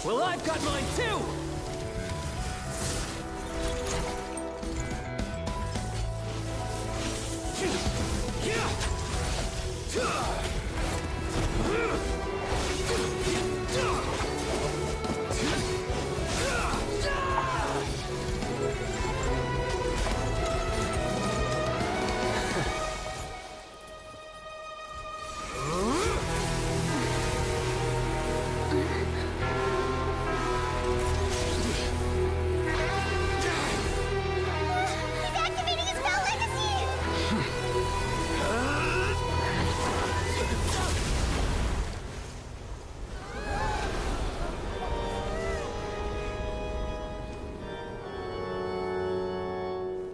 Well, I've got mine too!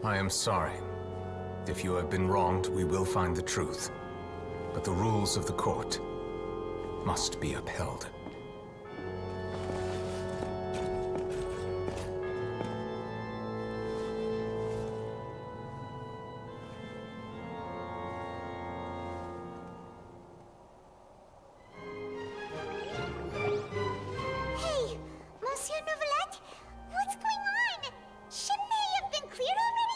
I am sorry. If you have been wronged, we will find the truth. But the rules of the court must be upheld. Hey, Monsieur Neuvillette, what's going on? Shouldn't they have been cleared already?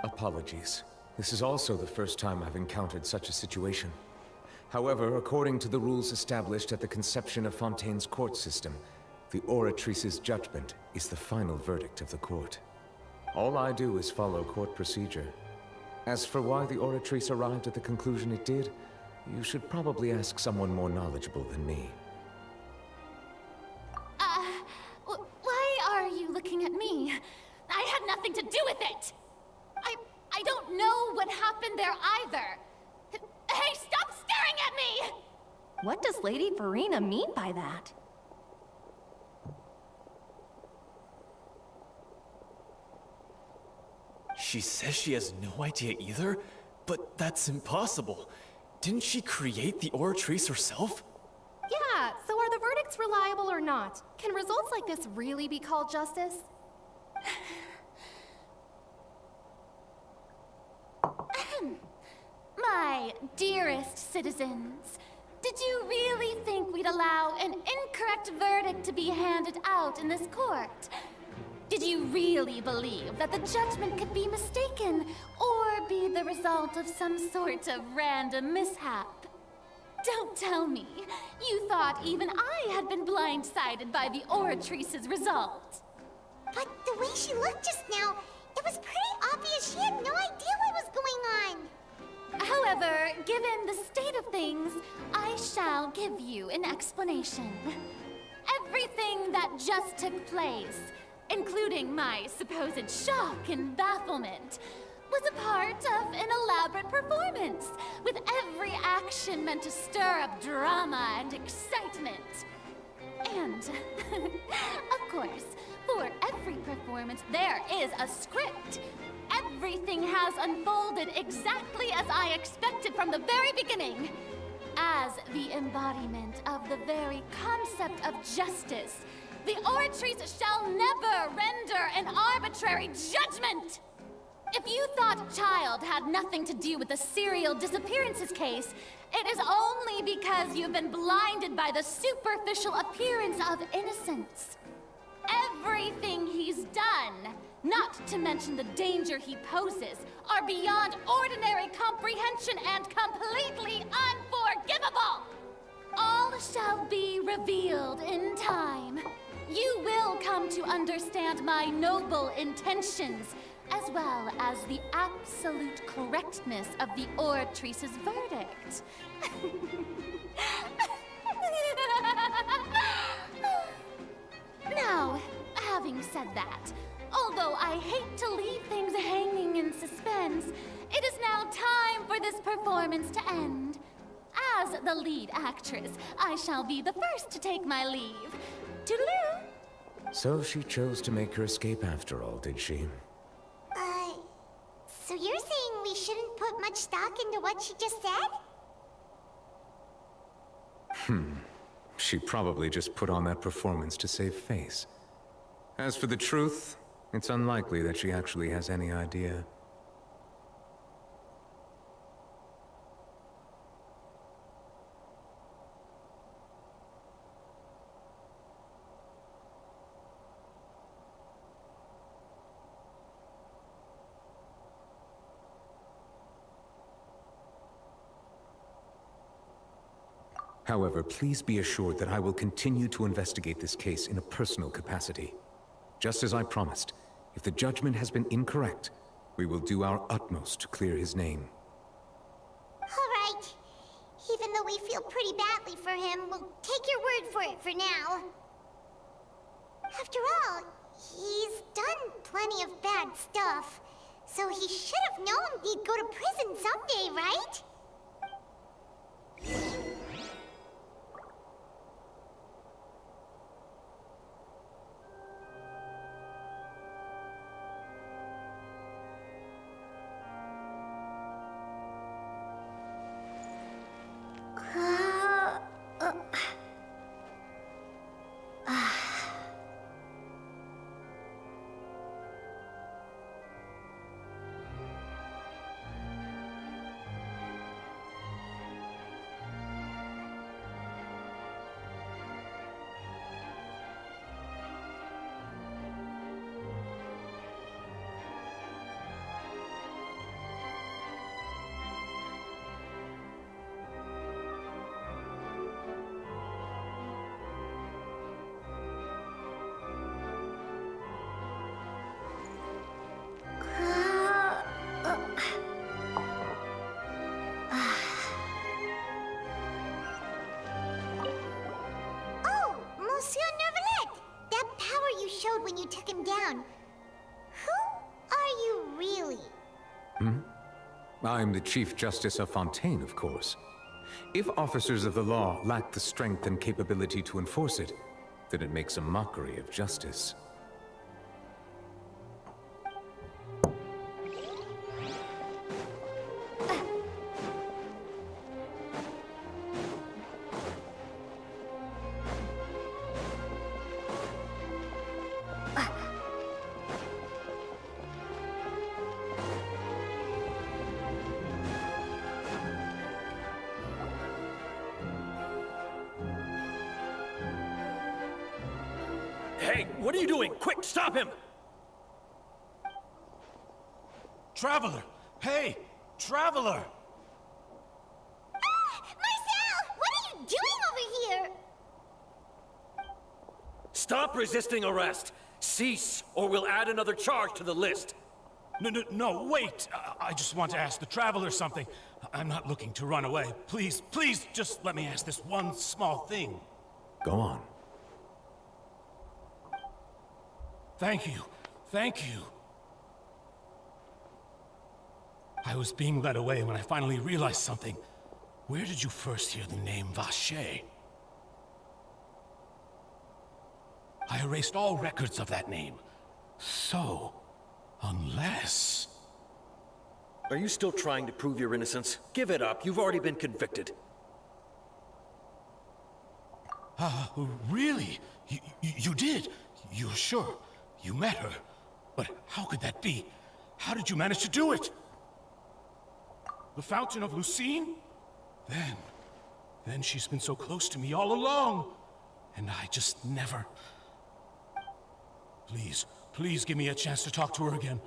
Apologies. This is also the first time I've encountered such a situation. However, according to the rules established at the conception of Fontaine's court system, the Oratrice's judgment is the final verdict of the court. All I do is follow court procedure. As for why the Oratrice arrived at the conclusion it did, you should probably ask someone more knowledgeable than me. Why are you looking at me? I had nothing to do with it! I don't know what happened there either! Hey, stop staring at me! What does Lady Farina mean by that? She says she has no idea either? But that's impossible. Didn't she create the Oratrice herself? Yeah, so are the verdicts reliable or not? Can results like this really be called justice? My dearest citizens, did you really think we'd allow an incorrect verdict to be handed out in this court? Did you really believe that the judgment could be mistaken or be the result of some sort of random mishap? Don't tell me you thought even I had been blindsided by the Oratrice's result. But the way she looked just now, it was pretty obvious she had no idea what was going on. However, given the state of things, I shall give you an explanation. Everything that just took place, including my supposed shock and bafflement, was a part of an elaborate performance, with every action meant to stir up drama and excitement. And, of course, for every performance, there is a script. Everything has unfolded exactly as I expected from the very beginning. As the embodiment of the very concept of justice, the Oratrice shall never render an arbitrary judgment! If you thought Child had nothing to do with the serial disappearances case, it is only because you've been blinded by the superficial appearance of innocence. Everything he's done, not to mention the danger he poses, are beyond ordinary comprehension and completely unforgivable! All shall be revealed in time. You will come to understand my noble intentions, as well as the absolute correctness of the Oratrice's verdict. Now, having said that, although I hate to leave things hanging in suspense, it is now time for this performance to end. As the lead actress, I shall be the first to take my leave. Toodaloo! So she chose to make her escape after all, did she? So you're saying we shouldn't put much stock into what she just said? She probably just put on that performance to save face. As for the truth, it's unlikely that she actually has any idea. However, please be assured that I will continue to investigate this case in a personal capacity. Just as I promised, if the judgment has been incorrect, we will do our utmost to clear his name. All right. Even though we feel pretty badly for him, we'll take your word for it for now. After all, he's done plenty of bad stuff, so he should have known he'd go to prison someday, right? when you took him down. Who are you really? I'm the Chief Justice of Fontaine, of course. If officers of the law lack the strength and capability to enforce it, then it makes a mockery of justice. Hey, what are you doing? Quick, stop him! Traveler! Hey! Traveler! Marcel! What are you doing over here? Stop resisting arrest! Cease, or we'll add another charge to the list! No, wait! I just want to ask the Traveler something. I'm not looking to run away. Please, just let me ask this one small thing. Go on. Thank you. Thank you. I was being led away when I finally realized something. Where did you first hear the name Vacher? I erased all records of that name. So, unless... Are you still trying to prove your innocence? Give it up. You've already been convicted. Really? You did? You're sure? You met her? But how could that be? How did you manage to do it? The Fountain of Lucine? Then she's been so close to me all along. And I just never... Please give me a chance to talk to her again.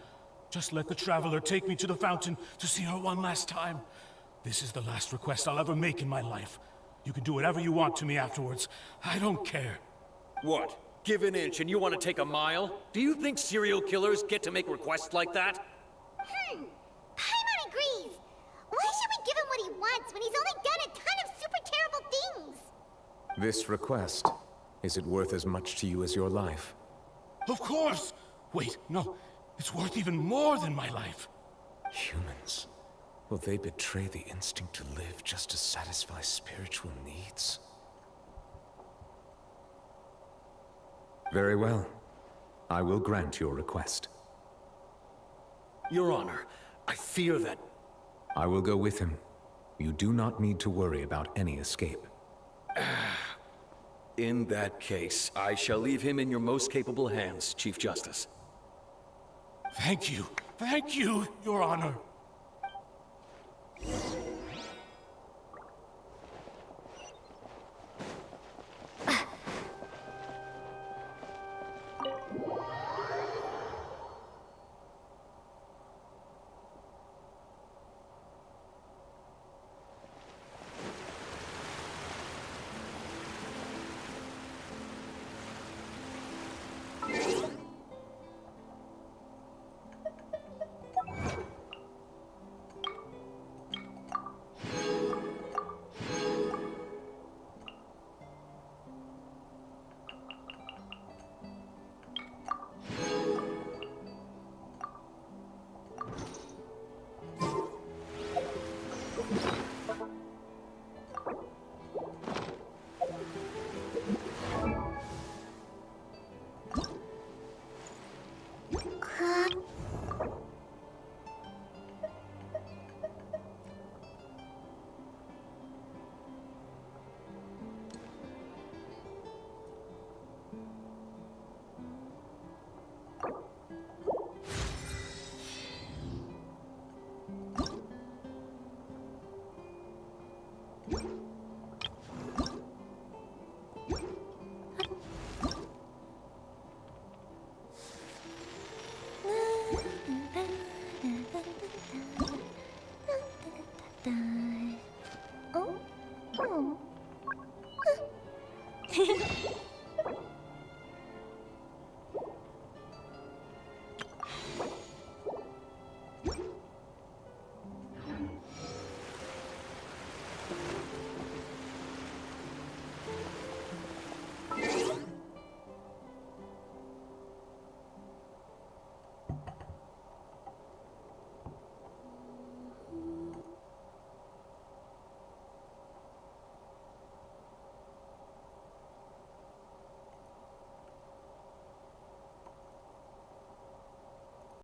Just let the Traveler take me to the fountain to see her one last time. This is the last request I'll ever make in my life. You can do whatever you want to me afterwards. I don't care. What? Give an inch and you want to take a mile? Do you think serial killers get to make requests like that? Paimon agrees. Why should we give him what he wants when he's only done a ton of super terrible things? This request, is it worth as much to you as your life? Of course! Wait, no. It's worth even more than my life. Humans. Will they betray the instinct to live just to satisfy spiritual needs? Very well. I will grant your request. Your Honor, I fear that... I will go with him. You do not need to worry about any escape. In that case, I shall leave him in your most capable hands, Chief Justice. Thank you, Your Honor.